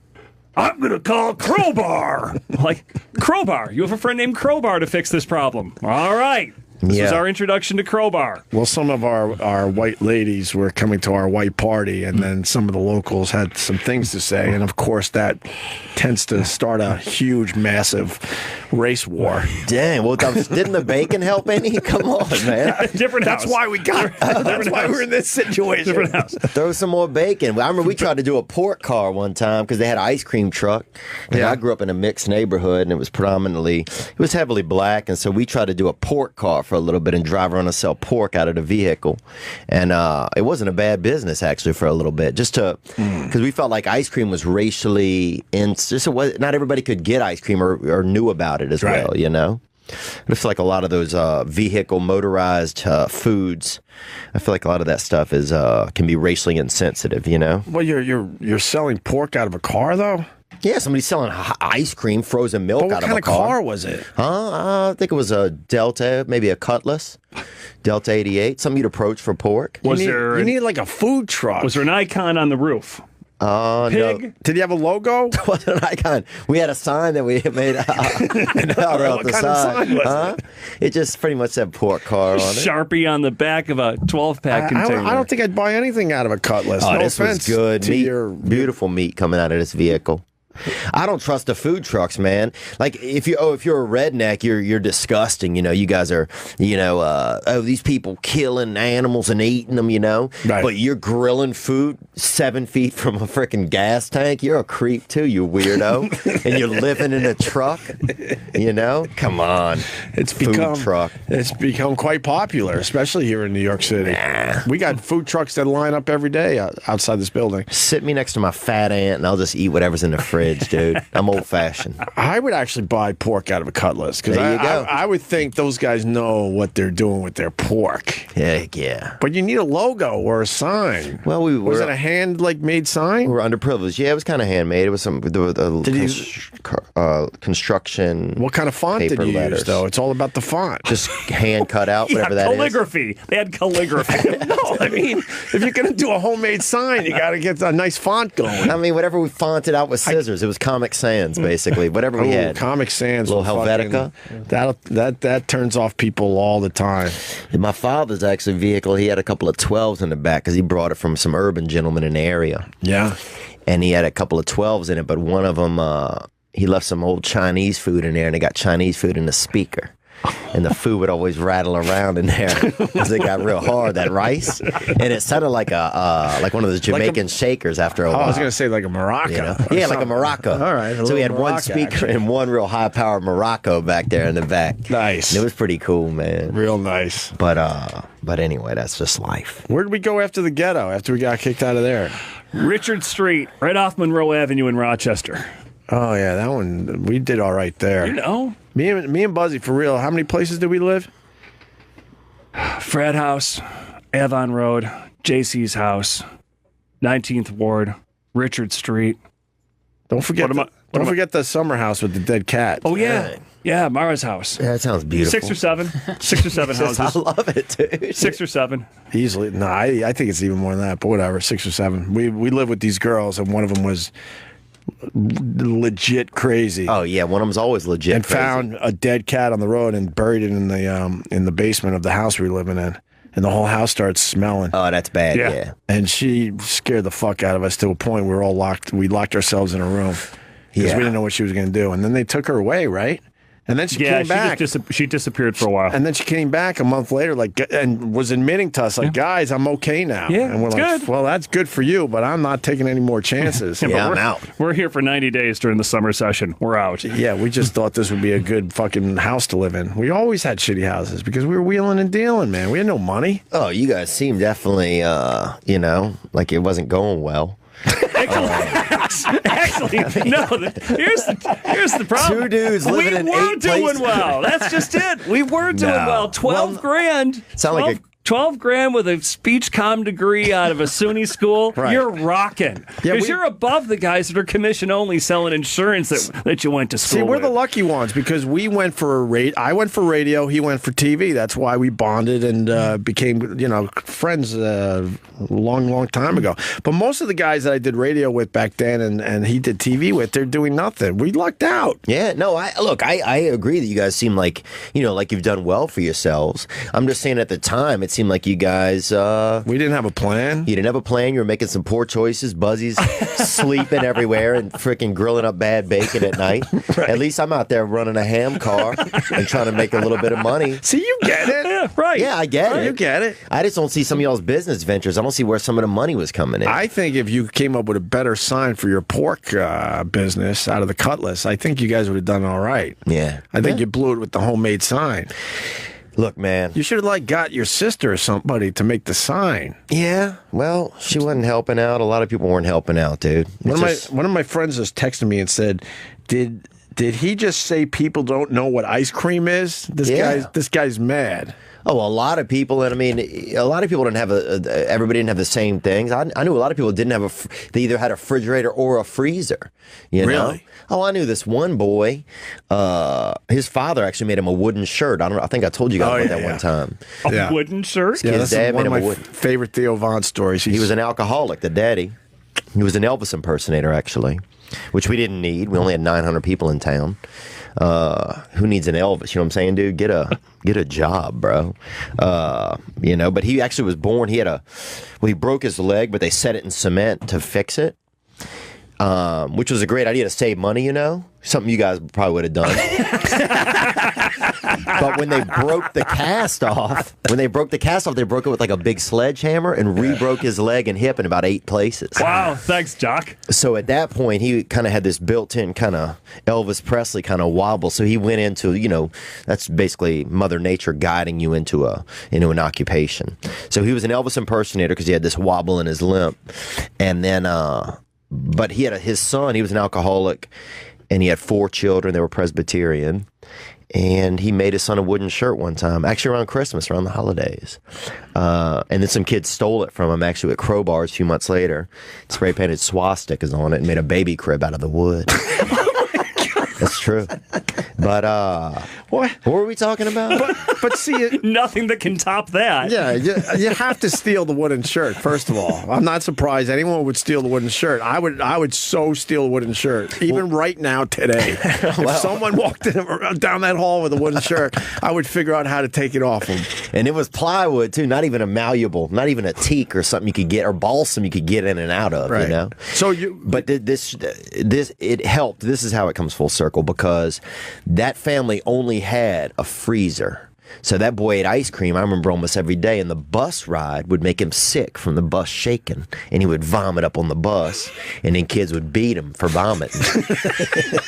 Speaker 9: "I'm going to call Crowbar." Like, Crowbar, you have a friend named Crowbar to fix this problem. All right. This was our introduction to Crowbar.
Speaker 1: Well, some of our white ladies were coming to our white party, and then some of the locals had some things to say. And, of course, that tends to start a huge, massive race war.
Speaker 2: Dang. Well, didn't the bacon help any? Come on, man.
Speaker 9: Different house.
Speaker 1: That's why we got That's why we're in this situation.
Speaker 9: Different house.
Speaker 2: Throw some more bacon. I remember we tried to do a pork car one time because they had an ice cream truck. And I grew up in a mixed neighborhood, and it was heavily black. And so we tried to do a pork car for a little bit and drive around and sell pork out of the vehicle. And it wasn't a bad business, actually, for a little bit. Just to, because we felt like ice cream was racially, not everybody could get ice cream or knew about it as well, you know? I feel like a lot of those vehicle motorized foods, I feel like a lot of that stuff is can be racially insensitive, you know?
Speaker 1: Well, you're selling pork out of a car, though?
Speaker 2: Yeah, somebody's selling ice cream, frozen milk out of a car.
Speaker 1: What kind of car was it?
Speaker 2: I think it was a Delta, maybe a Cutlass, Delta 88, something you'd approach for pork.
Speaker 1: You need like a food truck.
Speaker 9: Was there an icon on the roof?
Speaker 2: Pig?
Speaker 1: No. Did he have a logo?
Speaker 2: It wasn't an icon. We had a sign that we made out the side.
Speaker 1: Sign was it?
Speaker 2: It just pretty much said pork car on it.
Speaker 9: Sharpie on the back of a 12-pack container.
Speaker 1: I don't think I'd buy anything out of a Cutlass.
Speaker 2: Oh,
Speaker 1: no
Speaker 2: this was
Speaker 1: offense
Speaker 2: good.
Speaker 1: to
Speaker 2: Beautiful meat coming out of this vehicle. I don't trust the food trucks, man. Like if you're a redneck, you're disgusting. You guys are, these people killing animals and eating them.
Speaker 1: Right.
Speaker 2: But you're grilling food 7 feet from a freaking gas tank. You're a creep too, you weirdo. And you're living in a truck. Come on.
Speaker 1: It's become quite popular, especially here in New York City.
Speaker 2: Nah.
Speaker 1: We got food trucks that line up every day outside this building.
Speaker 2: Sit me next to my fat aunt, and I'll just eat whatever's in the fridge. Dude, I'm old fashioned.
Speaker 1: I would actually buy pork out of a Cutlass because I would think those guys know what they're doing with their pork.
Speaker 2: Heck yeah.
Speaker 1: But you need a logo or a sign.
Speaker 2: Well,
Speaker 1: was it a hand made sign?
Speaker 2: We were underprivileged. Yeah, it was kind of handmade. It was some construction.
Speaker 1: What kind of font did you use though? It's all about the font.
Speaker 2: Just hand cut out, whatever that
Speaker 9: calligraphy.
Speaker 2: is.
Speaker 9: They had calligraphy.
Speaker 1: No, I mean, if you're gonna do a homemade sign, you got to get a nice font going.
Speaker 2: I mean, whatever we fonted out with scissors. It was Comic Sans, basically. Whatever we had.
Speaker 1: Comic Sans.
Speaker 2: A little Helvetica.
Speaker 1: That turns off people all the time.
Speaker 2: In my father's actually vehicle, he had a couple of 12s in the back because he brought it from some urban gentleman in the area.
Speaker 1: Yeah.
Speaker 2: And he had a couple of 12s in it, but one of them, he left some old Chinese food in there, and they got Chinese food in the speaker. And the food would always rattle around in there because it got real hard, that rice. And it sounded like one of those Jamaican shakers after a while.
Speaker 1: I was going to say like a maraca.
Speaker 2: Yeah, like a maraca.
Speaker 1: All right.
Speaker 2: So we had one speaker and one real high-powered maraca back there in the back.
Speaker 1: Nice.
Speaker 2: And it was pretty cool, man.
Speaker 1: Real nice.
Speaker 2: But anyway, that's just life.
Speaker 1: Where did we go after the ghetto, after we got kicked out of there?
Speaker 9: Richard Street, right off Monroe Avenue in Rochester.
Speaker 1: Oh, yeah, that one, we did all right there. Me and Buzzy, for real, how many places did we live?
Speaker 9: Frat House, Avon Road, JC's house, 19th Ward, Richard Street.
Speaker 1: Don't forget the summer house with the dead cat.
Speaker 9: Oh, yeah. Yeah, Mara's house.
Speaker 2: Yeah, that sounds beautiful.
Speaker 9: 6 or 7 houses.
Speaker 2: I love it, dude.
Speaker 9: 6 or 7.
Speaker 1: Easily. No, I think it's even more than that, but whatever, 6 or 7. We live with these girls, and one of them was legit crazy.
Speaker 2: Oh yeah, one of them's always legit.
Speaker 1: And
Speaker 2: crazy.
Speaker 1: Found a dead cat on the road and buried it in the basement of the house we were living in, and the whole house started smelling.
Speaker 2: Oh, that's bad. Yeah.
Speaker 1: And she scared the fuck out of us to a point we were all locked. We locked ourselves in a room because we didn't know what she was going to do. And then they took her away, right? And then she came back.
Speaker 9: She disappeared for a while.
Speaker 1: And then she came back a month later, and was admitting to us, guys, I'm okay now.
Speaker 9: Yeah,
Speaker 1: and we're
Speaker 9: good.
Speaker 1: Well, that's good for you, but I'm not taking any more chances.
Speaker 2: Yeah, I'm out.
Speaker 9: We're here for 90 days during the summer session. We're out.
Speaker 1: Yeah, we just thought this would be a good fucking house to live in. We always had shitty houses because we were wheeling and dealing, man. We had no money.
Speaker 2: Oh, you guys seem definitely, like it wasn't going well.
Speaker 9: Actually, no. Here's the problem.
Speaker 2: Two dudes living in 8 places.
Speaker 9: We were doing well. That's just it. We were doing well. 12 grand.
Speaker 2: Sound like
Speaker 9: 12 grand with a speech comm degree out of a SUNY school. Right. You're rocking. Because you're above the guys that are commission only selling insurance that you went to school.
Speaker 1: See, we're
Speaker 9: with.
Speaker 1: the lucky ones because we went for I went for radio, he went for TV. That's why we bonded and became, friends a long time ago. But most of the guys that I did radio with back then and he did TV with, they're doing nothing. We lucked out.
Speaker 2: Yeah, no, I agree that you guys seem like, like you've done well for yourselves. I'm just saying at the time, it seemed like you guys...
Speaker 1: we didn't have a plan.
Speaker 2: You didn't have a plan. You were making some poor choices. Buzzy's sleeping everywhere and freaking grilling up bad bacon at night. Right. At least I'm out there running a ham car and trying to make a little bit of money.
Speaker 1: See, you get it.
Speaker 9: Yeah, right.
Speaker 2: Yeah, I get it.
Speaker 1: You get it.
Speaker 2: I just don't see some of y'all's business ventures. I don't see where some of the money was coming in.
Speaker 1: I think if you came up with a better sign for your pork business out of the Cutlass, I think you guys would have done all right.
Speaker 2: Yeah.
Speaker 1: I think you blew it with the homemade sign.
Speaker 2: Look, man.
Speaker 1: You should have got your sister or somebody to make the sign.
Speaker 2: Yeah. Well, she wasn't helping out. A lot of people weren't helping out, dude.
Speaker 1: One of my friends just texted me and said, Did he just say people don't know what ice cream is? This guy's mad.
Speaker 2: Oh, a lot of people, and I mean, a lot of people didn't have everybody didn't have the same things. I knew a lot of people didn't have they either had a refrigerator or a freezer. You know?
Speaker 1: Really?
Speaker 2: Oh, I knew this one boy. His father actually made him a wooden shirt. I think I told you guys about that one time.
Speaker 9: A wooden shirt?
Speaker 1: Yeah,
Speaker 2: his
Speaker 1: that's
Speaker 2: dad
Speaker 1: one
Speaker 2: made
Speaker 1: of
Speaker 2: him
Speaker 1: my favorite Theo Von stories.
Speaker 2: He was an alcoholic, the daddy. He was an Elvis impersonator, actually, which we didn't need. We only had 900 people in town. Who needs an Elvis? You know what I'm saying, dude? Get a job, bro. But he actually was born. He broke his leg, but they set it in cement to fix it. which was a great idea to save money, something you guys probably would have done. But when they broke the cast off, they broke it with like a big sledgehammer and re-broke his leg and hip in about 8 places.
Speaker 9: Wow, thanks, Doc.
Speaker 2: So at that point, he kind of had this built-in kind of Elvis Presley kind of wobble. So he went into, that's basically Mother Nature guiding you into an occupation. So he was an Elvis impersonator because he had this wobble in his limp. And then, but he had his son, he was an alcoholic, and he had 4 children. They were Presbyterian. And he made his son a wooden shirt one time, actually around Christmas, around the holidays. And then some kids stole it from him, actually, with crowbars a few months later. Spray painted swastikas on it and made a baby crib out of the wood. That's true. But what were we talking about?
Speaker 1: But see,
Speaker 9: nothing that can top that.
Speaker 1: Yeah, you have to steal the wooden shirt. First of all, I'm not surprised anyone would steal the wooden shirt. I would so steal a wooden shirt, even right now today. If someone walked down that hall with a wooden shirt, I would figure out how to take it off them.
Speaker 2: And it was plywood too, not even a malleable, not even a teak or something you could get, or balsam you could get in and out of.
Speaker 1: Right. So
Speaker 2: but this it helped. This is how it comes full circle, because that family only had a freezer. So that boy ate ice cream, I remember, almost every day, and the bus ride would make him sick from the bus shaking, and he would vomit up on the bus, and then kids would beat him for vomiting.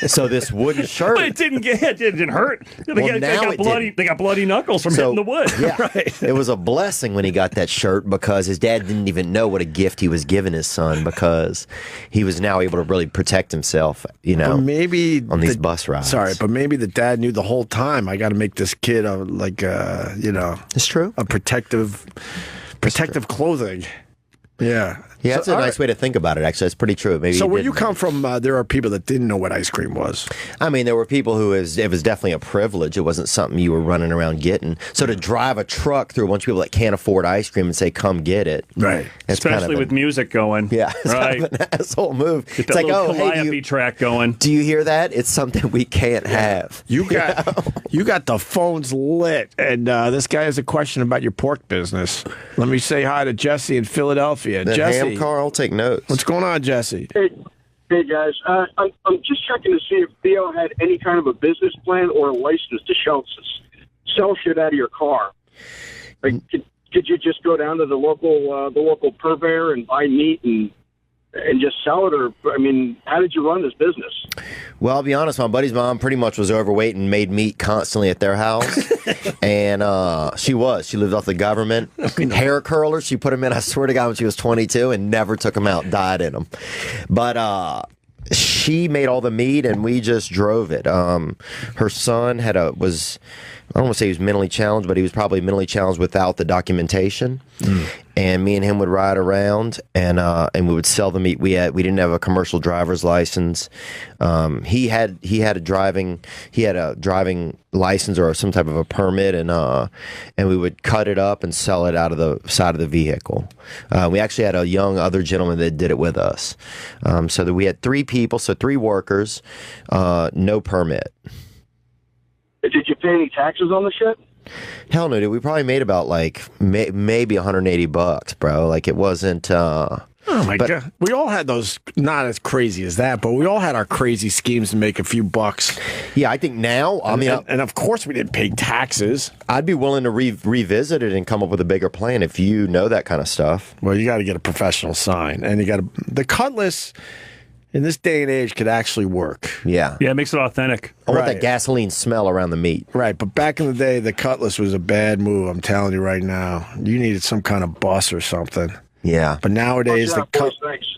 Speaker 2: So this wooden shirt...
Speaker 9: But it didn't hurt. They got bloody knuckles from hitting the wood.
Speaker 2: Yeah,
Speaker 9: right.
Speaker 2: It was a blessing when he got that shirt, because his dad didn't even know what a gift he was giving his son, because he was now able to really protect himself,
Speaker 1: But maybe
Speaker 2: on these bus rides.
Speaker 1: Sorry, but maybe the dad knew the whole time, I got to make this kid
Speaker 2: it's true.
Speaker 1: A protective clothing. Yeah.
Speaker 2: Yeah, that's a nice way to think about it, actually. That's pretty true. Maybe.
Speaker 1: So where you come from, there are people that didn't know what ice cream was.
Speaker 2: I mean, there were people who it was definitely a privilege. It wasn't something you were running around getting. So to drive a truck through a bunch of people that can't afford ice cream and say, come get it.
Speaker 1: Right.
Speaker 9: Especially with music going.
Speaker 2: Yeah. It's
Speaker 9: right.
Speaker 2: kind of an asshole move.
Speaker 9: Get that little Calliope track going.
Speaker 2: Do you hear that? It's something we can't have.
Speaker 1: You got the phones lit. And this guy has a question about your pork business. Let me say hi to Jesse in Philadelphia. Jesse.
Speaker 2: Car, I'll take notes.
Speaker 1: What's going on, Jesse?
Speaker 11: Hey guys. I'm just checking to see if Theo had any kind of a business plan or a license to sell shit out of your car. Like, could you just go down to the local purveyor and buy meat and just sell it? Or, I mean, how did you run this business?
Speaker 2: Well, I'll be honest, my buddy's mom pretty much was overweight and made meat constantly at their house. And she lived off the government. Hair curlers, she put them in, I swear to God, when she was 22, and never took them out, died in them. But she made all the meat, and we just drove it. Her son was, I don't want to say he was mentally challenged, but he was probably mentally challenged without the documentation. And me and him would ride around, and we would sell the meat. We didn't have a commercial driver's license. He had a driving license or some type of a permit, and we would cut it up and sell it out of the side of the vehicle. We actually had a young other gentleman that did it with us, so that we had 3 people, so 3 workers, no permit.
Speaker 11: Did you pay any taxes on the shit?
Speaker 2: Hell no, dude. We probably made about maybe $180, bro. Like, it wasn't.
Speaker 1: Oh my God! We all had those, not as crazy as that, but we all had our crazy schemes to make a few bucks.
Speaker 2: Yeah, I think now.
Speaker 1: And of course, we didn't pay taxes.
Speaker 2: I'd be willing to revisit it and come up with a bigger plan if you know that kind of stuff.
Speaker 1: Well, you got to get a professional sign, and you got the Cutlass. In this day and age, could actually work.
Speaker 2: Yeah.
Speaker 9: Yeah, it makes it authentic.
Speaker 2: I want that gasoline smell around the meat.
Speaker 1: Right, but back in the day, the Cutlass was a bad move, I'm telling you right now. You needed some kind of bus or something.
Speaker 2: Yeah.
Speaker 1: But nowadays,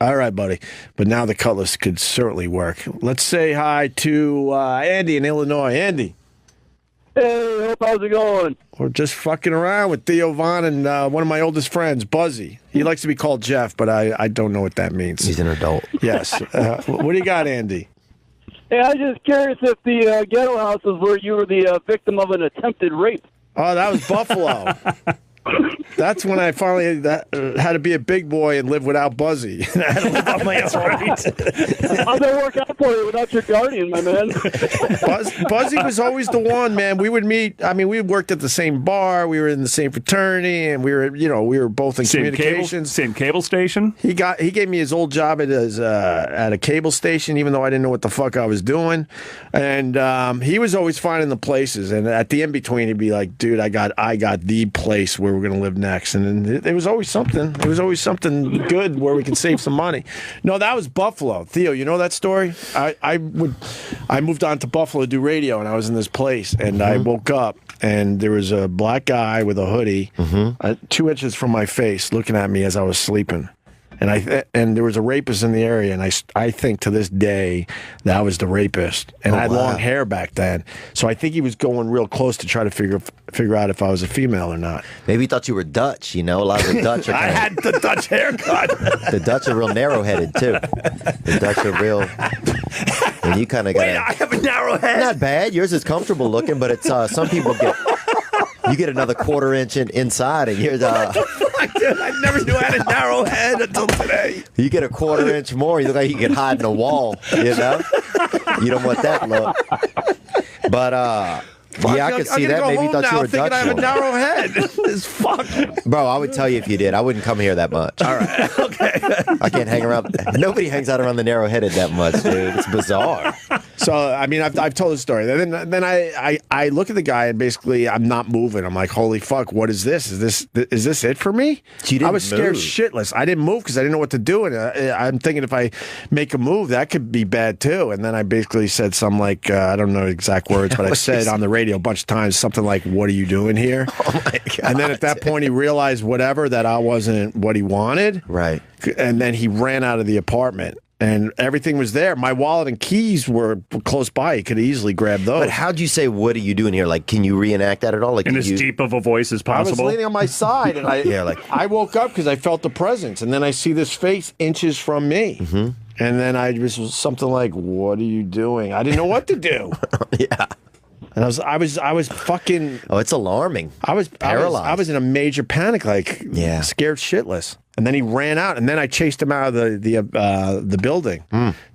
Speaker 1: all right, buddy. But now the Cutlass could certainly work. Let's say hi to Andy in Illinois. Andy.
Speaker 12: Hey, how's it going?
Speaker 1: We're just fucking around with Theo Von and one of my oldest friends, Buzzy. He likes to be called Jeff, but I don't know what that means.
Speaker 2: He's an adult.
Speaker 1: Yes. What do you got, Andy?
Speaker 12: Hey, I was just curious if the ghetto houses where you were the victim of an attempted rape.
Speaker 1: Oh, that was Buffalo. That's when I finally had to be a big boy and live without Buzzy. I had to live on my own.
Speaker 12: How'd that work out for you without your guardian, my man?
Speaker 1: Buzzy was always the one, man. We would meet. I mean, we worked at the same bar. We were in the same fraternity, and we were both in communications.
Speaker 9: Same cable station.
Speaker 1: He gave me his old job at a cable station, even though I didn't know what the fuck I was doing. And he was always finding the places. And at the in between, he'd be like, "Dude, I got the place where we're gonna live next." And then there was always something. There was always something good where we can save some money. No, that was Buffalo. Theo, you know that story? I moved on to Buffalo to do radio, and I was in this place, and I woke up, and there was a black guy with a hoodie, 2 inches from my face, looking at me as I was sleeping. And there was a rapist in the area, and I think to this day that was the rapist. And I had long hair back then, so I think he was going real close to try to figure out if I was a female or not.
Speaker 2: Maybe he thought you were Dutch. You know, a lot of the Dutch are
Speaker 1: I had the Dutch haircut.
Speaker 2: The Dutch are real narrow-headed too. The Dutch are real. And you kind of got.
Speaker 1: Wait, I have a narrow head.
Speaker 2: Not bad. Yours is comfortable looking, but it's some people get. You get another quarter-inch inside, and you're the.
Speaker 1: Dude, I never knew I had a narrow head until today.
Speaker 2: You get a quarter-inch more, you look like you can hide in a wall. You know, you don't want that look. But yeah, I could see that. Maybe you thought you were a Dutch.
Speaker 1: I have a narrow head. It's fucked.
Speaker 2: Bro, I would tell you if you did. I wouldn't come here that much.
Speaker 1: All right, okay.
Speaker 2: I can't hang around. Nobody hangs out around the narrow-headed that much, dude. It's bizarre.
Speaker 1: So, I mean, I've told the story. Then I look at the guy, and basically I'm not moving. I'm like, holy fuck, what is this? Is this it for me?
Speaker 2: I
Speaker 1: was scared shitless. I didn't move because I didn't know what to do. And I'm thinking if I make a move, that could be bad too. And then I basically said something like, I don't know exact words, but I said on the radio a bunch of times something like, what are you doing here?
Speaker 2: Oh my God.
Speaker 1: And then at that point he realized that I wasn't what he wanted.
Speaker 2: Right.
Speaker 1: And then he ran out of the apartment. And everything was there. My wallet and keys were close by. He could easily grab those.
Speaker 2: But how'd you say, what are you doing here? Like, can you reenact that at all? Like,
Speaker 9: in as deep of a voice as possible?
Speaker 1: I was leaning on my side, and I woke up because I felt the presence. And then I see this face inches from me. And then I was something like, what are you doing? I didn't know what to do.
Speaker 2: Yeah.
Speaker 1: And I was fucking...
Speaker 2: Oh, it's alarming.
Speaker 1: I was
Speaker 2: paralyzed.
Speaker 1: I was in a major panic, like scared shitless. And then he ran out, and then I chased him out of the building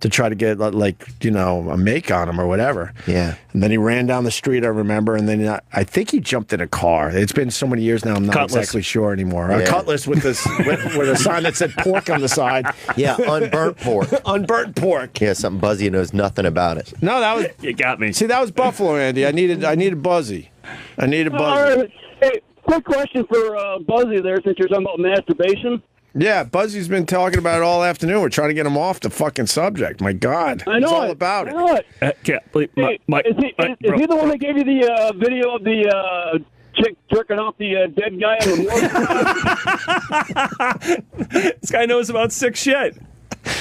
Speaker 1: to try to get a make on him or whatever.
Speaker 2: Yeah.
Speaker 1: And then he ran down the street, I remember, and then I think he jumped in a car. It's been so many years now, I'm not exactly sure anymore.
Speaker 2: Yeah.
Speaker 1: A Cutlass with this with a sign that said pork on the side.
Speaker 2: Yeah, unburnt pork.
Speaker 1: Unburnt pork.
Speaker 2: Yeah, something Buzzy knows nothing about it.
Speaker 1: No, that was
Speaker 9: you got me.
Speaker 1: See, that was Buffalo, Andy. I needed Buzzy. I needed Buzzy.
Speaker 12: All right. Hey, quick question for Buzzy there, since you're talking about masturbation.
Speaker 1: Yeah, Buzzy's been talking about it all afternoon. We're trying to get him off the fucking subject. My God.
Speaker 12: I know
Speaker 1: it's all about it.
Speaker 12: I know it.
Speaker 9: Is
Speaker 12: he the one that gave you the video of the chick jerking off the dead guy on the morgue?
Speaker 9: This guy knows about sick shit.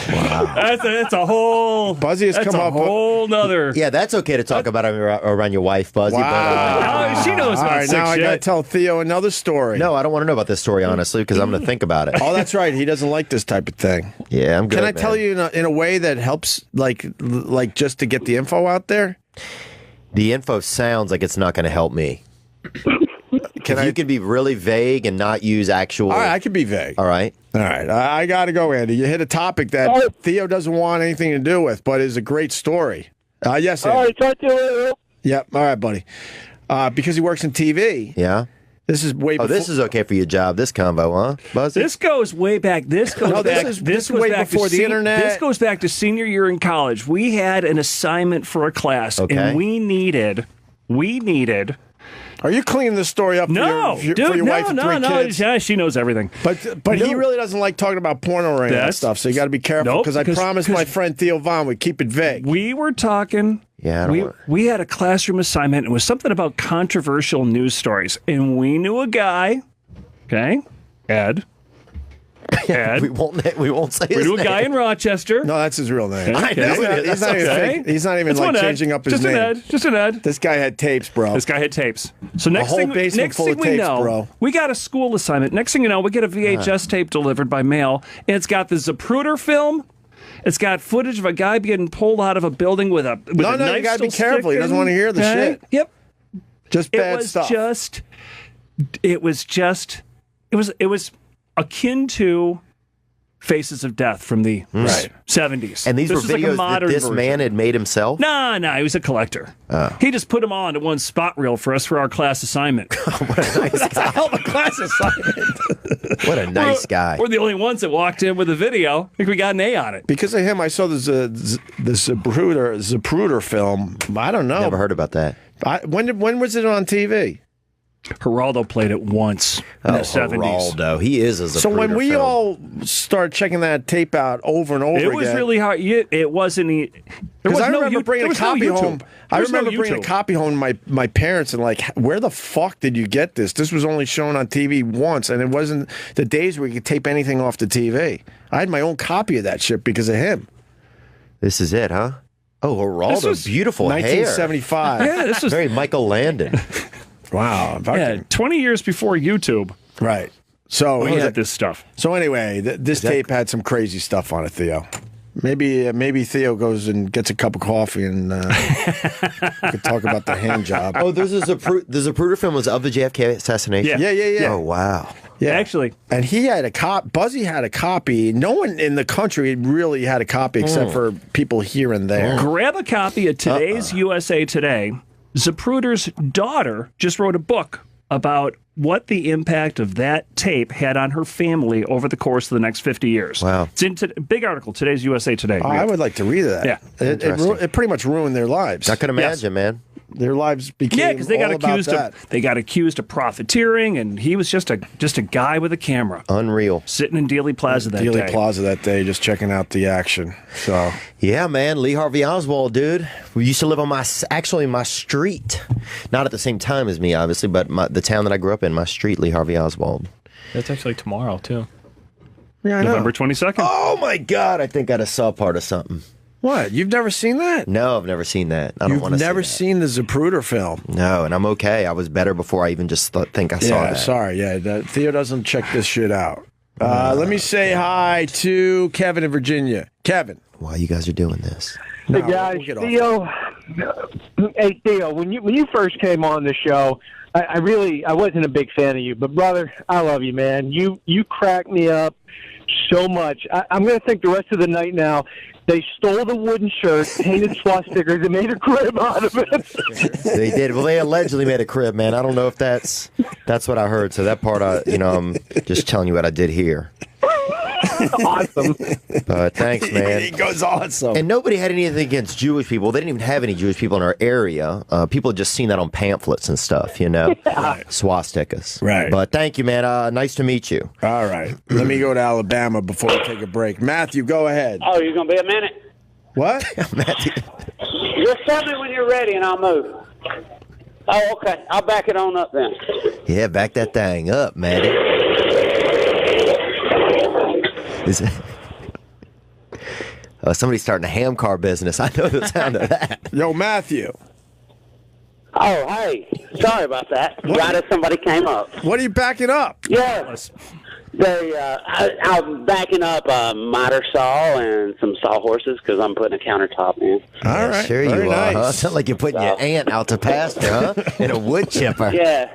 Speaker 9: Wow. That's a whole...
Speaker 1: Buzzy has come up...
Speaker 9: whole nother...
Speaker 2: Yeah, that's okay to talk about around your wife, Buzzy.
Speaker 1: Wow.
Speaker 9: But, she knows about sick shit.
Speaker 1: Now I got to tell Theo another story.
Speaker 2: No, I don't want to know about this story, honestly, because I'm going to think about it.
Speaker 1: Oh, that's right. He doesn't like this type of thing.
Speaker 2: Yeah, I'm good,
Speaker 1: Can I tell you in a way that helps, like just to get the info out there?
Speaker 2: The info sounds like it's not going to help me. You can be really vague and not use actual...
Speaker 1: All right, I can be vague.
Speaker 2: All right.
Speaker 1: All right, I got to go, Andy. You hit a topic that Theo doesn't want anything to do with, but is a great story. Yes, Andy.
Speaker 12: All right, talk to you later.
Speaker 1: Yep, all right, buddy. Because he works in TV.
Speaker 2: Yeah.
Speaker 1: This is way before...
Speaker 2: Oh, this is okay for your job, this combo, huh, Buzzy?
Speaker 9: This goes way back. This goes
Speaker 1: way before the internet.
Speaker 9: This goes back to senior year in college. We had an assignment for a class, and we needed...
Speaker 1: Are you cleaning this story up for your wife and three kids?
Speaker 9: Yeah, she knows everything.
Speaker 1: But he really doesn't like talking about porno or any of that stuff, so you got to be careful, because I promised my friend Theo Vaughn we'd keep it vague.
Speaker 9: We were talking...
Speaker 2: Yeah,
Speaker 9: we had a classroom assignment. It was something about controversial news stories. And we knew a guy, okay, Ed.
Speaker 2: we won't say his name.
Speaker 9: We knew a guy in Rochester.
Speaker 1: No, that's his real name.
Speaker 9: Okay.
Speaker 1: He's not even like changing up his name.
Speaker 9: Just an Ed.
Speaker 1: This guy had tapes, bro.
Speaker 9: So next thing we know, we got a school assignment. Next thing you know, we get a VHS tape delivered by mail, and it's got the Zapruder film. It's got footage of a guy being pulled out of a building with a knife.
Speaker 1: You got to be careful. He doesn't want to hear the shit.
Speaker 9: Yep.
Speaker 1: Just bad stuff.
Speaker 9: It was just it was akin to Faces of Death from the 70s.
Speaker 2: And these
Speaker 9: This
Speaker 2: were
Speaker 9: was like a
Speaker 2: videos that
Speaker 9: modern
Speaker 2: this
Speaker 9: version.
Speaker 2: man had made himself?
Speaker 9: No, he was a collector. He just put them on to one spot reel for us for our class assignment.
Speaker 1: That's a hell of a class assignment.
Speaker 2: What a nice guy.
Speaker 9: We're the only ones that walked in with a video. I think we got an A on it.
Speaker 1: Because of him, I saw the Zapruder film. I don't know.
Speaker 2: Never heard about that.
Speaker 1: When was it on TV?
Speaker 9: Geraldo played it once in the 70s.
Speaker 2: Geraldo. He is a Zapruder
Speaker 1: So when we
Speaker 2: film.
Speaker 1: all started checking that tape out over and over again.
Speaker 9: It was really hard. It wasn't. There was
Speaker 1: I
Speaker 9: no
Speaker 1: remember bringing a copy home. I remember bringing a
Speaker 9: YouTube.
Speaker 1: copy home to my parents and like, where the fuck did you get this? This was only shown on TV once, and it wasn't the days where you could tape anything off the TV. I had my own copy of that shit because of him.
Speaker 2: This is it, huh? Oh, Geraldo, beautiful
Speaker 1: 1975.
Speaker 2: hair.
Speaker 9: Yeah, this was
Speaker 2: very Michael Landon.
Speaker 1: Wow.
Speaker 9: Yeah, 20 years before YouTube.
Speaker 1: Right. So
Speaker 9: we had this stuff.
Speaker 1: So anyway, this tape had some crazy stuff on it, Theo. Maybe Theo goes and gets a cup of coffee and we could talk about the hand job.
Speaker 2: Oh, the Zapruder film was of the JFK assassination?
Speaker 1: Yeah.
Speaker 2: Oh, wow.
Speaker 1: Yeah,
Speaker 9: actually.
Speaker 1: And he had a copy. Buzzy had a copy. No one in the country really had a copy except for people here and there.
Speaker 9: Grab a copy of today's USA Today. Zapruder's daughter just wrote a book about what the impact of that tape had on her family over the course of the next 50 years.
Speaker 2: Wow.
Speaker 9: It's in big article, today's USA Today.
Speaker 1: Oh, I would like to read that.
Speaker 9: Yeah.
Speaker 1: It pretty much ruined their lives.
Speaker 2: I can imagine, man.
Speaker 1: Their lives became
Speaker 9: because they got
Speaker 1: all about
Speaker 9: accused
Speaker 1: that.
Speaker 9: of profiteering, and he was just a guy with a camera.
Speaker 2: Unreal.
Speaker 9: Sitting in Dealey Plaza that day.
Speaker 1: Dealey Plaza that day, just checking out the action. So
Speaker 2: yeah, man, Lee Harvey Oswald, dude. We used to live on my street, not at the same time as me, obviously, but the town that I grew up in, my street, Lee Harvey Oswald.
Speaker 5: That's actually tomorrow too.
Speaker 1: Yeah, I know.
Speaker 9: November 22nd.
Speaker 2: Oh my God! I think I just saw part of something.
Speaker 1: What? You've never seen that?
Speaker 2: No, I've never seen that. I don't want to.
Speaker 1: You've never seen the Zapruder film?
Speaker 2: No, and I'm okay. I was better before I even just think I saw that.
Speaker 1: Sorry. Theo doesn't check this shit out. Let me say hi to Kevin in Virginia. Kevin.
Speaker 2: Why you guys are doing this?
Speaker 12: Hey guys, Theo. Hey Theo, when you first came on the show, I wasn't a big fan of you, but brother, I love you, man. You crack me up so much. I'm going to think the rest of the night now. They stole the wooden shirt, painted swastikas, and made a crib out of it.
Speaker 2: They did. Well, they allegedly made a crib, man. I don't know if that's what I heard. So that part, I'm just telling you what I did hear.
Speaker 12: Awesome.
Speaker 2: Thanks, man.
Speaker 1: He goes awesome.
Speaker 2: And nobody had anything against Jewish people. They didn't even have any Jewish people in our area. People had just seen that on pamphlets and stuff,
Speaker 1: Right.
Speaker 2: Swastikas.
Speaker 1: Right.
Speaker 2: But thank you, man. Nice to meet you.
Speaker 1: All right. Let me go to Alabama before we take a break. Matthew, go ahead.
Speaker 13: Oh, you're going to be a minute?
Speaker 1: What?
Speaker 2: Matthew.
Speaker 13: Just tell me when you're ready and I'll move. Oh, okay. I'll back it on up then.
Speaker 2: Yeah, back that thing up, man. Somebody's starting a ham car business. I know the sound of that.
Speaker 1: Yo, Matthew.
Speaker 13: Oh, hey. Sorry about that. Right as somebody came up.
Speaker 1: What are you backing up?
Speaker 13: Yes. I'm backing up a miter saw and some sawhorses because I'm putting a countertop in.
Speaker 2: All right. Sure
Speaker 1: Very
Speaker 2: you are,
Speaker 1: nice.
Speaker 2: huh? Sound like you're putting your aunt out to pasture, huh? In a wood chipper.
Speaker 13: Yeah.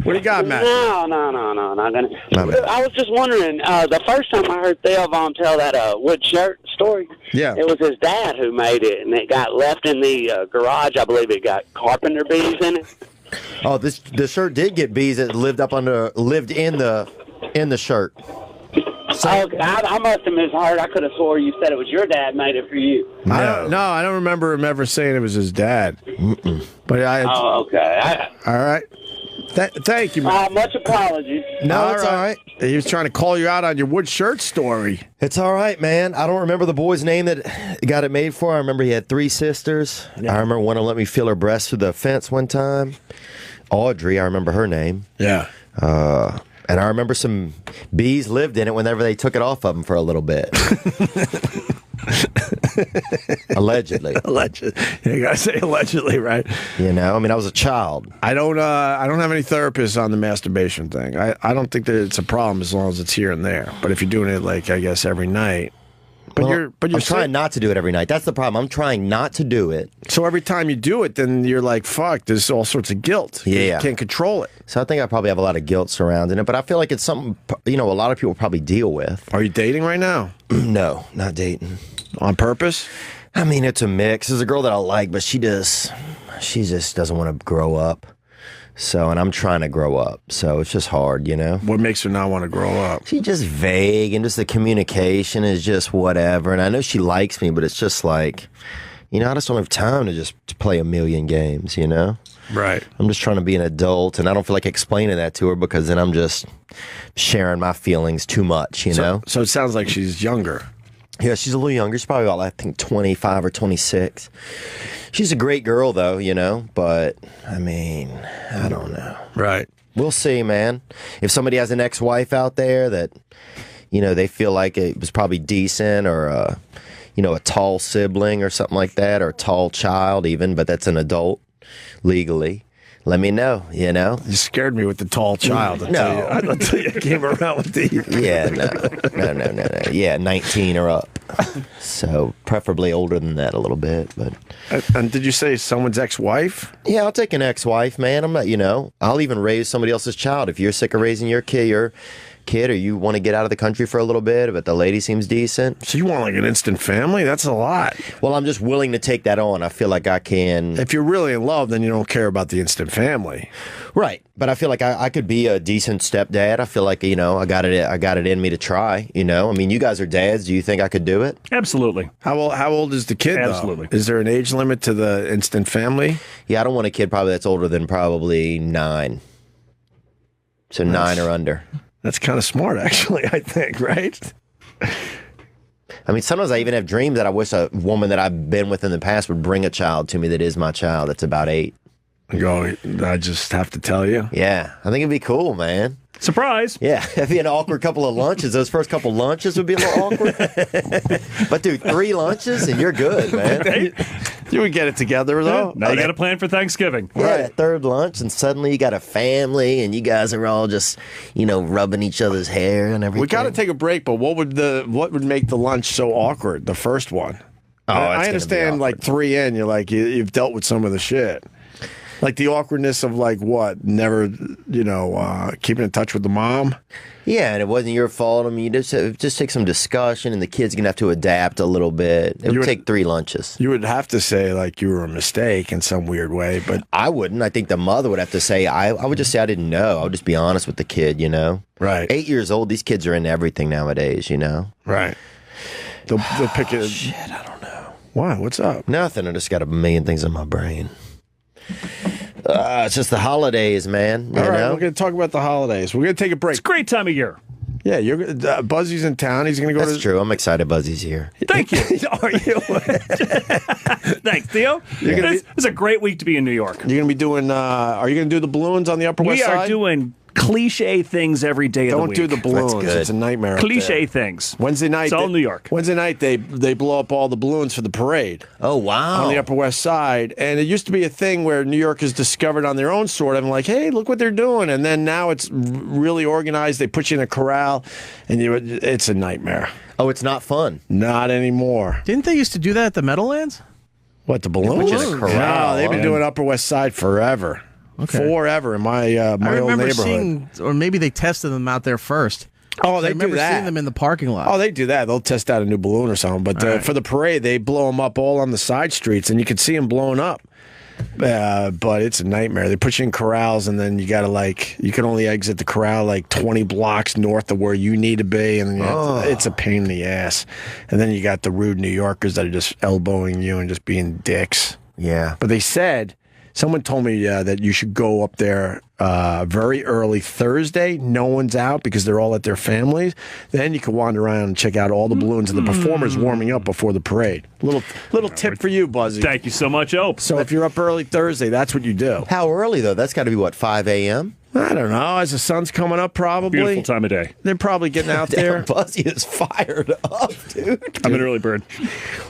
Speaker 1: What do you got, Matt?
Speaker 13: No, not gonna. I was just wondering. The first time I heard Theo Vaughn tell that wood shirt story,
Speaker 1: yeah,
Speaker 13: it was his dad who made it, and it got left in the garage. I believe it got carpenter bees in it.
Speaker 2: Oh, the shirt did get bees that lived in the shirt.
Speaker 13: So, I must have misheard. I could have swore you said it was your dad made it for you.
Speaker 1: I don't remember him ever saying it was his dad. But
Speaker 13: Oh, okay.
Speaker 1: All right. Thank you, man.
Speaker 13: Much apologies.
Speaker 2: No, it's all right.
Speaker 1: He was trying to call you out on your wood shirt story.
Speaker 2: It's all right, man. I don't remember the boy's name that got it made for. I remember he had 3 sisters. Yeah. I remember one of them let me feel her breast through the fence one time. Audrey, I remember her name.
Speaker 1: Yeah.
Speaker 2: And I remember some bees lived in it whenever they took it off of them for a little bit. Allegedly.
Speaker 1: You gotta say allegedly, right?
Speaker 2: You know, I mean, I was a child.
Speaker 1: I don't have any therapists on the masturbation thing. I don't think that it's a problem as long as it's here and there. But if you're doing it, like, I guess every night, But
Speaker 2: I'm trying not to do it every night. That's the problem. I'm trying not to do it.
Speaker 1: So every time you do it, then you're like, fuck, there's all sorts of guilt.
Speaker 2: Yeah.
Speaker 1: You can't control it.
Speaker 2: So I think I probably have a lot of guilt surrounding it, but I feel like it's something, a lot of people probably deal with.
Speaker 1: Are you dating right now?
Speaker 2: No, not dating.
Speaker 1: On purpose?
Speaker 2: I mean, it's a mix. There's a girl that I like, but she just doesn't want to grow up. So, and I'm trying to grow up. So it's just hard,
Speaker 1: What makes her not want to grow up?
Speaker 2: She's just vague, and just the communication is just whatever. And I know she likes me, but it's just like, I just don't have time to just play a million games,
Speaker 1: Right.
Speaker 2: I'm just trying to be an adult, and I don't feel like explaining that to her because then I'm just sharing my feelings too much,
Speaker 1: So it sounds like she's younger.
Speaker 2: Yeah, she's a little younger. She's probably about, I think, 25 or 26. She's a great girl, though, but, I mean, I don't know.
Speaker 1: Right.
Speaker 2: We'll see, man. If somebody has an ex-wife out there that, they feel like it was probably decent, or, a tall sibling or something like that, or a tall child even, but that's an adult legally, let me know, You
Speaker 1: scared me with the tall child. Until you came around with the...
Speaker 2: Yeah, no. Yeah, 19 or up. So preferably older than that a little bit, but...
Speaker 1: And did you say someone's ex-wife?
Speaker 2: Yeah, I'll take an ex-wife, man. I'm not, I'll even raise somebody else's child. If you're sick of raising your kid, or you want to get out of the country for a little bit, but the lady seems decent.
Speaker 1: So you want like an instant family? That's a lot.
Speaker 2: Well, I'm just willing to take that on. I feel like I can.
Speaker 1: If you're really in love, then you don't care about the instant family.
Speaker 2: Right. But I feel like I could be a decent stepdad. I feel like, I got it in me to try, I mean, you guys are dads. Do you think I could do it?
Speaker 9: Absolutely.
Speaker 1: How old is the kid, though?
Speaker 9: Absolutely.
Speaker 1: Is there an age limit to the instant family?
Speaker 2: Yeah, I don't want a kid probably that's older than probably 9. So 9 or under.
Speaker 1: That's kind of smart, actually, I think, right?
Speaker 2: I mean, sometimes I even have dreams that I wish a woman that I've been with in the past would bring a child to me that is my child that's about 8.
Speaker 1: I just have to tell you.
Speaker 2: Yeah, I think it'd be cool, man.
Speaker 9: Surprise.
Speaker 2: Yeah, it'd be an awkward couple of lunches. Those first couple lunches would be a little awkward. But, dude, 3 lunches and you're good, man.
Speaker 1: You would get it together, though.
Speaker 9: Now you got a plan for Thanksgiving.
Speaker 2: Yeah,
Speaker 1: Right.
Speaker 2: 3rd lunch, and suddenly you got a family, and you guys are all just, rubbing each other's hair and everything.
Speaker 1: We got to take a break, but what would make the lunch so awkward, the first one?
Speaker 2: Oh,
Speaker 1: I understand, like 3 in, you're like, you've dealt with some of the shit. Like the awkwardness of like what? Never, keeping in touch with the mom?
Speaker 2: Yeah, and it wasn't your fault. I mean, you just take some discussion, and the kid's going to have to adapt a little bit. It would take 3 lunches.
Speaker 1: You would have to say like you were a mistake in some weird way, but...
Speaker 2: I wouldn't. I think the mother would have to say, I would just say I didn't know. I would just be honest with the kid,
Speaker 1: Right.
Speaker 2: 8 years old, these kids are into everything nowadays,
Speaker 1: Right. They'll pick it...
Speaker 2: Shit, I don't know.
Speaker 1: Why? What's up?
Speaker 2: Nothing. I just got a million things in my brain. It's just the holidays, man.
Speaker 1: All right, we're going to talk about the holidays. We're going to take a break.
Speaker 9: It's a great time of year.
Speaker 1: Yeah, Buzzy's in town. He's going to go
Speaker 2: That's true. I'm excited Buzzy's here.
Speaker 9: Thank you.
Speaker 1: Are you?
Speaker 9: Thanks, Theo. It's a great week to be in New York.
Speaker 1: You're going to be doing, are you going to do the balloons on the Upper West Side?
Speaker 9: We are doing cliche things every day of the week.
Speaker 1: Don't do the balloons.
Speaker 2: That's good.
Speaker 1: It's a nightmare.
Speaker 9: Cliche things.
Speaker 1: Wednesday night.
Speaker 9: It's all New York.
Speaker 1: Wednesday night, they blow up all the balloons for the parade.
Speaker 2: Oh, wow.
Speaker 1: On the Upper West Side. And it used to be a thing where New Yorkers discovered on their own sort of, like, hey, look what they're doing. And then now it's really organized. They put you in a corral, and it's a nightmare.
Speaker 2: Oh, it's not fun.
Speaker 1: Not anymore.
Speaker 3: Didn't they used to do that at the Meadowlands?
Speaker 1: What, the balloons?
Speaker 2: Put you in a corral.
Speaker 1: No, they've been doing Upper West Side forever.
Speaker 3: Okay.
Speaker 1: Forever in my
Speaker 3: I
Speaker 1: old
Speaker 3: remember
Speaker 1: neighborhood.
Speaker 3: seeing, or maybe they tested them out there first.
Speaker 1: Oh, they
Speaker 3: I remember
Speaker 1: do that.
Speaker 3: seeing them in the parking lot.
Speaker 1: Oh, they do that. They'll test out a new balloon or something. But for the parade, they blow them up all on the side streets, and you can see them blowing up. But it's a nightmare. They put you in corrals, and then you got to you can only exit the corral like 20 blocks north of where you need to be, and it's a pain in the ass. And then you got the rude New Yorkers that are just elbowing you and just being dicks.
Speaker 2: Yeah.
Speaker 1: But they said, someone told me that you should go up there very early Thursday. No one's out because they're all at their families. Then you can wander around and check out all the balloons and the performers warming up before the parade. Little tip for you, Buzzy.
Speaker 9: Thank you so much, Ope.
Speaker 1: So if you're up early Thursday, that's what you do.
Speaker 2: How early, though? That's got to be, 5 a.m.?
Speaker 1: I don't know. As the sun's coming up, probably.
Speaker 9: Beautiful time of day.
Speaker 1: They're probably getting out there.
Speaker 2: Buzzy is fired up, dude.
Speaker 9: I'm an early bird.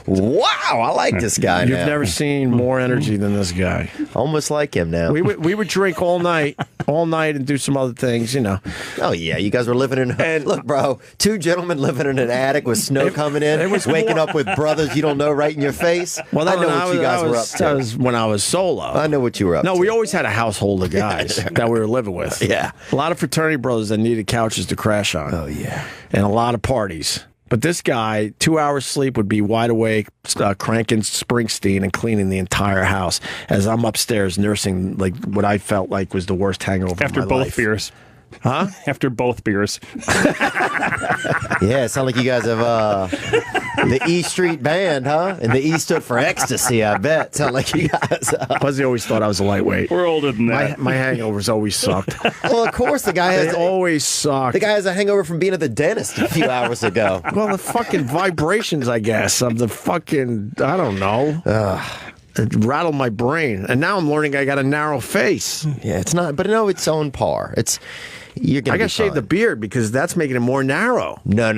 Speaker 2: Wow, I like this guy
Speaker 1: You've
Speaker 2: now.
Speaker 1: never seen more energy than this guy.
Speaker 2: Almost like him now.
Speaker 1: We would drink all night, and do some other things,
Speaker 2: Oh, yeah, you guys were living in... Look, bro, two gentlemen living in an attic with snow coming in, waking up with brothers you don't know right in your face.
Speaker 1: Well,
Speaker 2: I know what you guys were up to.
Speaker 1: That was when I was solo.
Speaker 2: I know what you were up to.
Speaker 1: No, we always had a household of guys that we were living with.
Speaker 2: Yeah.
Speaker 1: A lot of fraternity brothers that needed couches to crash on.
Speaker 2: Oh, yeah.
Speaker 1: And a lot of parties. But this guy, 2 hours sleep would be wide awake, cranking Springsteen and cleaning the entire house as I'm upstairs nursing like what I felt like was the worst hangover
Speaker 9: After
Speaker 1: of my
Speaker 9: both
Speaker 1: life.
Speaker 9: beers.
Speaker 1: Huh?
Speaker 9: After both beers.
Speaker 2: Yeah, it sounds like you guys have the E Street Band, huh? And the E stood for ecstasy, I bet. Sound like you guys.
Speaker 1: Buzzy always thought I was a lightweight.
Speaker 9: We're older than that.
Speaker 1: My hangovers always sucked.
Speaker 2: Well, of course, the guy has
Speaker 1: They always sucked.
Speaker 2: The guy has a hangover from being at the dentist a few hours ago.
Speaker 1: Well, the fucking vibrations, I guess, of the fucking, I don't know. It rattled my brain. And now I'm learning I got a narrow face.
Speaker 2: Yeah, it's not, but no, it's on par. You're gonna
Speaker 1: I got to shave the beard because that's making it more narrow.
Speaker 2: No.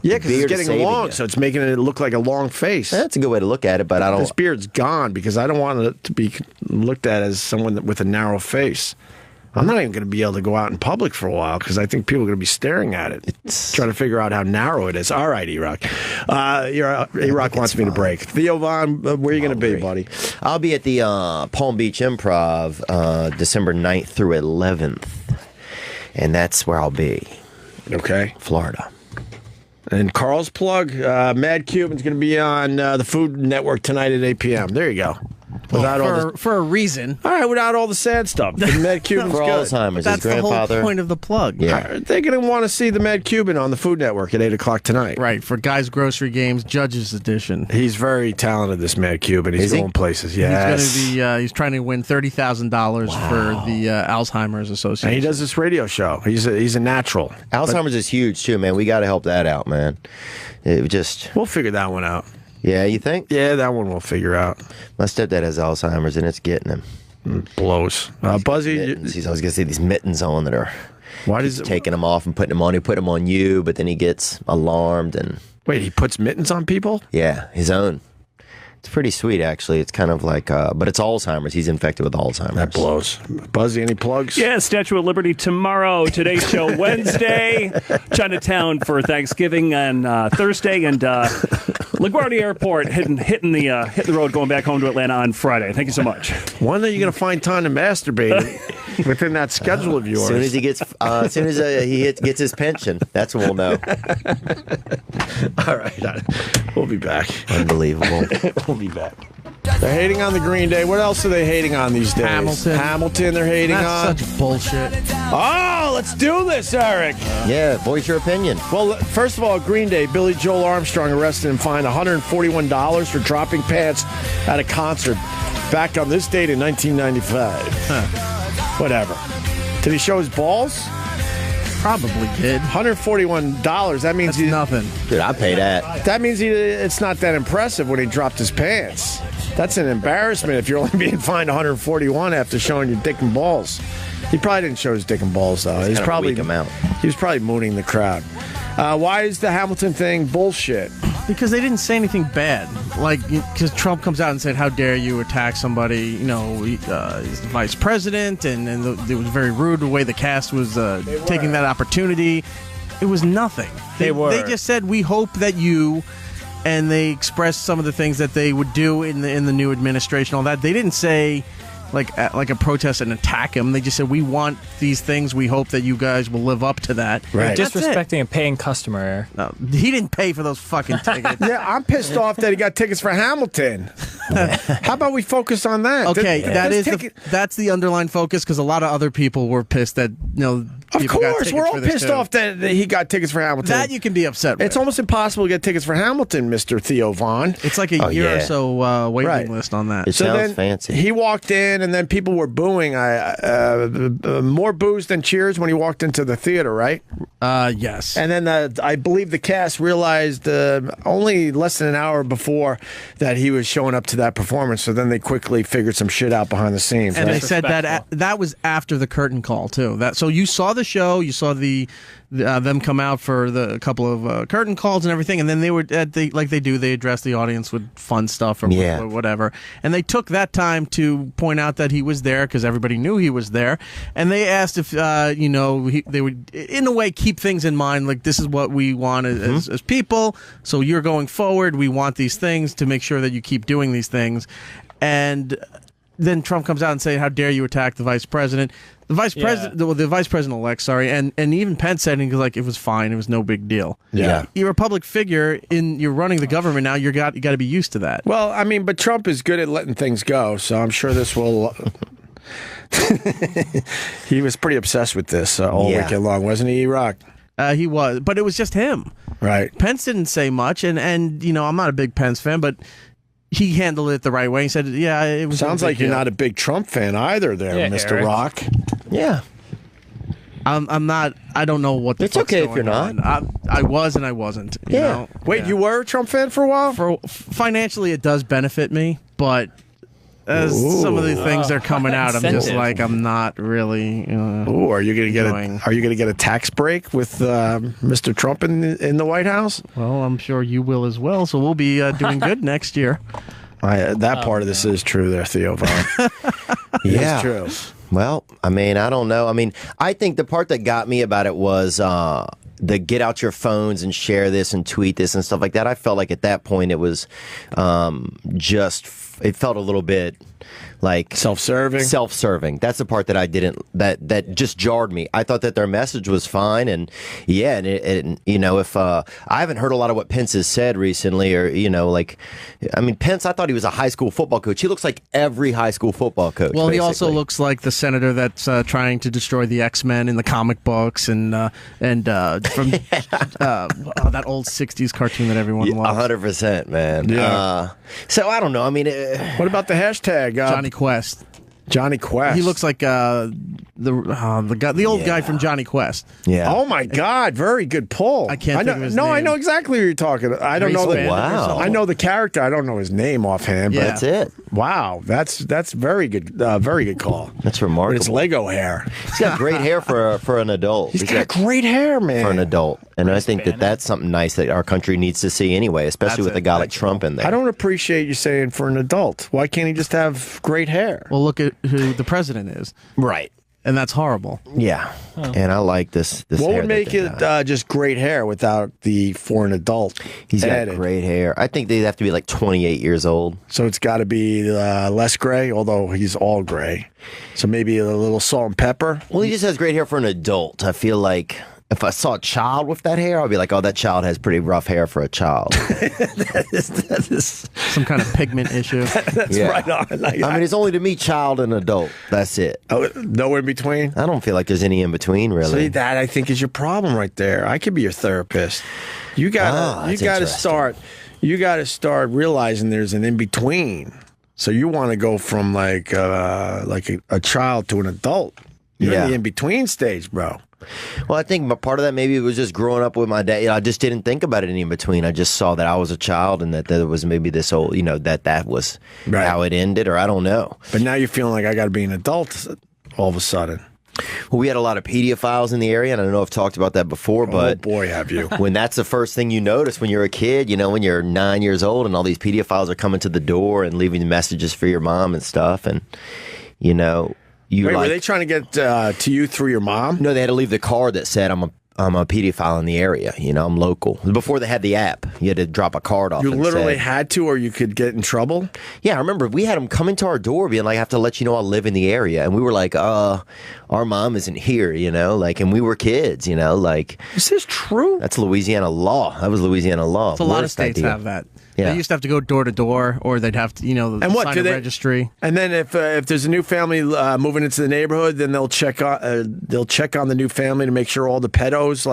Speaker 1: Yeah, because it's getting long, so it's making it look like a long face.
Speaker 2: That's a good way to look at it, but I don't.
Speaker 1: This beard's gone because I don't want it to be looked at as someone with a narrow face. I'm not even going to be able to go out in public for a while because I think people are going to be staring at it, trying to figure out how narrow it is. All right, E-Rock. E-Rock wants me to break. Theo Von, where are you going to be, buddy?
Speaker 2: I'll be at the Palm Beach Improv December 9th through 11th. And that's where I'll be.
Speaker 1: Okay.
Speaker 2: Florida.
Speaker 1: And Carl's plug, Mad Cuban's going to be on the Food Network tonight at 8 p.m. There you go.
Speaker 3: For a reason.
Speaker 1: All right, without all the sad stuff. The Mad Cuban's
Speaker 2: For
Speaker 1: good.
Speaker 2: Alzheimer's,
Speaker 3: That's
Speaker 2: his grandfather.
Speaker 3: the whole point of the plug.
Speaker 2: Yeah.
Speaker 1: They're going to want to see the Mad Cuban on the Food Network at 8 o'clock tonight.
Speaker 3: Right, for Guys Grocery Games, Judges Edition.
Speaker 1: He's very talented, this Mad Cuban. He's going places. Yes.
Speaker 3: He's going to be. He's trying to win $30,000 for the Alzheimer's Association.
Speaker 1: And he does this radio show. He's a natural.
Speaker 2: Alzheimer's is huge too, man. We got to help that out, man.
Speaker 1: We'll figure that one out.
Speaker 2: Yeah, you think?
Speaker 1: Yeah, that one we'll figure out.
Speaker 2: My stepdad has Alzheimer's, and it's getting him.
Speaker 1: Blows. Buzzy,
Speaker 2: he's always gonna see these mittens on that are.
Speaker 1: Why does
Speaker 2: taking them off and putting them on? He put them on you, but then he gets alarmed and.
Speaker 1: Wait, he puts mittens on people?
Speaker 2: Yeah, his own. It's pretty sweet, actually. It's kind of like, but it's Alzheimer's. He's infected with Alzheimer's.
Speaker 1: That blows. Buzzy, any plugs?
Speaker 9: Yeah, Statue of Liberty tomorrow. Today's show Wednesday. Chinatown for Thanksgiving on Thursday, and LaGuardia Airport hitting the road going back home to Atlanta on Friday. Thank you so much.
Speaker 1: When are you going to find time to masturbate within that schedule of yours?
Speaker 2: As soon as he gets, gets his pension, that's when we'll know.
Speaker 1: All right, we'll be back.
Speaker 2: Unbelievable.
Speaker 1: We'll be back. They're hating on the Green Day. What else are they hating on these days? Hamilton they're hating on.
Speaker 3: That's such bullshit.
Speaker 1: Oh, let's do this, Eric.
Speaker 2: Yeah, voice your opinion.
Speaker 1: Well, first of all, Green Day, Billy Joel Armstrong arrested and fined $141 for dropping pants at a concert back on this date in 1995. Whatever. Did he show his balls?
Speaker 3: Probably did.
Speaker 1: $141. That means
Speaker 3: That's nothing.
Speaker 2: Dude, I pay that.
Speaker 1: That means it's not that impressive when he dropped his pants. That's an embarrassment if you're only being fined $141 after showing your dick and balls. He probably didn't show his dick and balls though. He's probably he was probably mooning the crowd. Why is the Hamilton thing bullshit?
Speaker 3: Because they didn't say anything bad. Like, because Trump comes out and said, "How dare you attack somebody?" You know, he's the vice president, and it was very rude the way the cast was taking that opportunity. It was nothing. They just said, "We hope that you," and they expressed some of the things that they would do in the new administration. All that they didn't say. Like a protest and attack him. They just said, we want these things. We hope that you guys will live up to that.
Speaker 5: Right. Disrespecting a paying customer.
Speaker 3: No, he didn't pay for those fucking tickets.
Speaker 1: Yeah, I'm pissed off that he got tickets for Hamilton. How about we focus on that?
Speaker 3: Okay, that's the underlying focus because a lot of other people were pissed that
Speaker 1: Of
Speaker 3: people got
Speaker 1: course,
Speaker 3: tickets
Speaker 1: we're all
Speaker 3: for this,
Speaker 1: pissed
Speaker 3: too.
Speaker 1: off that he got tickets for Hamilton.
Speaker 3: That you can be upset with.
Speaker 1: It's almost impossible to get tickets for Hamilton, Mr. Theo Vaughn.
Speaker 3: It's like a year or so waiting list on that.
Speaker 2: It sounds fancy.
Speaker 1: He walked in, and then people were booing. More boos than cheers when he walked into the theater, right?
Speaker 3: Yes.
Speaker 1: And then I believe the cast realized only less than an hour before that he was showing up to that performance. So then they quickly figured some shit out behind the scenes.
Speaker 3: And
Speaker 1: right?
Speaker 3: they said that was after the curtain call too. So you saw the show, you saw them come out for a couple of curtain calls and everything, and then they were like they do. They address the audience with fun stuff or whatever. And they took that time to point out that he was there because everybody knew he was there. And they asked if they would in a way keep things in mind, like this is what we want as people. So you're going forward. We want these things to make sure that you keep doing these things. And then Trump comes out and say, "How dare you attack the vice president?" The vice president, the vice president elect, sorry, and even Pence said it was fine. It was no big deal.
Speaker 1: Yeah.
Speaker 3: You're a public figure. You're running the government now. You got to be used to that.
Speaker 1: Well, I mean, but Trump is good at letting things go, so I'm sure this will. He was pretty obsessed with this all weekend long, wasn't he, Rock?
Speaker 3: He was, but it was just him.
Speaker 1: Right.
Speaker 3: Pence didn't say much, and I'm not a big Pence fan, but he handled it the right way. He said, "Yeah, it was."
Speaker 1: Sounds like you're not a big Trump fan either, there, Mr.
Speaker 2: Eric.
Speaker 1: Rock.
Speaker 2: Yeah.
Speaker 3: I'm not. I don't know what the
Speaker 2: It's
Speaker 3: fuck's
Speaker 2: okay if
Speaker 3: going
Speaker 2: you're
Speaker 3: on.
Speaker 2: not.
Speaker 3: I was and I wasn't. You know?
Speaker 1: Wait, you were a Trump fan for a while?
Speaker 3: Financially, it does benefit me, but as some of the things are coming out, I'm just like, I'm not really.
Speaker 1: Ooh, are you gonna get a tax break with Mr. Trump in the White House?
Speaker 3: Well, I'm sure you will as well. So we'll be doing good next year.
Speaker 1: That part of this is true, there, Theo Vaughn.
Speaker 2: Yeah,
Speaker 1: it's true.
Speaker 2: Well, I mean, I don't know. I mean, I think the part that got me about it was the get out your phones and share this and tweet this and stuff like that. I felt like at that point it was it felt a little bit like self-serving. That's the part that I didn't, that just jarred me. I thought that their message was fine, and if I haven't heard a lot of what Pence has said recently, or Pence, I thought he was a high school football coach. He looks like every high school football coach.
Speaker 3: Well,
Speaker 2: basically.
Speaker 3: he also looks like the senator that's trying to destroy the X-Men in the comic books, and from that old '60s cartoon that everyone loves.
Speaker 2: 100%, man.
Speaker 1: Yeah.
Speaker 2: So I don't know. I mean,
Speaker 1: what about the hashtag?
Speaker 3: Johnny Quest.
Speaker 1: Johnny Quest.
Speaker 3: He looks like the old guy from Johnny Quest.
Speaker 2: Yeah.
Speaker 1: Oh my God! Very good pull.
Speaker 3: I can't think of his name.
Speaker 1: I know exactly who you're talking. I don't know the.
Speaker 2: Wow.
Speaker 1: I know the character. I don't know his name offhand. But
Speaker 3: Yeah.
Speaker 2: That's it.
Speaker 1: Wow, that's very good. Very good call.
Speaker 2: That's remarkable.
Speaker 1: But it's Lego hair.
Speaker 2: He's got great hair for an adult.
Speaker 1: He's got great hair, man.
Speaker 2: For an adult. And I think that's something nice that our country needs to see anyway, especially with a guy like Trump in there.
Speaker 1: I don't appreciate you saying for an adult. Why can't he just have great hair?
Speaker 3: Well, look at who the president is.
Speaker 2: Right.
Speaker 3: And that's horrible.
Speaker 2: Yeah. And I like this
Speaker 1: What
Speaker 2: hair
Speaker 1: would make it just great hair without the for an adult?
Speaker 2: He's
Speaker 1: added?
Speaker 2: got great hair. I think they'd have to be like 28 years old.
Speaker 1: So it's got to be less gray, although he's all gray. So maybe a little salt and pepper.
Speaker 2: Well, he just has great hair for an adult. I feel like if I saw a child with that hair, I'd be like, oh, that child has pretty rough hair for a child.
Speaker 1: that is
Speaker 3: some kind of pigment issue.
Speaker 1: That's right on.
Speaker 2: I mean, it's only to me child and adult. That's it.
Speaker 1: Oh, no in between?
Speaker 2: I don't feel like there's any in between, really.
Speaker 1: See, that I think is your problem right there. I could be your therapist. You gotta start realizing there's an in between. So you want to go from like a child to an adult. You're in the in between stage, bro.
Speaker 2: Well, I think part of that maybe it was just growing up with my dad. I just didn't think about it any in between. I just saw that I was a child and that there was maybe this old, that was how it ended, or I don't know.
Speaker 1: But now you're feeling like I got to be an adult all of a sudden.
Speaker 2: Well, we had a lot of pedophiles in the area, and I don't know if I've talked about that before, but...
Speaker 1: Oh, boy, have you.
Speaker 2: When that's the first thing you notice when you're a kid, when you're 9 years old and all these pedophiles are coming to the door and leaving messages for your mom and stuff, and,
Speaker 1: Wait, were they trying to get to you through your mom?
Speaker 2: No, they had to leave the card that said, I'm a pedophile in the area. I'm local. Before they had the app, you had to drop a card off.
Speaker 1: You literally had to, or you could get in trouble?
Speaker 2: Yeah, I remember we had them come into our door being like, I have to let you know I live in the area. And we were like, our mom isn't here, and we were kids,
Speaker 1: Is this true?
Speaker 2: That's Louisiana law. That was Louisiana law.
Speaker 3: A lot of states have that.
Speaker 2: Yeah.
Speaker 3: They used to have to go door to door, or they'd have to,
Speaker 1: And what
Speaker 3: sign
Speaker 1: do
Speaker 3: a
Speaker 1: they?
Speaker 3: registry.
Speaker 1: And then if there's a new family moving into the neighborhood, then they'll check on the new family to make sure all the pedos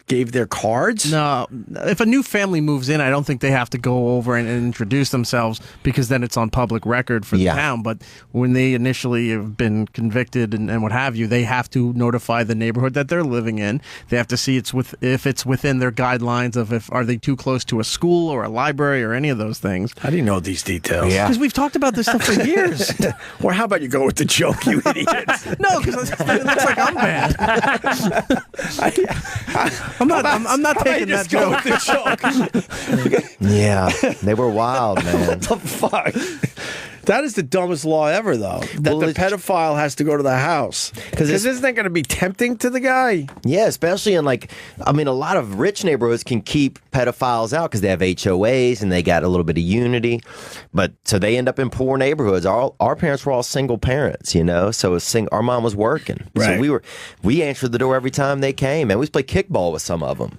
Speaker 1: gave their cards.
Speaker 3: No, if a new family moves in, I don't think they have to go over and introduce themselves, because then it's on public record for the town. But when they initially have been convicted and what have you, they have to notify the neighborhood that they're living in. They have to see if it's within their guidelines of are they too close to a school or a library or any of those things.
Speaker 1: How do you know these details?
Speaker 3: Because we've talked about this stuff for years.
Speaker 1: Or how about you go with the joke, you idiot?
Speaker 3: No, because it looks like I'm bad. I'm not taking that joke.
Speaker 2: Yeah, they were wild, man.
Speaker 1: What the fuck? That is the dumbest law ever, though. That the pedophile has to go to the house. Because isn't that going to be tempting to the guy?
Speaker 2: Yeah, especially in a lot of rich neighborhoods can keep pedophiles out because they have HOAs and they got a little bit of unity. But so they end up in poor neighborhoods. Our parents were all single parents, So our mom was working,
Speaker 1: right.
Speaker 2: So we answered the door every time they came, and we used to play kickball with some of them.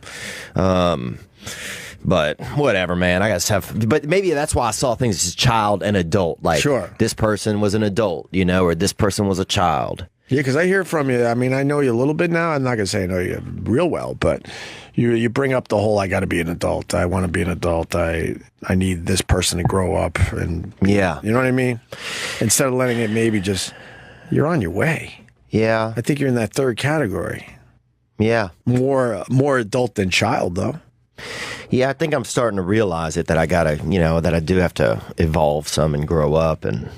Speaker 2: But whatever, man. But maybe that's why I saw things as child and adult.
Speaker 1: Sure.
Speaker 2: This person was an adult, or this person was a child.
Speaker 1: Yeah, because I hear from you. I mean, I know you a little bit now. I'm not going to say I know you real well, but you bring up the whole, I got to be an adult. I want to be an adult. I need this person to grow up. And
Speaker 2: yeah.
Speaker 1: You know what I mean? Instead of letting it maybe just, you're on your way.
Speaker 2: Yeah.
Speaker 1: I think you're in that third category.
Speaker 2: Yeah.
Speaker 1: More adult than child, though.
Speaker 2: Yeah, I think I'm starting to realize it, that I gotta, that I do have to evolve some and grow up. And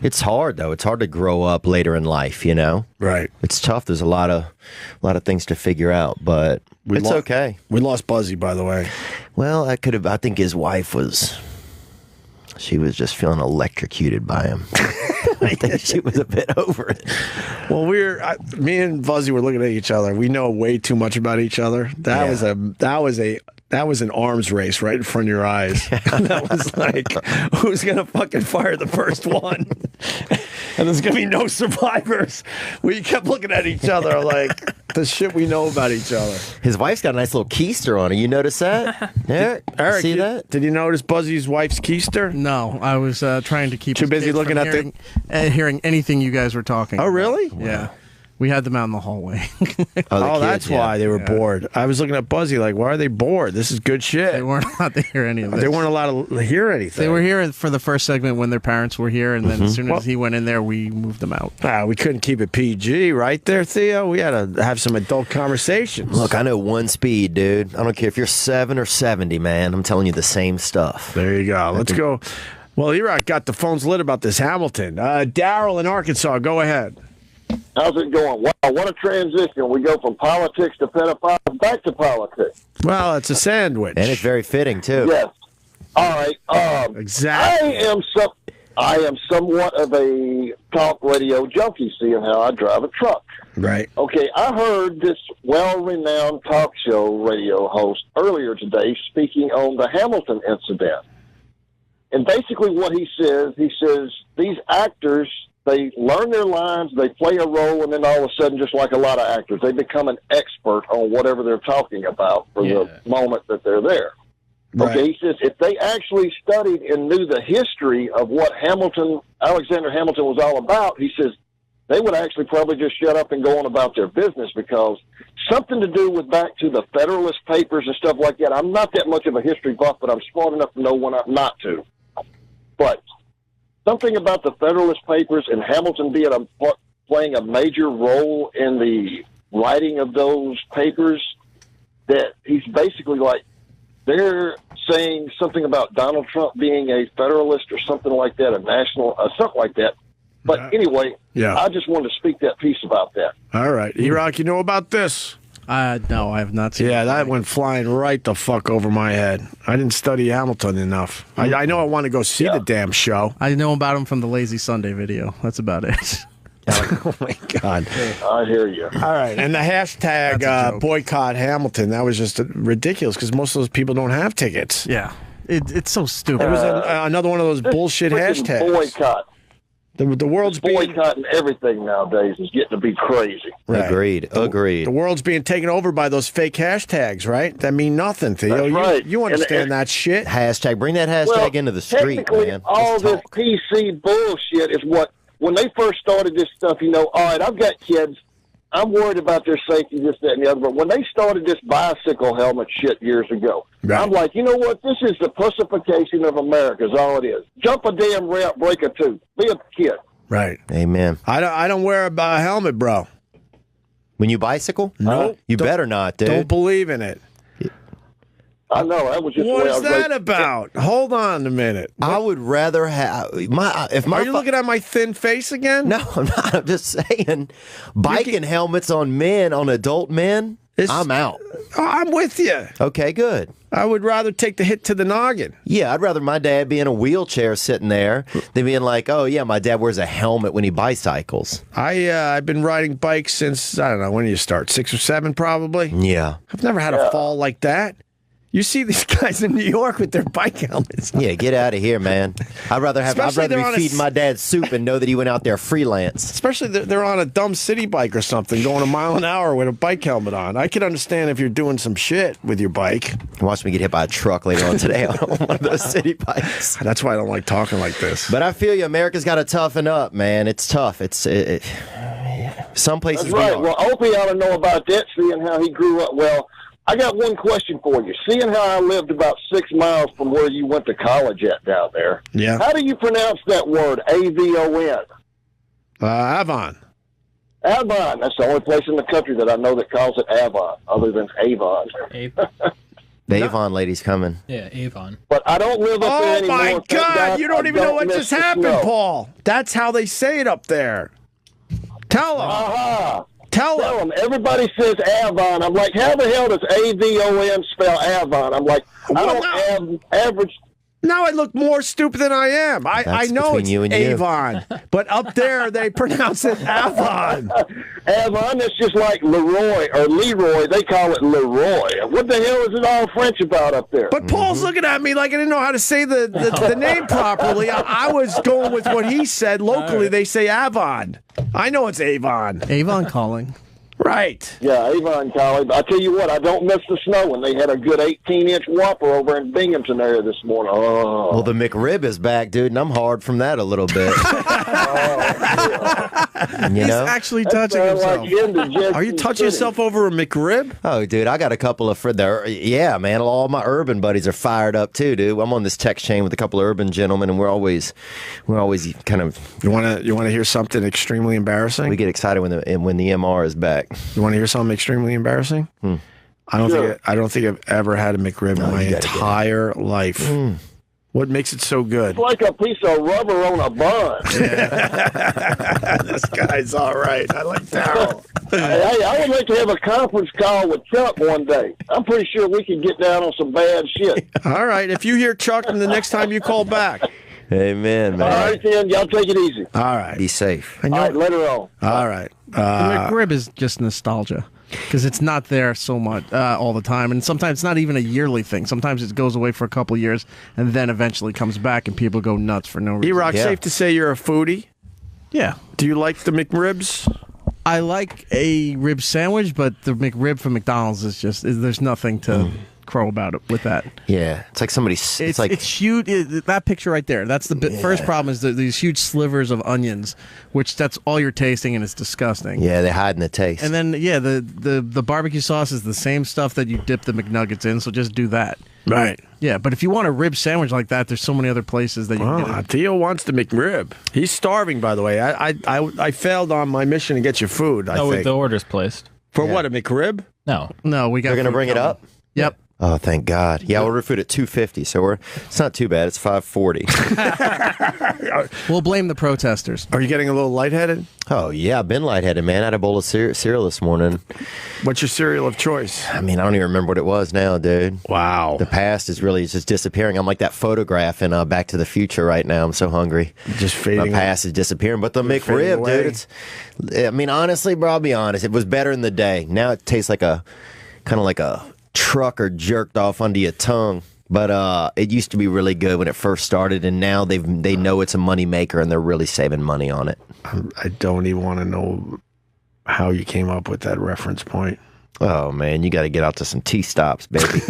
Speaker 2: it's hard, though. It's hard to grow up later in life,
Speaker 1: Right.
Speaker 2: It's tough. There's a lot of things to figure out, but it's okay.
Speaker 1: We lost Buzzy, by the way.
Speaker 2: Well, I think his wife was just feeling electrocuted by him. I think she was a bit over it.
Speaker 1: Well, me and Buzzy were looking at each other. We know way too much about each other. That was an arms race right in front of your eyes. That was like, who's going to fucking fire the first one? And there's going to be no survivors. We kept looking at each other like the shit we know about each other.
Speaker 2: His wife's got a nice little keister on her. You notice that? Yeah.
Speaker 1: Eric,
Speaker 2: see that?
Speaker 1: Did you notice Buzzy's wife's keister?
Speaker 3: No, I was trying to keep
Speaker 1: too busy looking at
Speaker 3: hearing anything you guys were talking
Speaker 1: Oh,
Speaker 3: about.
Speaker 1: really?
Speaker 3: Yeah. We had them out in the hallway.
Speaker 1: That's why they were bored. I was looking at Buzzy like, why are they bored? This is good shit.
Speaker 3: They weren't allowed to hear any of this.
Speaker 1: They weren't allowed to hear anything.
Speaker 3: They were here for the first segment when their parents were here, and then as soon as he went in there, we moved them out.
Speaker 1: We couldn't keep it PG, right there, Theo? We had to have some adult conversations.
Speaker 2: Look, I know one speed, dude. I don't care if you're 7 or 70, man. I'm telling you the same stuff.
Speaker 1: There you go. Let's go. Well, Iraq got the phones lit about this Hamilton. Daryl in Arkansas, go ahead.
Speaker 14: How's it going? Wow, what a transition. We go from politics to pedophiles back to politics.
Speaker 1: Well, it's a sandwich.
Speaker 2: And it's very fitting, too.
Speaker 14: Yes. All right.
Speaker 1: Exactly.
Speaker 14: I am somewhat of a talk radio junkie, seeing how I drive a truck.
Speaker 1: Right.
Speaker 14: Okay, I heard this well-renowned talk show radio host earlier today speaking on the Hamilton incident. And basically what he says these actors, they learn their lines, they play a role, and then all of a sudden, just like a lot of actors, they become an expert on whatever they're talking about for the moment that they're there.
Speaker 1: Right.
Speaker 14: Okay, he says if they actually studied and knew the history of what Alexander Hamilton was all about, he says they would actually probably just shut up and go on about their business, because something to do with back to the Federalist Papers and stuff like that. I'm not that much of a history buff, but I'm smart enough to know when I'm not to. But something about the Federalist Papers and Hamilton playing a major role in the writing of those papers, that he's basically like, they're saying something about Donald Trump being a Federalist or something like that, a national, something like that. But anyway, I just wanted to speak that piece about that.
Speaker 1: All right. Iraq, you know about this?
Speaker 3: No, I have not seen
Speaker 1: it. That went flying right the fuck over my head. I didn't study Hamilton enough. I know I want to go see the damn show.
Speaker 3: I know about him from the Lazy Sunday video. That's about it.
Speaker 1: Oh, my God.
Speaker 14: I hear you.
Speaker 1: All right. And the hashtag boycott Hamilton, that was just ridiculous because most of those people don't have tickets.
Speaker 3: Yeah. It's so stupid.
Speaker 1: It was another one of those bullshit hashtags.
Speaker 14: Boycott.
Speaker 1: The world's
Speaker 14: boycotting everything nowadays is getting to be crazy.
Speaker 1: Right.
Speaker 2: Agreed.
Speaker 1: The world's being taken over by those fake hashtags, right? That mean nothing, Theo.
Speaker 14: That's right.
Speaker 1: You understand that shit.
Speaker 2: Hashtag. Bring that hashtag into the street,
Speaker 14: technically,
Speaker 2: man.
Speaker 14: all this PC bullshit is what, when they first started this stuff, all right, I've got kids. I'm worried about their safety, this, that, and the other. But when they started this bicycle helmet shit years ago, I'm like, you know what? This is the pussification of America is all it is. Jump a damn ramp, break a tooth. Be a kid.
Speaker 1: Right.
Speaker 2: Amen.
Speaker 1: I don't wear a helmet, bro.
Speaker 2: When you bicycle?
Speaker 1: No.
Speaker 2: You better not, dude.
Speaker 1: Don't believe in it.
Speaker 14: I know. That was just
Speaker 1: what
Speaker 14: the way I
Speaker 1: is
Speaker 14: was
Speaker 1: that
Speaker 14: raised.
Speaker 1: about? Hold on a minute.
Speaker 2: I would rather have Are
Speaker 1: you looking at my thin face again?
Speaker 2: No, I'm not. I'm just saying, biking helmets on men, on adult men. I'm out.
Speaker 1: I'm with you.
Speaker 2: Okay, good.
Speaker 1: I would rather take the hit to the noggin.
Speaker 2: Yeah, I'd rather my dad be in a wheelchair sitting there than being like, oh, yeah, my dad wears a helmet when he bicycles.
Speaker 1: I've been riding bikes since, I don't know, when did you start? 6 or 7 probably?
Speaker 2: Yeah.
Speaker 1: I've never had a fall like that. You see these guys in New York with their bike helmets.
Speaker 2: Yeah, get out of here, man. I'd rather be feeding my dad soup and know that he went out there freelance.
Speaker 1: Especially they're on a dumb city bike or something, going a mile an hour with a bike helmet on. I can understand if you're doing some shit with your bike.
Speaker 2: Watch me get hit by a truck later on today on one of those city bikes.
Speaker 1: That's why I don't like talking like this.
Speaker 2: But I feel you. America's got to toughen up, man. It's tough. Some places.
Speaker 14: That's right. Well, Opie ought to know about that, seeing how he grew up. Well, I got one question for you. Seeing how I lived about 6 miles from where you went to college at down there,
Speaker 1: yeah.
Speaker 14: How do you pronounce that word, A-V-O-N?
Speaker 1: Avon.
Speaker 14: Avon. That's the only place in the country that I know that calls it Avon, other than Avon.
Speaker 2: The Avon lady's coming.
Speaker 5: Yeah, Avon.
Speaker 14: But I don't live up there anymore.
Speaker 1: Oh, my God. You don't even know what just happened,
Speaker 14: snow.
Speaker 1: Paul. That's how they say it up there. Tell them.
Speaker 14: Uh-huh.
Speaker 1: Tell them.
Speaker 14: Everybody says Avon. I'm like, how the hell does A-V-O-N spell Avon? I'm like, I don't have average.
Speaker 1: Now I look more stupid than I am. I know it's Avon, but up there they pronounce it Avon.
Speaker 14: Avon, that's just like Leroy or Leroy. They call it Leroy. What the hell is it all French about up there?
Speaker 1: But Paul's looking at me like I didn't know how to say the name properly. I was going with what he said. Locally, they say Avon. I know it's Avon.
Speaker 3: Avon calling.
Speaker 1: Right.
Speaker 14: Yeah, Avon College. I tell you what, I don't miss the snow when they had a good 18-inch whopper over in Binghamton area this morning. Oh.
Speaker 2: Well, the McRib is back, dude, and I'm hard from that a little bit.
Speaker 3: He's actually touching himself.
Speaker 1: Are you touching yourself over a McRib?
Speaker 2: Oh, dude, I got a couple of yeah, man. All my urban buddies are fired up too, dude. I'm on this text chain with a couple of urban gentlemen, and we're always kind of.
Speaker 1: You want to hear something extremely embarrassing?
Speaker 2: We get excited when the MR is back.
Speaker 1: You want to hear something extremely embarrassing? I don't think I've ever had a McRib in my entire life. What makes it so good?
Speaker 14: It's like a piece of rubber on a bun.
Speaker 1: This guy's all right. I like Daryl.
Speaker 14: Hey, I would like to have a conference call with Chuck one day. I'm pretty sure we could get down on some bad shit.
Speaker 1: All right. If you hear Chuck, the next time you call back.
Speaker 2: Amen, man.
Speaker 14: All right, then. Y'all take it easy.
Speaker 1: All right.
Speaker 2: Be safe.
Speaker 14: All right, later on.
Speaker 1: All right.
Speaker 3: The McRib is just nostalgia because it's not there so much all the time, and sometimes it's not even a yearly thing. Sometimes it goes away for a couple years and then eventually comes back, and people go nuts for no reason.
Speaker 1: E-Rock, safe to say you're a foodie?
Speaker 3: Yeah.
Speaker 1: Do you like the McRibs?
Speaker 3: I like a rib sandwich, but the McRib from McDonald's is just there's nothing to crow about it with that.
Speaker 2: Yeah, it's like somebody's. It's like
Speaker 3: it's huge. That picture right there. That's the first problem. Is these huge slivers of onions, which that's all you're tasting, and it's disgusting.
Speaker 2: Yeah, they're hiding the taste.
Speaker 3: And then the barbecue sauce is the same stuff that you dip the McNuggets in. So just do that.
Speaker 1: Right.
Speaker 3: Yeah, but if you want a rib sandwich like that, there's so many other places that you can get it.
Speaker 1: Theo wants the McRib. He's starving, by the way. I failed on my mission to get you food. I think
Speaker 5: the order's placed.
Speaker 1: For what, a McRib?
Speaker 5: No,
Speaker 3: we got.
Speaker 2: They're gonna bring it up.
Speaker 3: Yep.
Speaker 2: Oh, thank God! Yeah, I ordered food at $2.50, so it's not too bad. It's $5.40.
Speaker 3: We'll blame the protesters.
Speaker 1: Are you getting a little lightheaded?
Speaker 2: Oh yeah, I've been lightheaded, man. I had a bowl of cereal this morning.
Speaker 1: What's your cereal of choice?
Speaker 2: I mean, I don't even remember what it was now, dude.
Speaker 1: Wow.
Speaker 2: The past is really just disappearing. I'm like that photograph in Back to the Future right now. I'm so hungry.
Speaker 1: Just fading.
Speaker 2: My past is disappearing. But the McRib, dude. I mean, honestly, bro, I'll be honest. It was better in the day. Now it tastes like kind of like a trucker jerked off under your tongue. But it used to be really good when it first started, and now they know it's a money maker, and they're really saving money on it.
Speaker 1: I don't even want to know how you came up with that reference point.
Speaker 2: Oh, man, you got to get out to some T-stops, baby.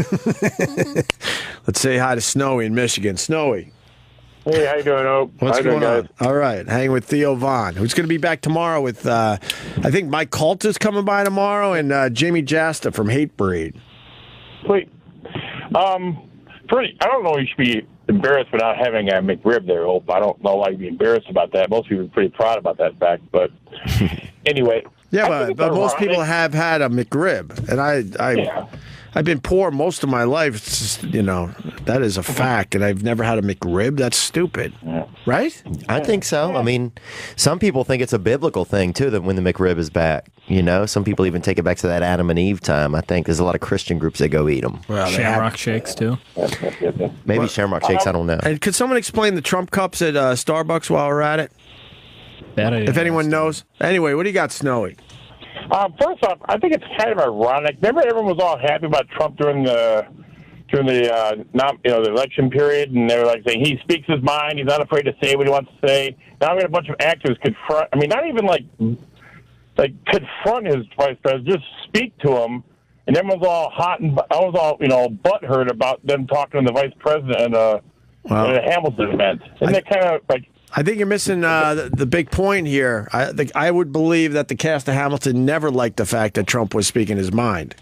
Speaker 1: Let's say hi to Snowy in Michigan. Snowy.
Speaker 15: Hey, how you doing, Ope?
Speaker 1: What's
Speaker 15: How you
Speaker 1: going
Speaker 15: doing,
Speaker 1: on? All right, hanging with Theo Vaughn, who's going to be back tomorrow with, I think Mike Calta's coming by tomorrow, and Jamie Jasta from Hatebreed.
Speaker 15: Sweet. I don't know you should be embarrassed for not having a McRib there, Ope. I don't know why you'd be embarrassed about that. Most people are pretty proud about that fact, but anyway.
Speaker 1: Yeah, but most people have had a McRib, and I've been poor most of my life. It's just, that is a fact, and I've never had a McRib. That's stupid, right?
Speaker 2: I think so. I mean, some people think it's a biblical thing, too, that when the McRib is back. Some people even take it back to that Adam and Eve time. I think there's a lot of Christian groups that go eat them.
Speaker 5: Well, Shamrock Shakes, too.
Speaker 2: Maybe Shamrock Shakes, I don't know.
Speaker 1: And could someone explain the Trump cups at Starbucks while we're at it? If anyone knows. Anyway, what do you got, Snowy?
Speaker 15: First off, I think it's kind of ironic. Remember, everyone was all happy about Trump during the election period, and they were like saying he speaks his mind. He's not afraid to say what he wants to say. Now we got a bunch of actors confront. I mean, not even like confront his vice president, just speak to him. And everyone's all hot and I was all butthurt about them talking to the vice president at a Hamilton event. And they kind of like.
Speaker 1: I think you're missing the big point here. I would believe that the cast of Hamilton never liked the fact that Trump was speaking his mind.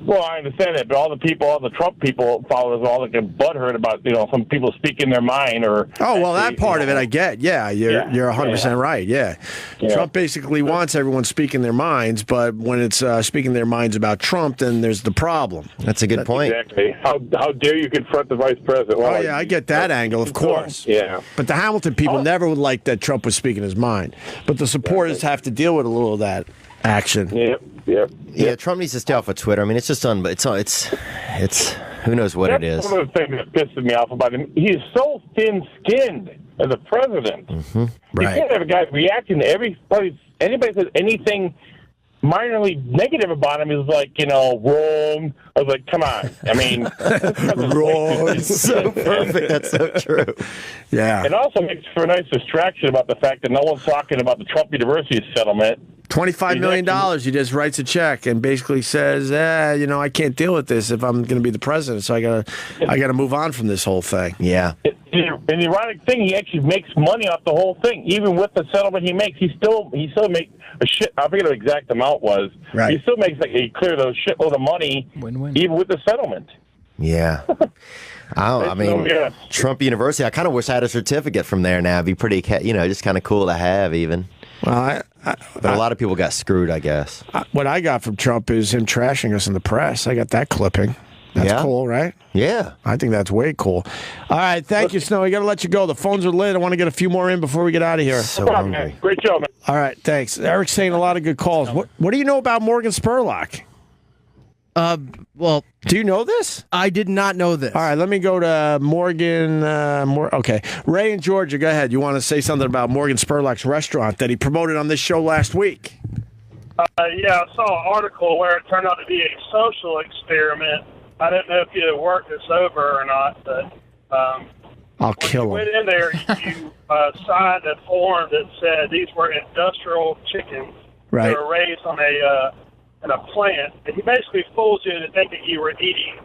Speaker 15: Well, I understand that, but all the Trump people followers all like butthurt about some people speaking their mind or.
Speaker 1: Oh well, that part of it I get. Yeah, you're 100% right. Yeah. Trump basically wants everyone speaking their minds, but when it's speaking their minds about Trump, then there's the problem.
Speaker 2: That's a good point.
Speaker 15: Exactly. How dare you confront the vice president? Well,
Speaker 1: I get that angle, of course.
Speaker 15: Yeah.
Speaker 1: But the Hamilton people never would like that Trump was speaking his mind. But the supporters have to deal with a little of that action.
Speaker 2: Yeah, Trump needs to stay off of Twitter. I mean, it's just it's who knows what it is.
Speaker 15: That's one of the things that pisses me off about him. He's so thin-skinned as a president.
Speaker 2: Mm-hmm.
Speaker 15: Right. You can't have a guy reacting to anybody says anything minorly negative about him is like, wrong. I was like, come on. I mean,
Speaker 1: wrong.
Speaker 2: It's so perfect. That's so true.
Speaker 1: Yeah.
Speaker 15: It also makes for a nice distraction about the fact that no one's talking about the Trump University settlement.
Speaker 1: $25 million. He just writes a check and basically says, I can't deal with this if I'm going to be the president, so I gotta move on from this whole thing.
Speaker 2: Yeah.
Speaker 15: And the ironic thing, he actually makes money off the whole thing. Even with the settlement he makes, he still makes a shit. I forget what the exact amount was.
Speaker 1: Right.
Speaker 15: He still makes a shitload of money, even with the settlement.
Speaker 2: Yeah. Trump University. I kind of wish I had a certificate from there now. It'd be pretty, just kind of cool to have even.
Speaker 1: Well,
Speaker 2: but a lot of people got screwed, I guess.
Speaker 1: What I got from Trump is him trashing us in the press. I got that clipping. That's cool, right?
Speaker 2: Yeah.
Speaker 1: I think that's way cool. All right, thank you, Snow. I got to let you go. The phones are lit. I want to get a few more in before we get out of here.
Speaker 2: So hungry.
Speaker 15: Great job, man.
Speaker 1: All right, thanks. Eric's saying a lot of good calls. What do you know about Morgan Spurlock?
Speaker 3: Well,
Speaker 1: do you know this?
Speaker 3: I did not know this.
Speaker 1: All right, let me go to Morgan. Okay, Ray in Georgia, go ahead. You want to say something about Morgan Spurlock's restaurant that he promoted on this show last week?
Speaker 16: Yeah, I saw an article where it turned out to be a social experiment. I didn't know if you had worked this over or not, but
Speaker 1: I'll kill him.
Speaker 16: When you went in there, you signed a form that said these were industrial chickens.
Speaker 1: Right.
Speaker 16: They were raised on in a plant, and he basically fooled you into thinking you were eating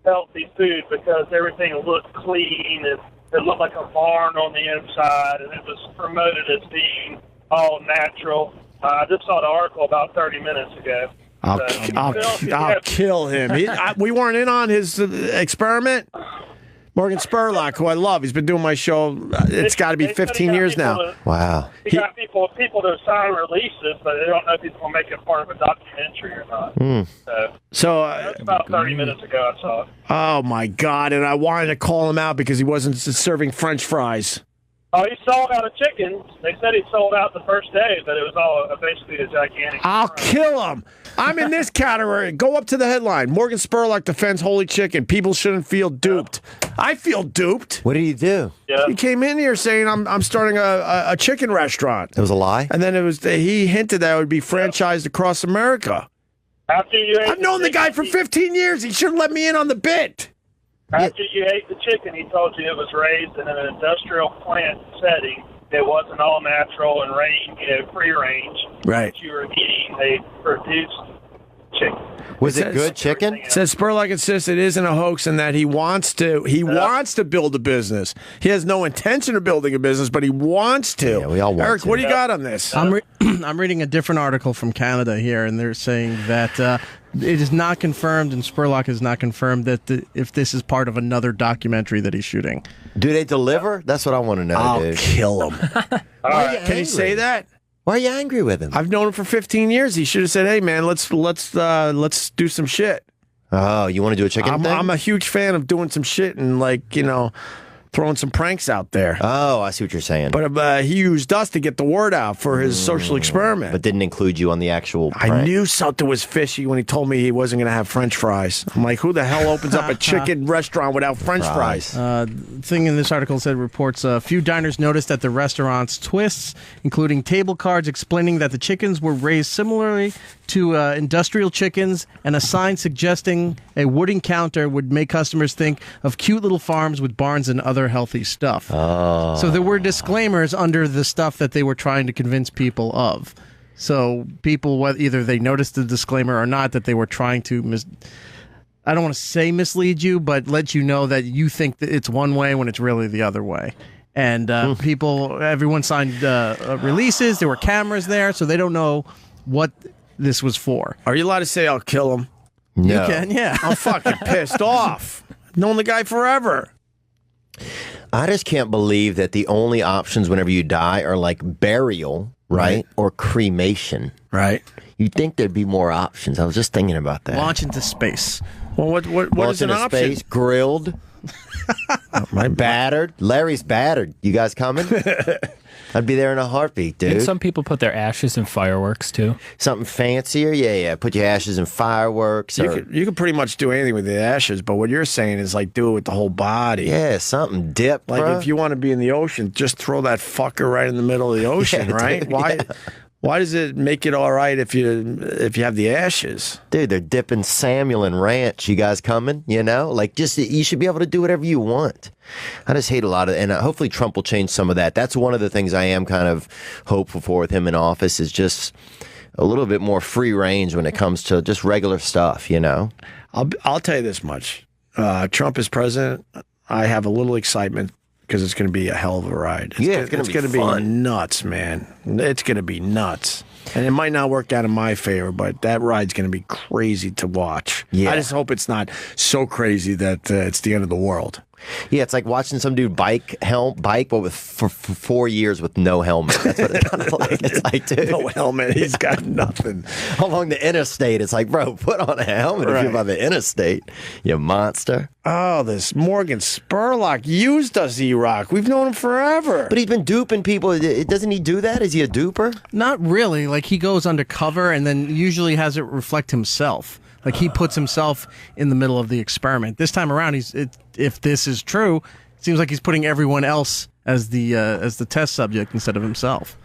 Speaker 16: healthy food because everything looked clean and it looked like a barn on the inside, and it was promoted as being all natural. I just saw the article about 30 minutes ago.
Speaker 1: I'll kill him. We weren't in on his experiment. Morgan Spurlock, who I love, he's been doing my show. It's got to be 15 years now.
Speaker 2: Wow.
Speaker 16: He got people to sign releases, but they don't know if he's going to make it part of a documentary or not.
Speaker 1: So
Speaker 16: that's about 30 minutes ago I saw it.
Speaker 1: Oh, my God. And I wanted to call him out because he wasn't serving French fries.
Speaker 16: Oh, he sold out of chicken. They said he sold out the first day, but it was all basically a gigantic.
Speaker 1: I'll kill him. I'm in this category. Go up to the headline. Morgan Spurlock defends Holy Chicken. People shouldn't feel duped. I feel duped.
Speaker 2: What did he do?
Speaker 16: Yeah.
Speaker 1: He came in here saying I'm starting a chicken restaurant.
Speaker 2: It was a lie?
Speaker 1: And then he hinted that it would be franchised across America.
Speaker 16: After you
Speaker 1: I've known the guy for 15 years. He should have let me in on the bit.
Speaker 16: After you ate the chicken, he told you it was raised in an industrial plant setting. It wasn't all natural and free range.
Speaker 1: Right.
Speaker 16: That you were eating a produced chicken.
Speaker 2: Was it good chicken?
Speaker 1: It says Spurlock insists it isn't a hoax and that he wants to build a business. He has no intention of building a business, but he wants to.
Speaker 2: Yeah, we all want
Speaker 1: Eric,
Speaker 2: to.
Speaker 1: what do you got on this?
Speaker 3: I'm reading a different article from Canada here, and they're saying that it is not confirmed, and Spurlock has not confirmed that if this is part of another documentary that he's shooting.
Speaker 2: Do they deliver? That's what I want to know,
Speaker 1: I'll
Speaker 2: dude.
Speaker 1: kill him. Can you say that?
Speaker 2: Why are you angry with him?
Speaker 1: I've known him for 15 years. He should have said, "Hey, man, let's do some shit."
Speaker 2: Oh, you want to do a chicken thing?
Speaker 1: I'm a huge fan of doing some shit and throwing some pranks out there.
Speaker 2: Oh, I see what you're saying.
Speaker 1: But he used us to get the word out for his social experiment.
Speaker 2: But didn't include you on the actual prank.
Speaker 1: I knew something was fishy when he told me he wasn't going to have French fries. I'm like, who the hell opens up a chicken restaurant without French fries?
Speaker 3: Thing in this article said reports a few diners noticed at the restaurant's twists, including table cards explaining that the chickens were raised similarly to industrial chickens, and a sign suggesting a wooden counter would make customers think of cute little farms with barns and other healthy stuff.
Speaker 2: Oh.
Speaker 3: So there were disclaimers under the stuff that they were trying to convince people of. So people, whether either they noticed the disclaimer or not, that they were trying to I don't want to say mislead you, but let you know that you think that it's one way when it's really the other way. And everyone signed releases. There were cameras there, so they don't know what this was for.
Speaker 1: Are you allowed to say I'll kill him?
Speaker 2: No.
Speaker 3: You can, yeah.
Speaker 1: I'm fucking pissed off. Known the guy forever.
Speaker 2: I just can't believe that the only options whenever you die are like burial, right? Or cremation.
Speaker 1: Right.
Speaker 2: You'd think there'd be more options. I was just thinking about that.
Speaker 3: Launch into space.
Speaker 1: Well, what is an option?
Speaker 2: Space, grilled, battered. Larry's battered. You guys coming? I'd be there in a heartbeat, dude.
Speaker 5: And some people put their ashes in fireworks too.
Speaker 2: Something fancier, yeah. Put your ashes in fireworks.
Speaker 1: You could pretty much do anything with the ashes, but what you're saying is do it with the whole body.
Speaker 2: Yeah, something dip.
Speaker 1: If you want to be in the ocean, just throw that fucker right in the middle of the ocean, right?
Speaker 2: Dude,
Speaker 1: Why?
Speaker 2: yeah.
Speaker 1: Why does it make it all right if you have the ashes?
Speaker 2: Dude, they're dipping Samuel in ranch. You guys coming? You should be able to do whatever you want. I just hate a lot of, and hopefully Trump will change some of that. That's one of the things I am kind of hopeful for with him in office is just a little bit more free range when it comes to just regular stuff,
Speaker 1: I'll tell you this much. Trump is president. I have a little excitement because it's going to be a hell of a ride.
Speaker 2: It's going to
Speaker 1: be nuts, man. It's going to be nuts. And it might not work out in my favor, but that ride's going to be crazy to watch.
Speaker 2: Yeah.
Speaker 1: I just hope it's not so crazy that it's the end of the world.
Speaker 2: Yeah, it's like watching some dude bike, but for 4 years with no helmet. That's what it's kind of like. It's like, dude,
Speaker 1: no helmet. He's got nothing.
Speaker 2: Along the interstate, it's like, bro, put on a helmet if you're by the interstate, you monster.
Speaker 1: Oh, this Morgan Spurlock used us, E-Rock. We've known him forever.
Speaker 2: But he's been duping people. Doesn't he do that? Is he a duper?
Speaker 3: Not really. He goes undercover and then usually has it reflect himself. He puts himself in the middle of the experiment. This time around, if this is true, it seems like he's putting everyone else as the test subject instead of himself.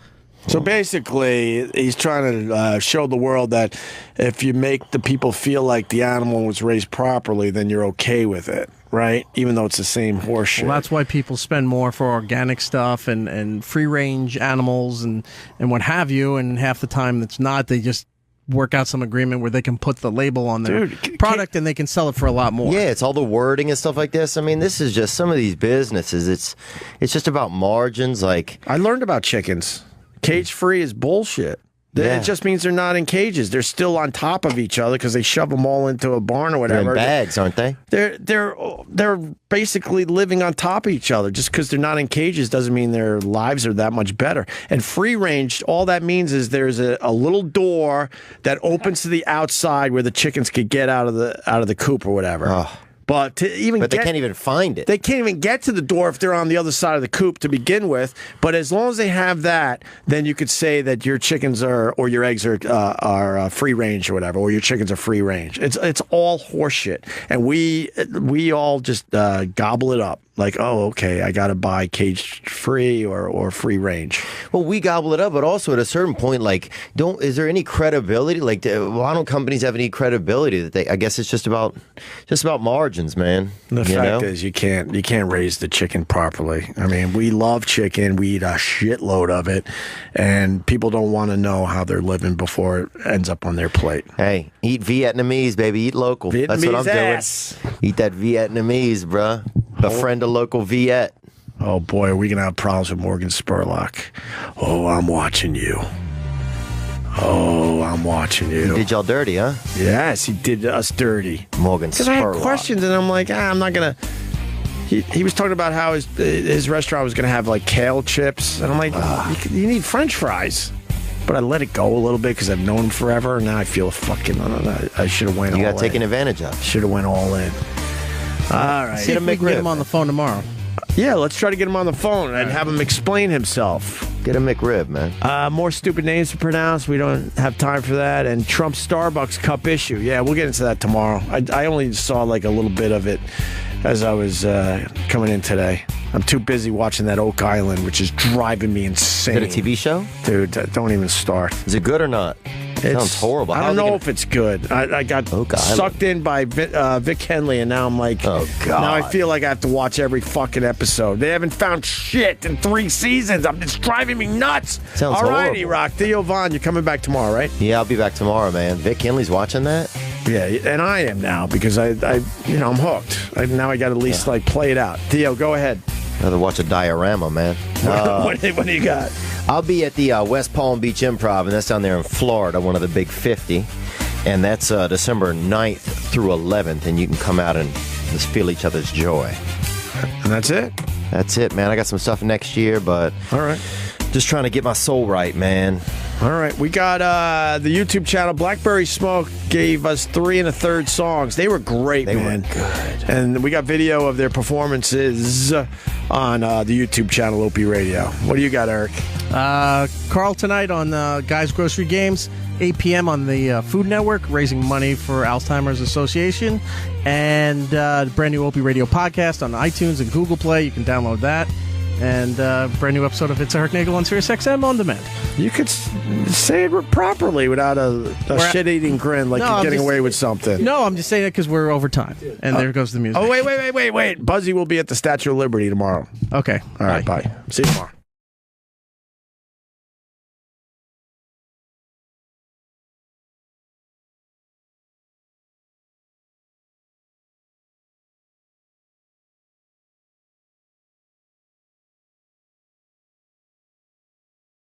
Speaker 1: So basically, he's trying to show the world that if you make the people feel like the animal was raised properly, then you're okay with it, right? Even though it's the same horseshit.
Speaker 3: Well, that's why people spend more for organic stuff and free-range animals and what have you, and half the time it's not. They just work out some agreement where they can put the label on their product and they can sell it for a lot more.
Speaker 2: Yeah, it's all the wording and stuff like this. I mean, this is just some of these businesses. It's just about margins. I
Speaker 1: learned about chickens. Cage-free is bullshit.
Speaker 2: Yeah.
Speaker 1: It just means they're not in cages. They're still on top of each other because they shove them all into a barn or whatever.
Speaker 2: They're in bags, aren't they?
Speaker 1: They're basically living on top of each other. Just because they're not in cages doesn't mean their lives are that much better. And free range, all that means is there's a little door that opens to the outside where the chickens could get out of the coop or whatever.
Speaker 2: Oh.
Speaker 1: But they
Speaker 2: can't even find it.
Speaker 1: They can't even get to the door if they're on the other side of the coop to begin with. But as long as they have that, then you could say that your chickens or your eggs are free range or whatever, or your chickens are free range. It's all horseshit, and we all just gobble it up. like, oh, okay, I got to buy cage-free or free range.
Speaker 2: Well, we gobble it up, but also at a certain point, like, is there any credibility? Like, why don't companies have any credibility that I guess it's just about margins, man.
Speaker 1: The fact is, you can't raise the chicken properly. I mean, we love chicken. We eat a shitload of it, and people don't want to know how they're living before it ends up on their plate.
Speaker 2: Hey, eat Vietnamese, baby. Eat local. That's what I'm doing. Eat that Vietnamese, bruh. Befriend a local Viet.
Speaker 1: Oh, boy, are we going to have problems with Morgan Spurlock. Oh, I'm watching you. Oh, I'm watching you.
Speaker 2: He did y'all dirty, huh?
Speaker 1: Yes, he did us dirty.
Speaker 2: Morgan Spurlock.
Speaker 1: Because I had questions, and I'm like, I'm not going to... He was talking about how his restaurant was going to have, like, kale chips. And I'm like, you need French fries. But I let it go a little bit because I've known him forever, and now I feel fucking... I should have went all in.
Speaker 2: You got taken advantage of.
Speaker 1: Should have went all in. All right.
Speaker 3: See if we can get him on the phone tomorrow.
Speaker 1: Yeah, let's try to get him on the phone and have him explain himself.
Speaker 2: Get a McRib, man.
Speaker 1: More stupid names to pronounce. We don't have time for that. And Trump's Starbucks cup issue. Yeah, we'll get into that tomorrow. I only saw like a little bit of it as I was coming in today. I'm too busy watching that Oak Island, which is driving me insane.
Speaker 2: Is it a TV show?
Speaker 1: Dude, don't even start.
Speaker 2: Is it good or not? It sounds horrible.
Speaker 1: I don't know if it's good. I got sucked in by Vic Henley, and now I'm like,
Speaker 2: oh, God.
Speaker 1: Now I feel like I have to watch every fucking episode. They haven't found shit in 3 seasons. It's driving me nuts.
Speaker 2: Sounds
Speaker 1: All right,
Speaker 2: horrible.
Speaker 1: Rock. Theo Vaughn, you're coming back tomorrow, right?
Speaker 2: Yeah, I'll be back tomorrow, man. Vic Henley's watching that?
Speaker 1: Yeah, and I am now because I'm hooked. Now I got to at least like play it out. Theo, go ahead.
Speaker 2: I'd rather watch a diorama, man.
Speaker 1: What do you got?
Speaker 2: I'll be at the West Palm Beach Improv, and that's down there in Florida, one of the big 50. And that's December 9th through 11th, and you can come out and just feel each other's joy.
Speaker 1: And that's it?
Speaker 2: That's it, man. I got some stuff next year, but
Speaker 1: all right,
Speaker 2: just trying to get my soul right, man.
Speaker 1: All right, we got the YouTube channel. Blackberry Smoke gave us 3 1/3 songs. They were great, man.
Speaker 2: They were good.
Speaker 1: And we got video of their performances on the YouTube channel, Opie Radio. What do you got, Eric?
Speaker 3: Carl tonight on Guys Grocery Games, 8 p.m. on the Food Network, raising money for Alzheimer's Association. And brand new Opie Radio podcast on iTunes and Google Play. You can download that. And brand new episode of It's Eric Nagel on Sirius XM on demand.
Speaker 1: You could say it properly without a shit-eating grin like you're getting away with something.
Speaker 3: No, I'm just saying it because we're over time. And there goes the music.
Speaker 1: Oh, wait. Buzzy will be at the Statue of Liberty tomorrow.
Speaker 3: Okay.
Speaker 1: All right, bye. See you tomorrow.